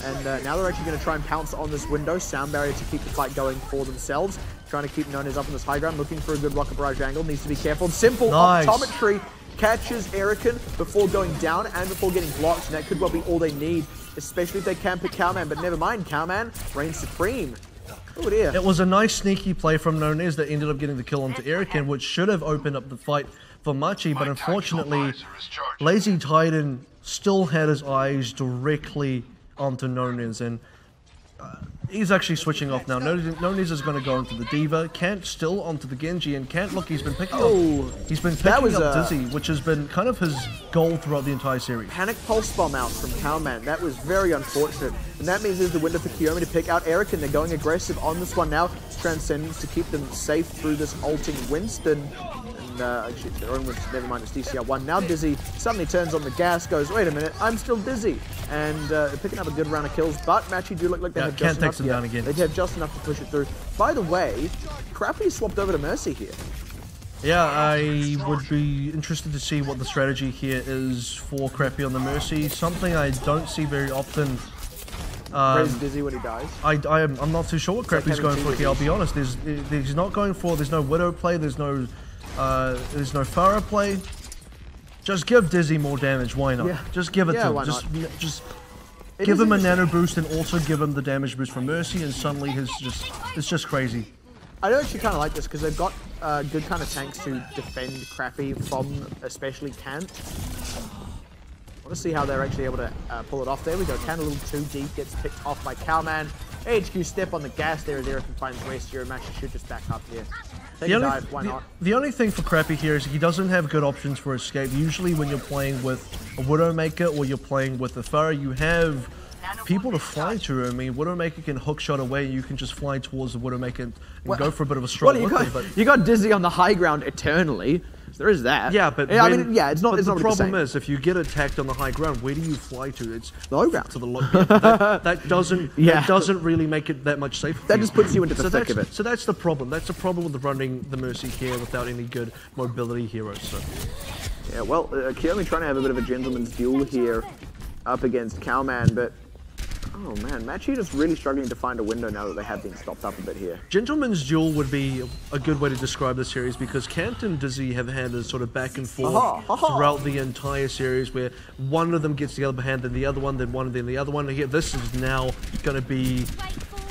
And now they're actually going to try and pounce on this window. Sound barrier to keep the fight going for themselves. Trying to keep Nones up on this high ground, looking for a good rocket barrage angle. Needs to be careful. Simple optometry catches Erican before going down and before getting blocked. And that could well be all they need, especially if they can pick Cowman. But never mind, Cowman reigns supreme. Oh dear. It was a nice sneaky play from Nones that ended up getting the kill onto Erican, which should have opened up the fight for Machi, but unfortunately, Lazy Titan still had his eyes directly onto Nones, and he's actually switching off now. Nones is going to go into the Diva. Kant still onto the Genji, and Kant, look, he's been picking up Dizzy, which has been kind of his goal throughout the entire series. Panic Pulse Bomb out from Cowman. That was very unfortunate. And that means there's the window for Kiyomi to pick out Erican. They're going aggressive on this one now. Transcendence to keep them safe through this ulting Winston. And actually, their own wins, never mind, it's DCR1. Now Dizzy suddenly turns on the gas, goes, wait a minute, I'm still Dizzy. And picking up a good round of kills, but Machi do look like they have just enough. Down again. They have just enough to push it through. By the way, Crappy swapped over to Mercy here. Yeah, I would be interested to see what the strategy here is for Crappy on the Mercy. Something I don't see very often. Praise Dizzy when he dies. I'm not too sure what Crappy's going for here, I'll be honest. There's not going for, there's no Widow play, there's no Pharah play. Just give Dizzy more damage, why not? Yeah. Just give it to him. Just give him a nano boost and also give him the damage boost from Mercy, and suddenly it's just crazy. I do actually kind of like this because they've got good kind of tanks to defend Crappy from especially Kant. I want to see how they're actually able to pull it off. There we go. Kant a little too deep, gets picked off by Cowman. AHQ step on the gas there. Azera can find rest here. Machi should just back up here. Take a dive, why not? The only thing for Crappy here is he doesn't have good options for escape. Usually when you're playing with a Widowmaker or you're playing with a Pharah, you have people to fly to. I mean, Widowmaker can hookshot away. You can just fly towards the Widowmaker and go for a bit of a stroll. Well, you got Dizzy on the high ground eternally. So there is that. Yeah, but I mean, yeah, it's not. But it's the not problem is, if you get attacked on the high ground, where do you fly to? It's the low ground. To the low. That doesn't really make it that much safer. That just puts you into the thick of it. So that's the problem. That's the problem with running the Mercy here without any good mobility heroes. So. Yeah, well, Keone trying to have a bit of a gentleman's duel here up against Cowman, but. Oh man, Machi just really struggling to find a window now that they have been stopped up a bit here. Gentleman's Duel would be a good way to describe the series because Kant and Dizzy have had a sort of back and forth throughout the entire series where one of them gets the other hand, then the other one, then one, then the other one. Here, this is now going to be...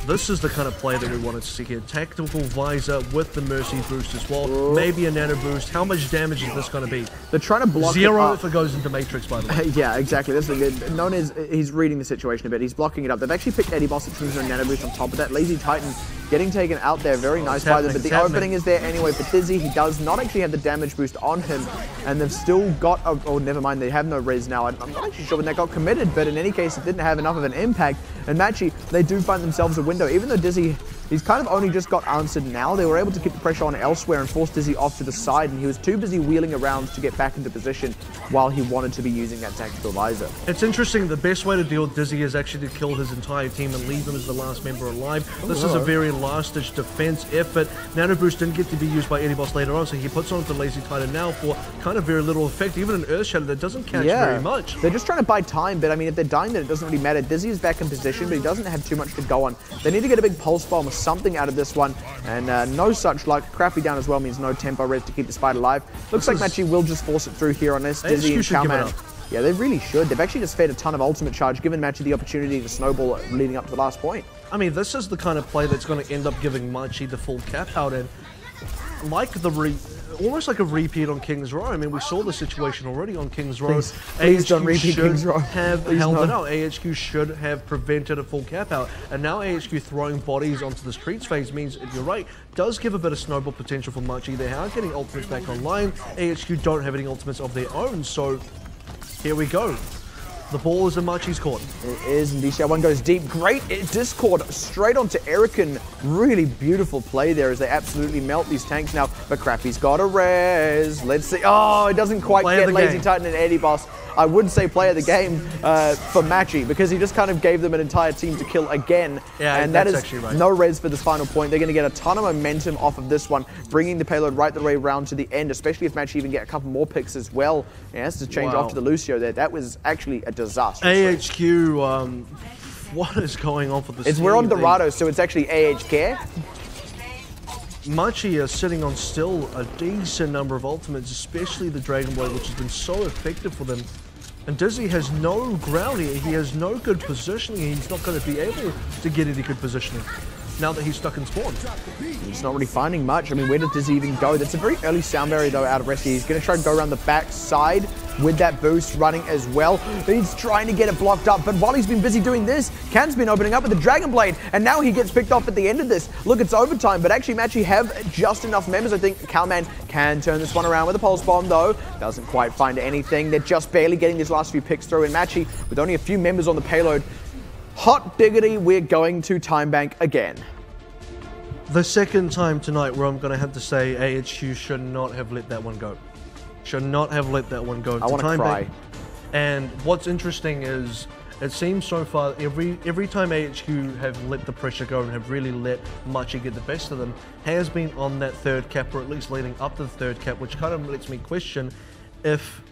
This is the kind of play that we wanted to see here. Tactical Visor with the Mercy boost as well. Ooh. Maybe a nano boost. How much damage is this going to be? They're trying to block 0 if it goes into Matrix, by the way. Yeah, exactly. That's good. Known as he's reading the situation a bit. He's blocking it up. They've actually picked Eddie Boss. It seems no nano boost on top of that. Lazy Titan getting taken out there. Very nice by them. But the opening is there anyway for Dizzy. He does not actually have the damage boost on him. And they've still got... Oh, never mind. They have no res now. I'm not actually sure when that got committed. But in any case, it didn't have enough of an impact. And Machi, they do find themselves a window. Even though Dizzy... He's kind of only just got answered now. They were able to keep the pressure on elsewhere and force Dizzy off to the side, and he was too busy wheeling around to get back into position while he wanted to be using that tactical visor. It's interesting. The best way to deal with Dizzy is actually to kill his entire team and leave them as the last member alive. This is a very last-ditch defense effort. Nano Boost didn't get to be used by Eddie Boss later on, so he puts on the Lazy Titan now for kind of very little effect. Even an Earth Shadow that doesn't catch very much. They're just trying to buy time, but I mean, if they're dying, then it doesn't really matter. Dizzy is back in position, but he doesn't have too much to go on. They need to get a big pulse bomb or something out of this one, and no such luck. Crappy down as well means no tempo res to keep the spider alive. Looks like Machi will just force it through here on this. Dizzy and Cowman. Yeah, they really should. They've actually just fed a ton of ultimate charge, given Machi the opportunity to snowball leading up to the last point. I mean, this is the kind of play that's going to end up giving Machi the full cap out, and like almost like a repeat on King's Row. I mean, we saw the situation already on King's Row. Please don't repeat King's Row. Have held it out. AHQ should have prevented a full cap out. And now AHQ throwing bodies onto the streets phase means, you're right, does give a bit of snowball potential for Machi. They are getting ultimates back online. AHQ don't have any ultimates of their own, so here we go. The ball is in Machi's court. It is, and DCR1 goes deep. Great Discord straight onto Erican. Really beautiful play there as they absolutely melt these tanks now. But Crappy's got a res. Let's see. Oh, it doesn't quite get Lazy Titan and Eddie Boss. I would say play of the game for Machi because he just kind of gave them an entire team to kill again. Yeah, and that is no res for this final point. They're going to get a ton of momentum off of this one, bringing the payload right the way around to the end, especially if Machi even get a couple more picks as well. Yeah, has to change off to the Lucio there. That was actually a disaster. AHQ, what is going on for this team? We're on Dorado, so it's actually AHK. Machi is sitting on still a decent number of ultimates, especially the Dragon Blade, which has been so effective for them. And Dizzy has no ground here. He has no good positioning. He's not going to be able to get any good positioning now that he's stuck in spawn. He's not really finding much. I mean, where does Dizzy even go? That's a very early sound barrier, though, out of Rescue. He's going to try to go around the back side with that boost running as well. He's trying to get it blocked up, but while he's been busy doing this, Can's been opening up with the Dragon Blade, and now he gets picked off at the end of this. Look, it's overtime, but actually Machi have just enough members. I think Cowman can turn this one around with a Pulse Bomb, though. Doesn't quite find anything. They're just barely getting these last few picks through, and Machi, with only a few members on the payload, hot diggity, we're going to Time Bank again. the second time tonight where I'm going to have to say AHQ should not have let that one go. Should not have let that one go. I want to cry. And what's interesting is it seems so far every time AHQ have let the pressure go and have really let Machi get the best of them has been on that third cap, or at least leading up to the third cap, which kind of lets me question if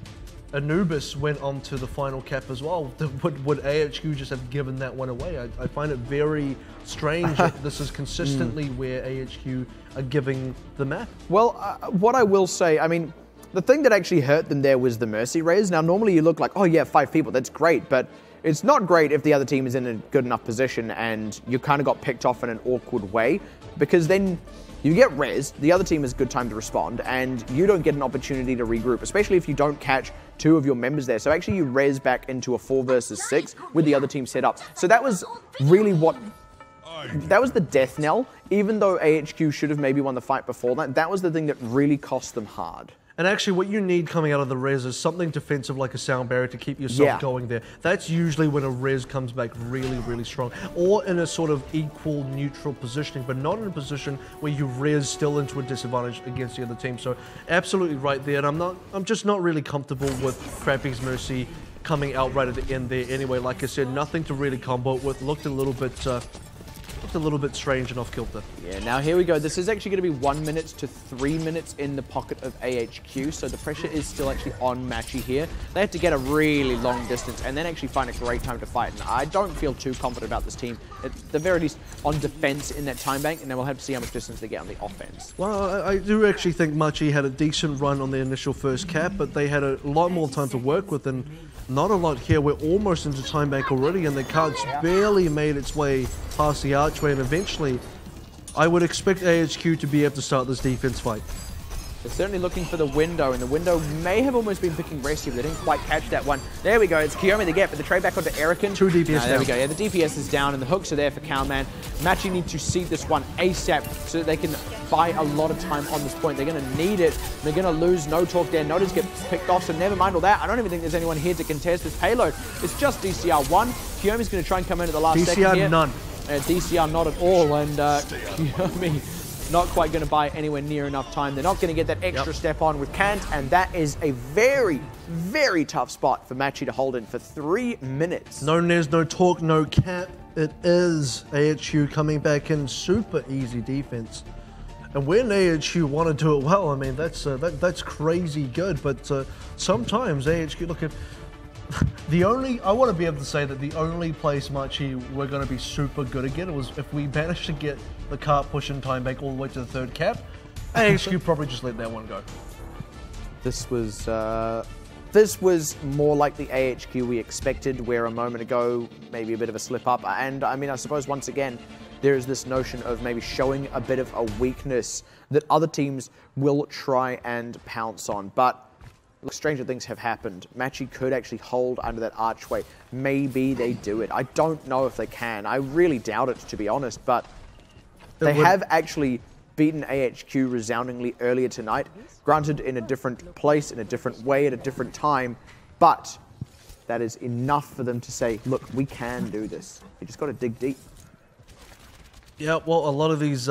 Anubis went on to the final cap as well. Would AHQ just have given that one away? I find it very strange that this is consistently where AHQ are giving the map. Well, what I will say, I mean, the thing that actually hurt them there was the Mercy raise. Now, normally you look like, oh yeah, 5 people, that's great, but it's not great if the other team is in a good enough position and you kind of got picked off in an awkward way, because then you get rezzed, the other team has good time to respond, and you don't get an opportunity to regroup, especially if you don't catch 2 of your members there. So actually you res back into a 4 versus 6 with the other team set up. So that was really that was the death knell. Even though AHQ should have maybe won the fight before that, that was the thing that really cost them hard. And actually what you need coming out of the res is something defensive like a sound barrier to keep yourself going there. That's usually when a res comes back really, really strong. Or in a sort of equal, neutral positioning, but not in a position where you res still into a disadvantage against the other team. So absolutely right there. And I'm just not really comfortable with Crappy's Mercy coming out right at the end there anyway. Like I said, nothing to really combo it with. Looked a little bit strange and off kilter. Yeah, now here we go. This is actually going to be 1 minute to 3 minutes in the pocket of AHQ, so the pressure is still actually on Machi here. They have to get a really long distance and then actually find a great time to fight, and I don't feel too confident about this team, at the very least on defense in that time bank, and then we'll have to see how much distance they get on the offense. Well, I do actually think Machi had a decent run on the initial first cap, but they had a lot more time to work with, and not a lot here. We're almost into time bank already, and the card's barely made its way past the archway, and eventually I would expect AHQ to be able to start this defense fight. They're certainly looking for the window, and the window may have almost been picking Rescue, but they didn't quite catch that one. There we go, it's Kiyomi they get, but the trade back onto Erican. 2 DPS down. There we go, yeah, the DPS is down, and the hooks are there for Cowman. Machi need to see this one ASAP so that they can buy a lot of time on this point. They're going to need it. They're going to lose no talk there. Notice get picked off, so never mind all that. I don't even think there's anyone here to contest this payload. It's just DCR1. Kiyomi's going to try and come in at the last second here. DCR none. DCR not at all, and Kiyomi not quite going to buy anywhere near enough time. They're not going to get that extra step on with Kant, and that is a very, very tough spot for Machi to hold in for 3 minutes. No Nes, no talk, no cap. It is AHQ coming back in, super easy defense. And when AHQ want to do it well, I mean, that's crazy good, but sometimes AHQ, look at, I want to be able to say that the only place Machi we're going to be super good again was if we managed to get the cart push in time back all the way to the third cap. AHQ probably just let that one go. This was more like the AHQ we expected, where a moment ago, maybe a bit of a slip up. And I mean, I suppose once again, there is this notion of maybe showing a bit of a weakness that other teams will try and pounce on. But look, stranger things have happened. Machi could actually hold under that archway. Maybe they do it. I don't know if they can. I really doubt it, to be honest, but they have actually beaten AHQ resoundingly earlier tonight. Granted, in a different place, in a different way, at a different time, but that is enough for them to say, look, we can do this. You just got to dig deep. Yeah, well, a lot of these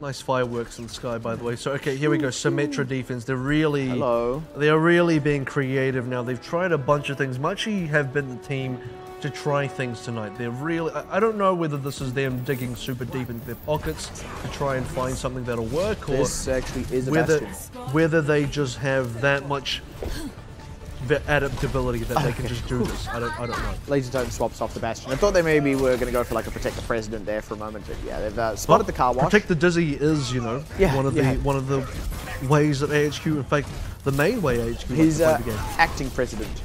nice fireworks in the sky, by the way. So, okay, here we go. Symmetra defense. They're really... Hello. They're really being creative now. They've tried a bunch of things. Machi have been the team to try things tonight. They're really... I don't know whether this is them digging super deep into their pockets to try and find something that'll work, or this actually is a bastion. Whether they just have that much adaptability that they can just do this. I don't know. Laser Totem swaps off the bastion. I thought they maybe were going to go for like a Protect the President there for a moment, but yeah, they've spotted the car wash. Protect the Dizzy is, you know, one of the ways that AHQ, in fact, the main way AHQ He's play the game. acting president.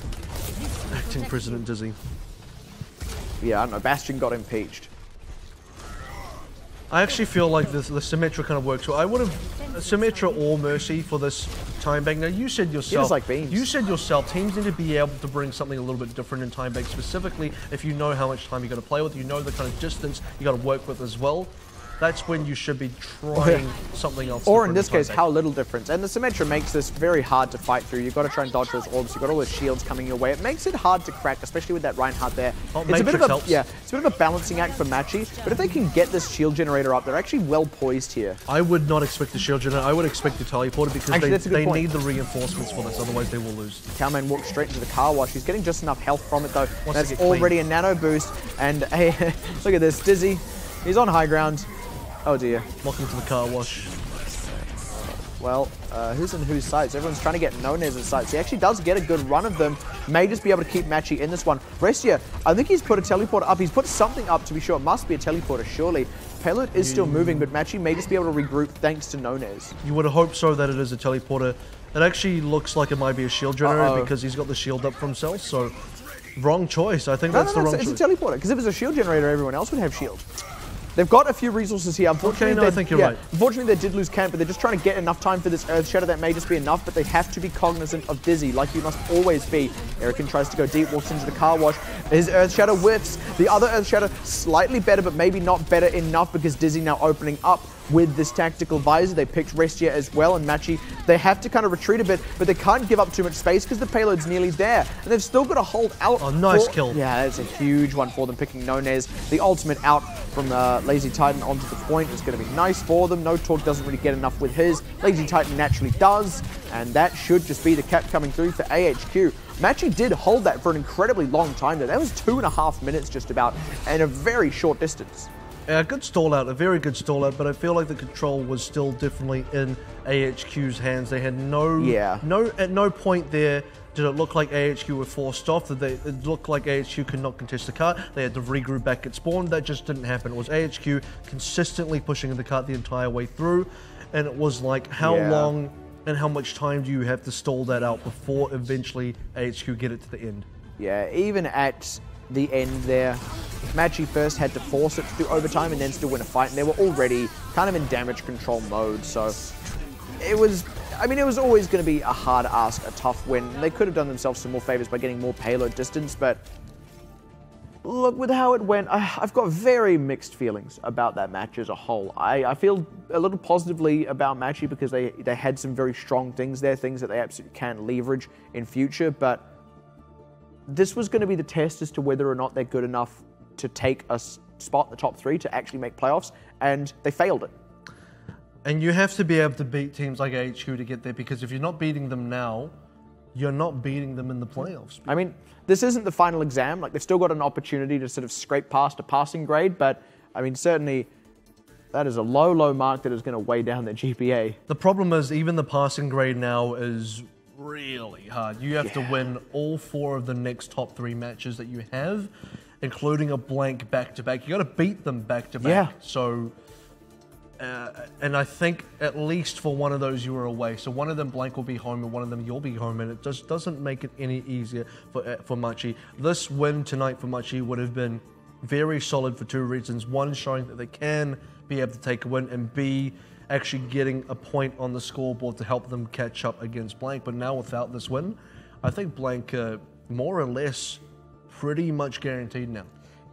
Acting President Dizzy. Yeah, I don't know. Bastion got impeached. I actually feel like the Symmetra kind of works well. I would have Symmetra or Mercy for this time bank. Now you said yourself, like beans. You said yourself, teams need to be able to bring something a little bit different in time bank, specifically if you know how much time you're going to play with, you know the kind of distance you got to work with as well. that's when you should be trying something else. Or in this case, how little difference. And the Symmetra makes this very hard to fight through. You've got to try and dodge those orbs. You've got all those shields coming your way. It makes it hard to crack, especially with that Reinhardt there. Oh, it's a bit of a helps. yeah, it's a bit of a balancing act for Machi. But if they can get this shield generator up, they're actually well poised here. I would not expect the shield generator. I would expect the teleporter because actually, they need the reinforcements for this, otherwise they will lose. Cowman walks straight into the car wash. He's getting just enough health from it though. That's already a nano boost. And hey, look at this, Dizzy. He's on high ground. Oh dear. Welcome to the car wash. Well, who's in whose sights? Everyone's trying to get Nonez's sights. He actually does get a good run of them. May just be able to keep Machi in this one. Restia, I think he's put a teleporter up. He's put something up to be sure. It must be a teleporter, surely. Payload is still moving, but Machi may just be able to regroup thanks to Nonez. You would hope so that it is a teleporter. It actually looks like it might be a shield generator because he's got the shield up for himself, so wrong choice. I think that's the wrong choice. It's a teleporter, because if it's a shield generator, everyone else would have shield. They've got a few resources here. Unfortunately, okay, no, I think you're right. Unfortunately, they did lose camp, but they're just trying to get enough time for this Earth Shatter. That may just be enough, but they have to be cognizant of Dizzy, like you must always be. Erican tries to go deep, walks into the car wash. His Earth Shatter whiffs. The other Earth Shatter, slightly better, but maybe not better enough because Dizzy now opening up with this tactical visor. They picked Restia as well, and Machi, they have to kind of retreat a bit, but they can't give up too much space because the payload's nearly there. And they've still got to hold out. Oh, nice kill. Yeah, that's a huge one for them, picking Nonez. The ultimate out from Lazy Titan onto the point is going to be nice for them. No Talk doesn't really get enough with his. Lazy Titan naturally does, and that should just be the cap coming through for AHQ. Machi did hold that for an incredibly long time, though. That was 2.5 minutes just about, and a very short distance. A good stall out, a very good stall out, but I feel like the control was still definitely in AHQ's hands. They had at no point there did it look like AHQ were forced off. It looked like AHQ could not contest the cart. They had to regroup back at spawn. That just didn't happen. It was AHQ consistently pushing the cart the entire way through, and it was like, how long and how much time do you have to stall that out before eventually AHQ get it to the end? Yeah, even at the end there, Machi first had to force it through overtime and then still win a fight, and they were already kind of in damage control mode, so it was, I mean, it was always going to be a hard ask, a tough win. They could have done themselves some more favors by getting more payload distance, but look, with how it went, I've got very mixed feelings about that match as a whole. I feel a little positively about Machi because they had some very strong things there, things that they absolutely can leverage in future, but this was going to be the test as to whether or not they're good enough to take a spot in the top 3 to actually make playoffs, and they failed it. And you have to be able to beat teams like AHQ to get there, because if you're not beating them now, you're not beating them in the playoffs. I mean, this isn't the final exam. Like, they've still got an opportunity to sort of scrape past a passing grade, but I mean, certainly that is a low, low mark that is going to weigh down their GPA. The problem is even the passing grade now is really hard. You have to win all 4 of the next top 3 matches that you have, including a blank back-to-back. You got to beat them back-to-back. Yeah. So, and I think at least for one of those you were away. So one of them blank will be home and one of them you'll be home, and it just doesn't make it any easier for Machi. This win tonight for Machi would have been very solid for 2 reasons. One, showing that they can be able to take a win, and B, actually getting a point on the scoreboard to help them catch up against Blank. But now without this win, I think Blank more or less pretty much guaranteed now.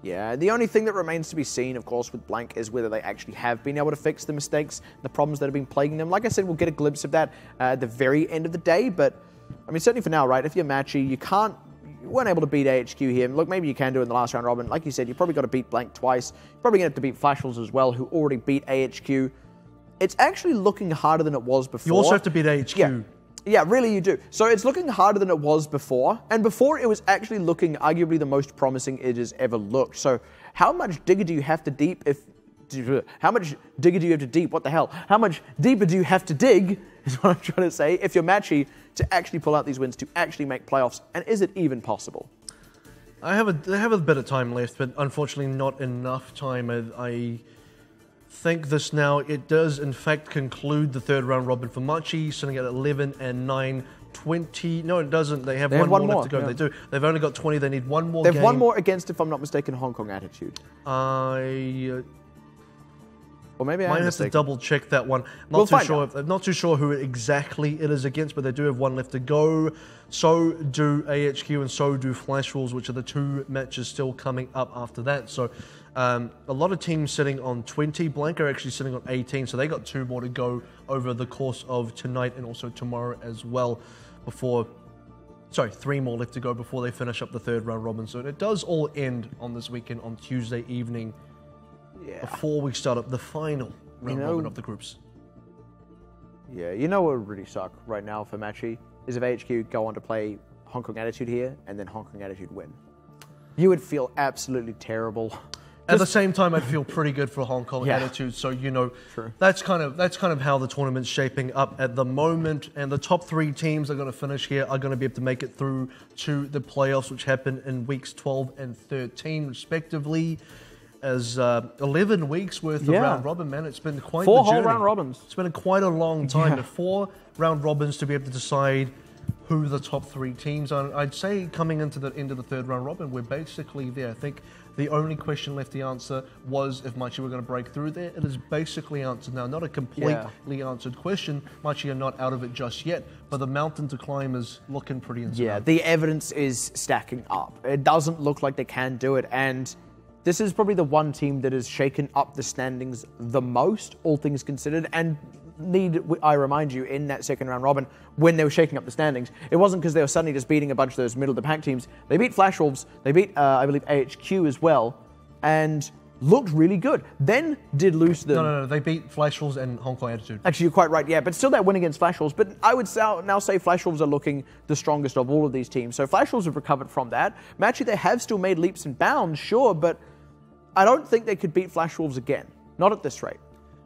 Yeah, the only thing that remains to be seen, of course, with Blank is whether they actually have been able to fix the mistakes, the problems that have been plaguing them. Like I said, we'll get a glimpse of that at the very end of the day, but I mean, certainly for now, right, if you're Machi, you weren't able to beat AHQ here. Look, maybe you can do it in the last round robin. Like you said, you probably got to beat Blank twice. You're probably going to have to beat Flashwolves as well, who already beat AHQ. It's actually looking harder than it was before. You also have to beat AHQ. Yeah, really you do. So it's looking harder than it was before, and before it was actually looking arguably the most promising it has ever looked. So how much digger do you have to deep how much digger do you have to deep? What the hell? How much deeper do you have to dig, is what I'm trying to say, if you're Machi, to actually pull out these wins, to actually make playoffs, and is it even possible? They have a bit of time left, but unfortunately not enough time. I think this now, it does in fact conclude the 3rd round robin for Machi, sitting at 11 and 9, 20. No, it doesn't. They have one more left to go. Yeah. They do. They've only got 20. They need one more game. They've one more against, if I'm not mistaken, Hong Kong Attitude. Or maybe I might am have to mistaken. double check that one. Not too sure who exactly it is against, but they do have one left to go. So do AHQ and so do Flash Wolves, which are the 2 matches still coming up after that. So a lot of teams sitting on 20. Blank are actually sitting on 18, so they got 2 more to go over the course of tonight and also tomorrow as well. 3 more left to go before they finish up the 3rd round robin. So it does all end on this weekend on Tuesday evening. Yeah. Before we start up the final round robin of the groups. Yeah, you know what would really suck right now for Machi is if AHQ go on to play Hong Kong Attitude here and then Hong Kong Attitude win. You would feel absolutely terrible. At the same time, I'd feel pretty good for Hong Kong Attitude. So True. that's kind of how the tournament's shaping up at the moment. And the top 3 teams are going to finish here are going to be able to make it through to the playoffs, which happen in weeks 12 and 13 respectively. As 11 weeks worth of round robin, man. It's been quite 4 the whole journey. round robins. It's been quite a long time. Yeah. 4 round robins to be able to decide who the top 3 teams are. I'd say coming into the end of the 3rd round robin, we're basically there. I think the only question left to answer was if Machi were going to break through there. It is basically answered now. Not a completely answered question. Machi are not out of it just yet, but the mountain to climb is looking pretty insurmountable. Yeah, the evidence is stacking up. It doesn't look like they can do it, and this is probably the one team that has shaken up the standings the most, all things considered, and I remind you, in that 2nd round robin, when they were shaking up the standings, it wasn't because they were suddenly just beating a bunch of those middle-of-the-pack teams. They beat Flash Wolves, they beat, I believe, AHQ as well, and looked really good. Then did lose them. No, they beat Flash Wolves and Hong Kong Attitude. Actually, you're quite right, yeah, but still that win against Flash Wolves. But I would now say Flash Wolves are looking the strongest of all of these teams. So Flash Wolves have recovered from that. Machi, they have still made leaps and bounds, sure, but I don't think they could beat Flash Wolves again. Not at this rate.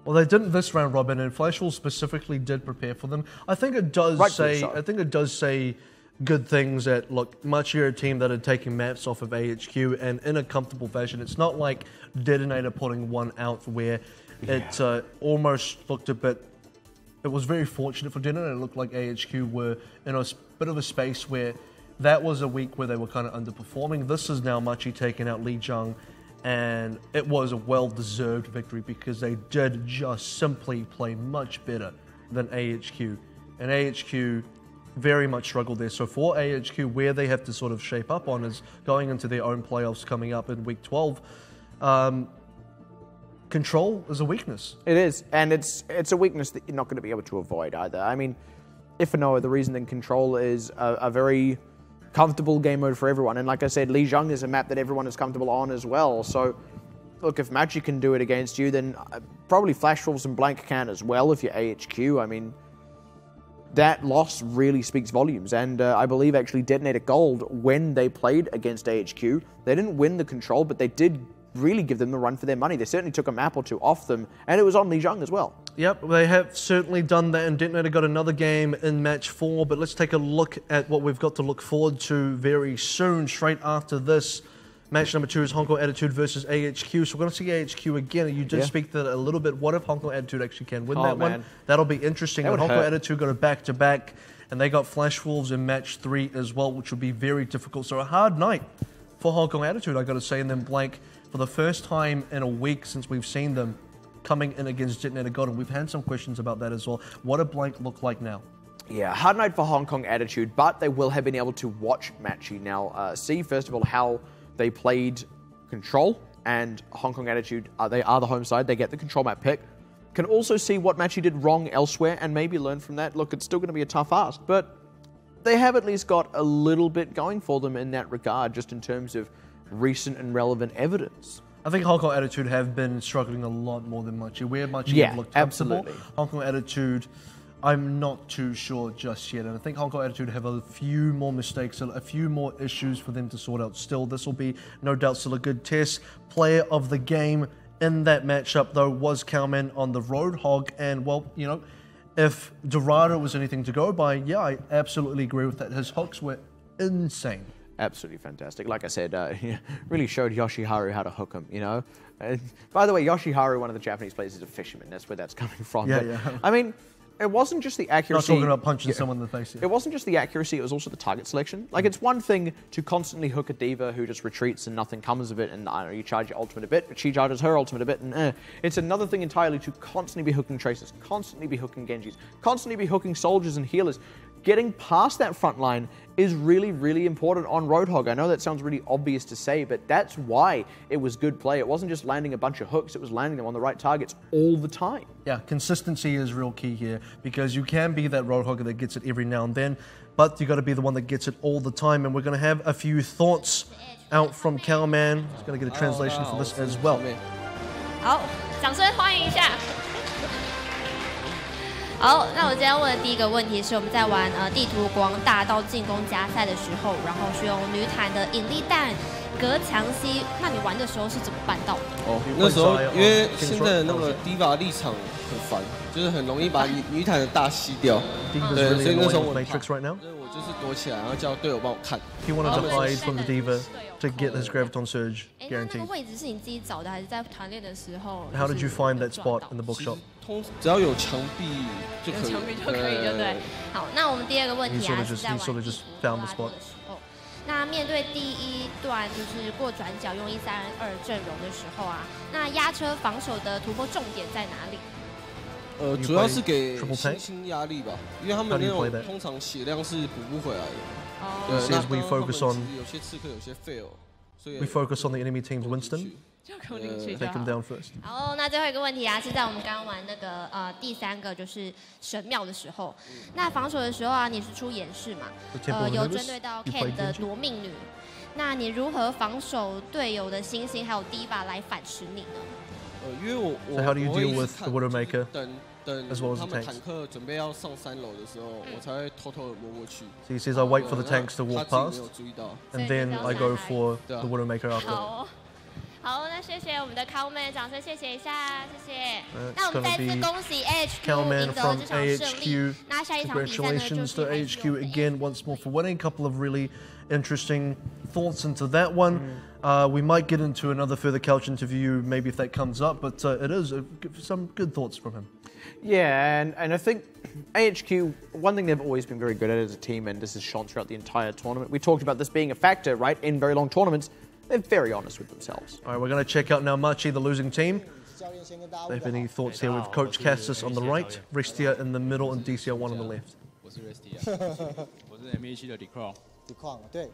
Well, they didn't this round robin, and Flash Wolves specifically did prepare for them. I think it does say good things that, look, Machi are a team that are taking maps off of AHQ and in a comfortable fashion. It's not like Detonator putting one out where it almost looked a bit... It was very fortunate for Detonator. It looked like AHQ were in a bit of a space where that was a week where they were kind of underperforming. This is now Machi taking out Lijiang, and it was a well-deserved victory because they did just simply play much better than AHQ. And AHQ very much struggled there. So for AHQ, where they have to sort of shape up on is going into their own playoffs coming up in week 12. Control is a weakness. It is, and it's a weakness that you're not going to be able to avoid either. I mean, if for no other reason than Control is a very comfortable game mode for everyone. And like I said, Lijiang is a map that everyone is comfortable on as well. So, look, if Machi can do it against you, then probably Flash Wolves and Blank can as well if you're AHQ. I mean, that loss really speaks volumes. And I believe actually Detonator Gold, when they played against AHQ, they didn't win the Control, but they did really give them the run for their money. They certainly took a map or 2 off them, and it was on Lijiang as well. Yep, they have certainly done that, and Detonator got another game in match 4, but let's take a look at what we've got to look forward to very soon. Straight after this, match number 2 is Hong Kong Attitude versus AHQ, so we're going to see AHQ again. You did speak to that a little bit. What if Hong Kong Attitude actually can win that one? That'll be interesting. And Hong Kong Attitude got a back-to-back, and they got Flash Wolves in match 3 as well, which will be very difficult. So a hard night for Hong Kong Attitude, I got to say, and then Blank, for the first time in a week since we've seen them, coming in against Detonator Gold, and we've had some questions about that as well. What do Blank look like now? Yeah, hard night for Hong Kong Attitude, but they will have been able to watch Machi now. See, first of all, how they played Control, and Hong Kong Attitude, they are the home side. They get the Control map pick. Can also see what Machi did wrong elsewhere and maybe learn from that. Look, it's still going to be a tough ask, but they have at least got a little bit going for them in that regard, just in terms of recent and relevant evidence. I think Hong Kong Attitude have been struggling a lot more than Machi. Where Machi have looked comfortable, absolutely. Hong Kong Attitude, I'm not too sure just yet. And I think Hong Kong Attitude have a few more mistakes, a few more issues for them to sort out still. This will be, no doubt, still a good test. Player of the game in that matchup, though, was Cowman on the Roadhog. And, well, you know, if Dorado was anything to go by, yeah, I absolutely agree with that. His hooks were insane. Absolutely fantastic. Like I said, really showed Yoshiharu how to hook him, you know. By the way, Yoshiharu, one of the Japanese players, is a fisherman. That's where that's coming from. Yeah. I mean, it wasn't just the Not accuracy. talking about punching someone in the face. It wasn't just the accuracy, it was also the target selection. Like, it's one thing to constantly hook a diva who just retreats and nothing comes of it, and I don't know, you charge your ultimate a bit, but she charges her ultimate a bit, and It's another thing entirely to constantly be hooking Tracers, constantly be hooking Genjis, constantly be hooking soldiers and healers. Getting past that front line is really, really important on Roadhog. I know that sounds really obvious to say, but that's why it was good play. It wasn't just landing a bunch of hooks, it was landing them on the right targets all the time. Yeah, consistency is real key here, because you can be that Roadhogger that gets it every now and then, but you got to be the one that gets it all the time. And we're going to have a few thoughts out from Cowman. He's going to get a translation for this as well. 好，掌声欢迎一下。好，那我今天问的第一个问题是，我们在玩地图光大道进攻加赛的时候，然后是用女坦的引力弹隔墙吸，那你玩的时候是怎么办到的？哦，那时候因为现在的那个 Diva 立场很烦，就是很容易把女坦的大吸掉。对，所以那时候我就是躲起来，然后叫队友帮我看。He wanted to hide from the Diva to get his Graviton Surge 那 guaranteed. 个位置是你自己找的，还是在团练的时候 How did you find that spot in the bookshop? 只要有墙壁就可以。有墙壁就可以，对不对？好，那我们第二个问题啊，是在玩地图found the spot 的时候，那面对第一段就是过转角用1-3-2阵容的时候啊，那压车防守的突破重点在哪里？主要是给星星压力吧，因为他们那种通常血量是补不回来的。对，那他们有些刺客有些 fail， 所以 we focus on the enemy team's Winston. 就靠进去 Take him down first. 好，那最后一个问题啊，是在我们刚刚玩那个第3个就是神庙的时候，那防守的时候啊，你是出演示嘛？有针对到 Ken 的夺命女，那你如何防守队友的星星还有 Diva 来反噬你呢？因为我 So how do you deal with the Widowmaker? 等 as well as 他 the 们 tanks. 坦克准备要上3楼的时候，我才会偷偷的摸过去。So he says I wait for the tanks to walk 他自己 past, 没有注意到。 and then I go for the Widowmaker 好 after. 哦，好，那谢谢我们的 Cowman， 掌声谢谢一下，谢谢。 It's 那我们再次 gonna be 恭喜 AHQ Cowman 赢得 from 这场胜利 AHQ. 那下一场比赛呢，就 Congratulations 是 to AHQ again once more for winning. A couple of really interesting thoughts into that one. We might get into another further couch interview maybe if that comes up, but it is some good thoughts from him. Yeah, and I think AHQ, one thing they've always been very good at as a team, and this has shown throughout the entire tournament. We talked about this being a factor, right, in very long tournaments. They're very honest with themselves. All right, we're going to check out now Machi, the losing team. Do they have any thoughts here? We've Coach Cassis on the right, Restia in the middle, and DCL1 on the left. 我是 Restia， 我是 M17 的 Decron。对，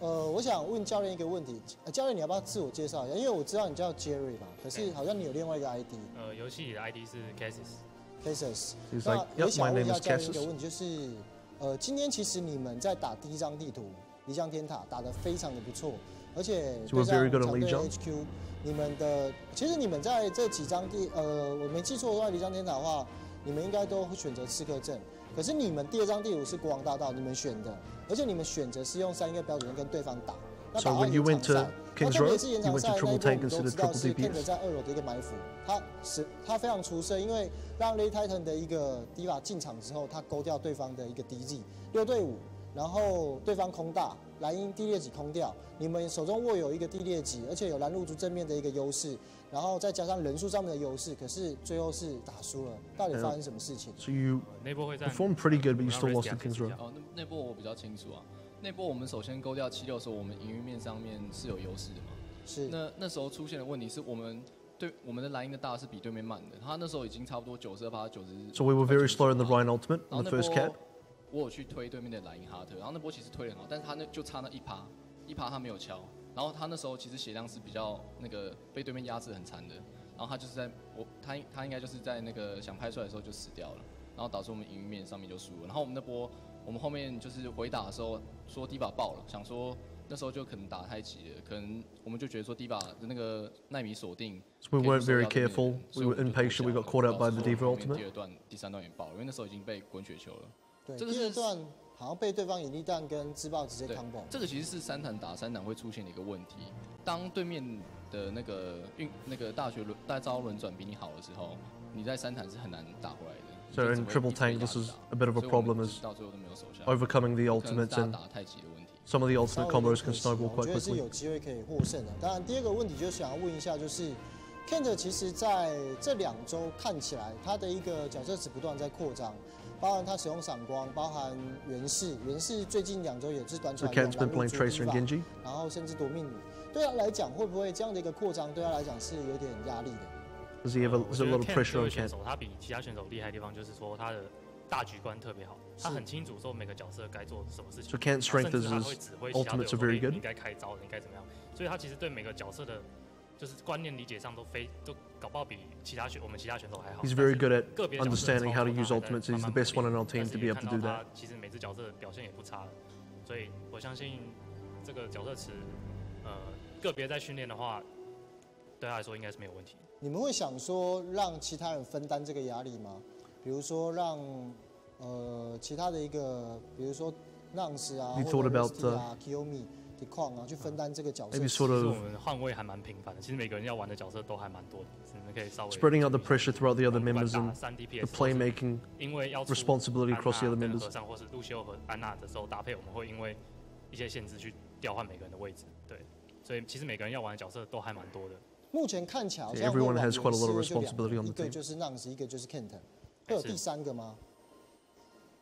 我想问教练一个问题，教练你要不要自我介绍一下？因为我知道你叫 Jerry 嘛，可是好像你有另外一个 ID。游戏里的 ID 是 Cassis。Cassis。那我想问一下教练一个问题，就是今天其实你们在打第一张地图漓江天塔打得非常的不错，而且对上长队 HQ， 其实你们在这几张我没记错的话，漓江天塔的话，你们应该都会选择刺客阵。可是你们第2张地图是国王大道，你们选的，而且你们选择是用3个标准跟对方打。那打到延长赛，那特别是延长赛那一波，我们都知道是 Ken 在2楼的一个埋伏，他非常出色，因为让 Lay Titan 的一个 Diva 进场之后，他勾掉对方的一个 DZ6对5，然后对方空大，蓝鹰地裂级空掉，你们手中握有一个地裂级，而且有蓝露珠正面的一个优势。然后再加上人数上面的优势，可是最后是打输了，到底发生什么事情 ？So you performed pretty good, but you still lost in Kings Row. 哦，那波我比较清楚啊。那波我们首先勾掉76的时候，我们营运面上面是有优势的嘛。是。那时候出现的问题是我们的蓝鹰的大是比对面慢的，他那时候已经差不多92%、90%。So we were very slow in the Ryan Ultimate on the first cap. 我有去推对面的蓝鹰哈特，然后那波其实推得很好，但是他就差那1%他没有敲。然后他那时候其实血量是比较被对面压制很惨的，然后他就是他应该就是在那个想拍出来的时候就死掉了，然后导致我们营运面上面就输了。然后我们那波我们后面就是回打的时候说Diva爆了，想说那时候就可能打太急了，可能我们就觉得说Diva的那个奈米锁定。So we weren't very careful. We were impatient. We got caught out by the Diva Ultimate. 第2段、第3段也爆了，因为那时候已经被滚雪球了。对，第2段好像被对方引力弹跟自爆直接 combo。这个其实是3坦打3坦会出现的一个问题。当对面的那个大招轮转比你好的时候，你在3坦是很难打回来的。So in triple tank, this is a bit of a problem, is overcoming the ultimates and some of the ultimate combos can snowball quite quickly. 我觉得是有机会可以获胜的。当然，第2个问题就是想要问一下，就是 Kent 其实在这2周看起来，他的一个角色值不断在扩张，包含他使用闪光，包含源氏最近2周也是端出来用蓝露珠 Diva， 然后甚至夺命女，对他来讲会不会这样的一个扩张对他来讲是有点压力的？ Does he have a little pressure on Kent？ 他比其他选手厉害的地方就是说他的大局观特别好，他很清楚说每个角色该做什么事情。So Kent's strength is his ultimates are very good。你该开招，你该怎么样？所以他其实对每个角色的，就是观念理解上都搞不好比我们其他选手还好。He's very good at understanding how to use ultimates. He's the best one in our team to be able to do that. 其实每只角色的表现也不差，所以我相信这个角色池，个别在训练的话，对他来说应该是没有问题。 你们会想说让其他人分担这个压力吗？比如说让其他的一个，比如说 Nance 啊，或者 Rusty 啊 ，Kiyomi、Lijiang啊，去分担这个角色。Maybe sort of 我们换位还蛮频繁的，其实每个人要玩的角色都还蛮多的，你们可以稍微 spreading out the pressure throughout the other members and the playmaking responsibility across the other members. 和尚或是路修和安娜的时候搭配，我们会因为一些限制去调换每个人的位置，对，所以其实每个人要玩的角色都还蛮多的。 目前看起来好像 everyone has quite a lot of responsibility on the team。一个就是 Nance， 一个就是 Kent， 会有第3个吗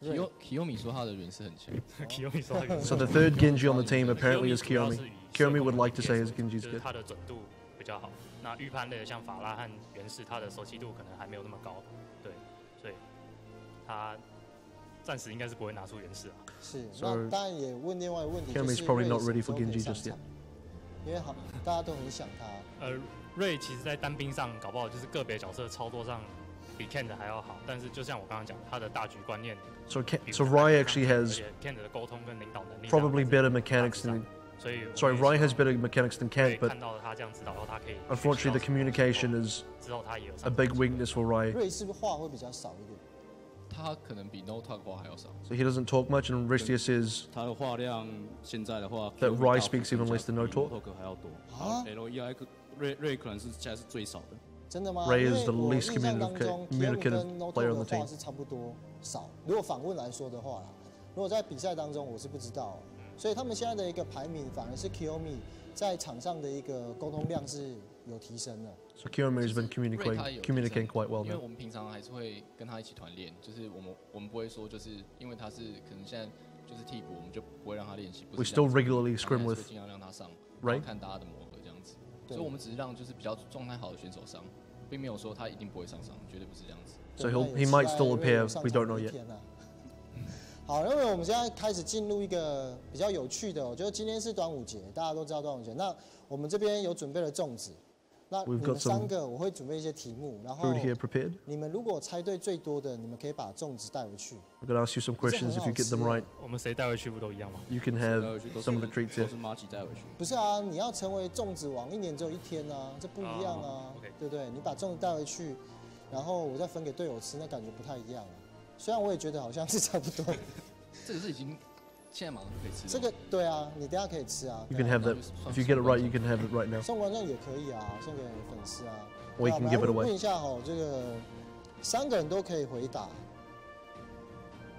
？Kiyomi 说他的人是很强。Kiyomi 说他的。So the third Genji on the team apparently is Kiyomi. Kiyomi would like to say his Genji's good. 他的准度比较好。那预判类的像法拉和源氏，他的熟悉度可能还没有那么高，对，所以他暂时应该是不会拿出源氏啊。是，那当然也问另外一个问题， Kiyomi's probably not ready for Genji just yet. 因为好，大家都很想他。瑞其实在单兵上搞不好就是个别角色操作上比 Kent 还要好，但是就像我刚刚讲，他的大局观念。So Rai actually has Kent 的沟通跟领导能力 probably better mechanics than. Sorry, Rai has better mechanics than Kent, but unfortunately the communication is a big weakness for Rai. 瑞是不是话会比较少一点？ 他可能比 No Talk 话还要少。So he doesn't talk much, and Ristia says 他的话量现在的话 that Rai speaks even less than No Talk. 还要多。啊 ？LEI 瑞可能是现在是最少的。真的吗 ？Ray is the least communicative player on the team. 是差不多少。如果访问来说的话啦，如果在比赛当中我是不知道，所以他们现在的一个排名反而是 Kiyomi 在场上的一个沟通量是有提升的。 So Kiyomi has been communicating quite well 因为 now. 我们平常还是会跟他一起团练，就是我们不会说就是因为他是可能现在就是替补，我们就不会让他练习。We still regularly scrim with 尽量让他上， Ray 看大家的磨合这样子。所以我们只是让就是比较状态好的选手上，并没有说他一定不会上场，绝对不是这样子。So he might still appear. We don't know yet. 好，因为我们现在开始进入一个比较有趣的，我觉得今天是端午节，大家都知道端午节。那我们这边有准备了粽子，那你们3个我会准备一些题目，然后你们如果猜对最多的，你们可以把粽子带回去。I'm gonna ask you some questions. If you get them right, 我们谁带回去不都一样吗 you can have some of the treats here. 都是Machi带回去。不是啊，你要成为粽子王，1年只有1天啊，这不一样啊，对不对？你把粽子带回去，然后我再分给队友吃，那感觉不太一样啊。虽然我也觉得好像是差不多。这个是已经现在马上就可以吃。这个对啊，你等下可以吃啊。You can have that. If you get it right, you can have it right now. 送观众也可以啊，送给粉丝啊。Or you can give it away. 问一下哦，这个3个人都可以回答。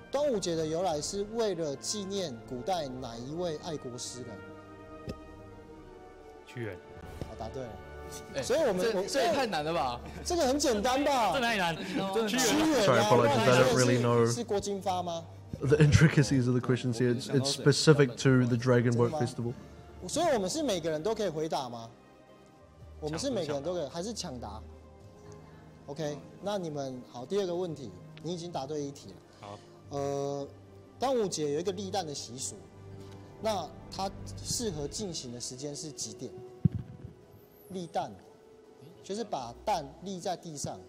端午节的由来是为了纪念古代哪一位爱国诗人？屈原。好，答对了。所以我们这也太难了吧？这个很简单吧？这哪里难？屈原 Sorry, apologies. I don't really know 是郭金发吗？ The intricacies of the questions here. It's specific to the Dragon Boat Festival. 所以我们是每个人都可以回答吗？我们是每个人都可以，还是抢答 ？OK， 那你们好，第2个问题，你已经答对1题了。好。端午节有一个立蛋的习俗，那它适合进行的时间是几点？立蛋，就是把蛋立在地上。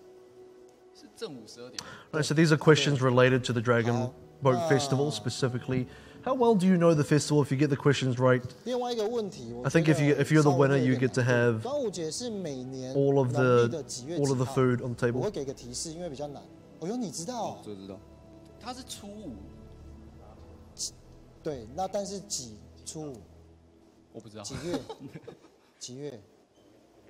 是正午12点。Right, so these are questions related to the Dragon Boat Festival specifically. How well do you know the festival if you get the questions right? 另外一个问题 I think if you're the winner, you get to have 端午节是每年 all of the food on the table. 我会给个提示，因为比较难。哦哟，你知道？这知道。它是初五。对，那但是几初五？我不知道。几月？几月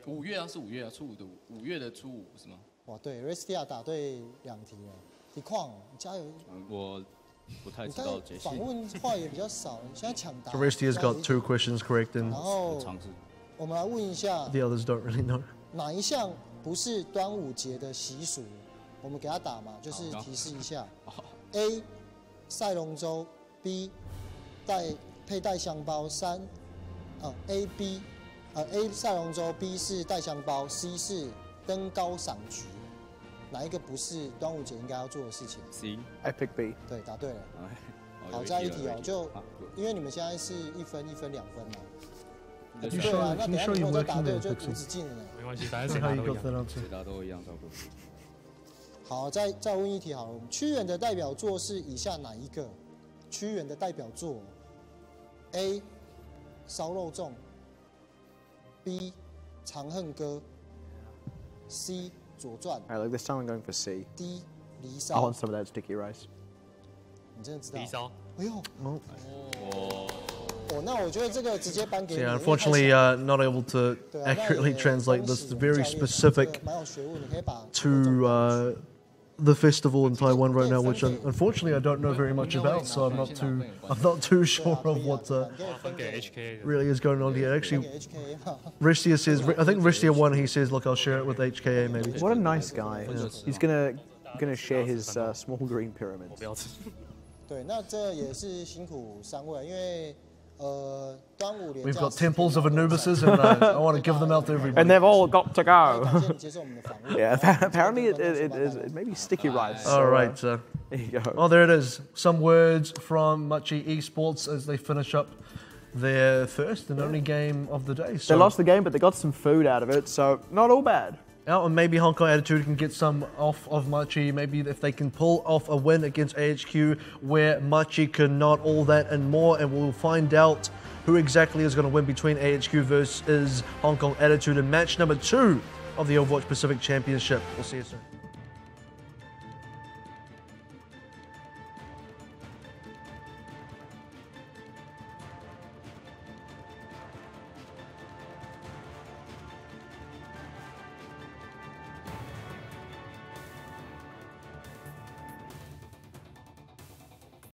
？5月啊，是5月啊，初五的5月的初五是吗？哇，对 ，Restia 答对2题了。李矿，加油！我不太知道节气。访问话也比较少，现在抢答。So Restia's got 2 questions correct, and 然后我们来问一下 the others don't really know. 哪一项不是端午节的习俗？我们给他打嘛，就是提示一下。A. 赛龙舟 B. 佩戴香包A 赛龙舟 B 是带香包 C 是登高赏菊，哪一个不是端午节应该要做的事情 ？C. Epic B. 对，答对了。好，再一题哦，就因为你们现在是1分、1分、2分嘛。对啊，那等下你如果再答对就无止境了呢。没关系，反正谁答都一样。谁答都一样，差不多。好，再问一题好了，屈原的代表作是以下哪一个？屈原的代表作 A. 烧肉粽 B. 长恨歌 C. 左传 Alright, like this time I'm going for C. D. 离 I 骚。 want some of that sticky rice. 你真的知道？离骚。哎呦。哦，那我觉得这个直接颁给你。Yeah, unfortunately, not able to accurately translate this. It's very specific to the festival in Taiwan right now, which unfortunately I don't know very much about, so I'm not too sure of what really is going on here. Actually, Ristia says, I think Ristia won. He says, look, I'll share it with HKA maybe. What a nice guy. Yeah. He's gonna share his small green pyramids. 对，那这也是辛苦3位，因为端午连假 We've got temples of Anubises, and I want to give them out to everybody. And they've all got to go. Yeah, apparently it may be sticky rice. All right. There you go. Oh, there it is. Some words from Machi Esports as they finish up their first and only game of the day. So they lost the game, but they got some food out of it, so not all bad. And maybe Hong Kong Attitude can get some off of Machi. Maybe if they can pull off a win against AHQ where Machi cannot, all that and more. And we'll find out who exactly is going to win between AHQ versus Hong Kong Attitude in match number 2 of the Overwatch Pacific Championship. We'll see you soon.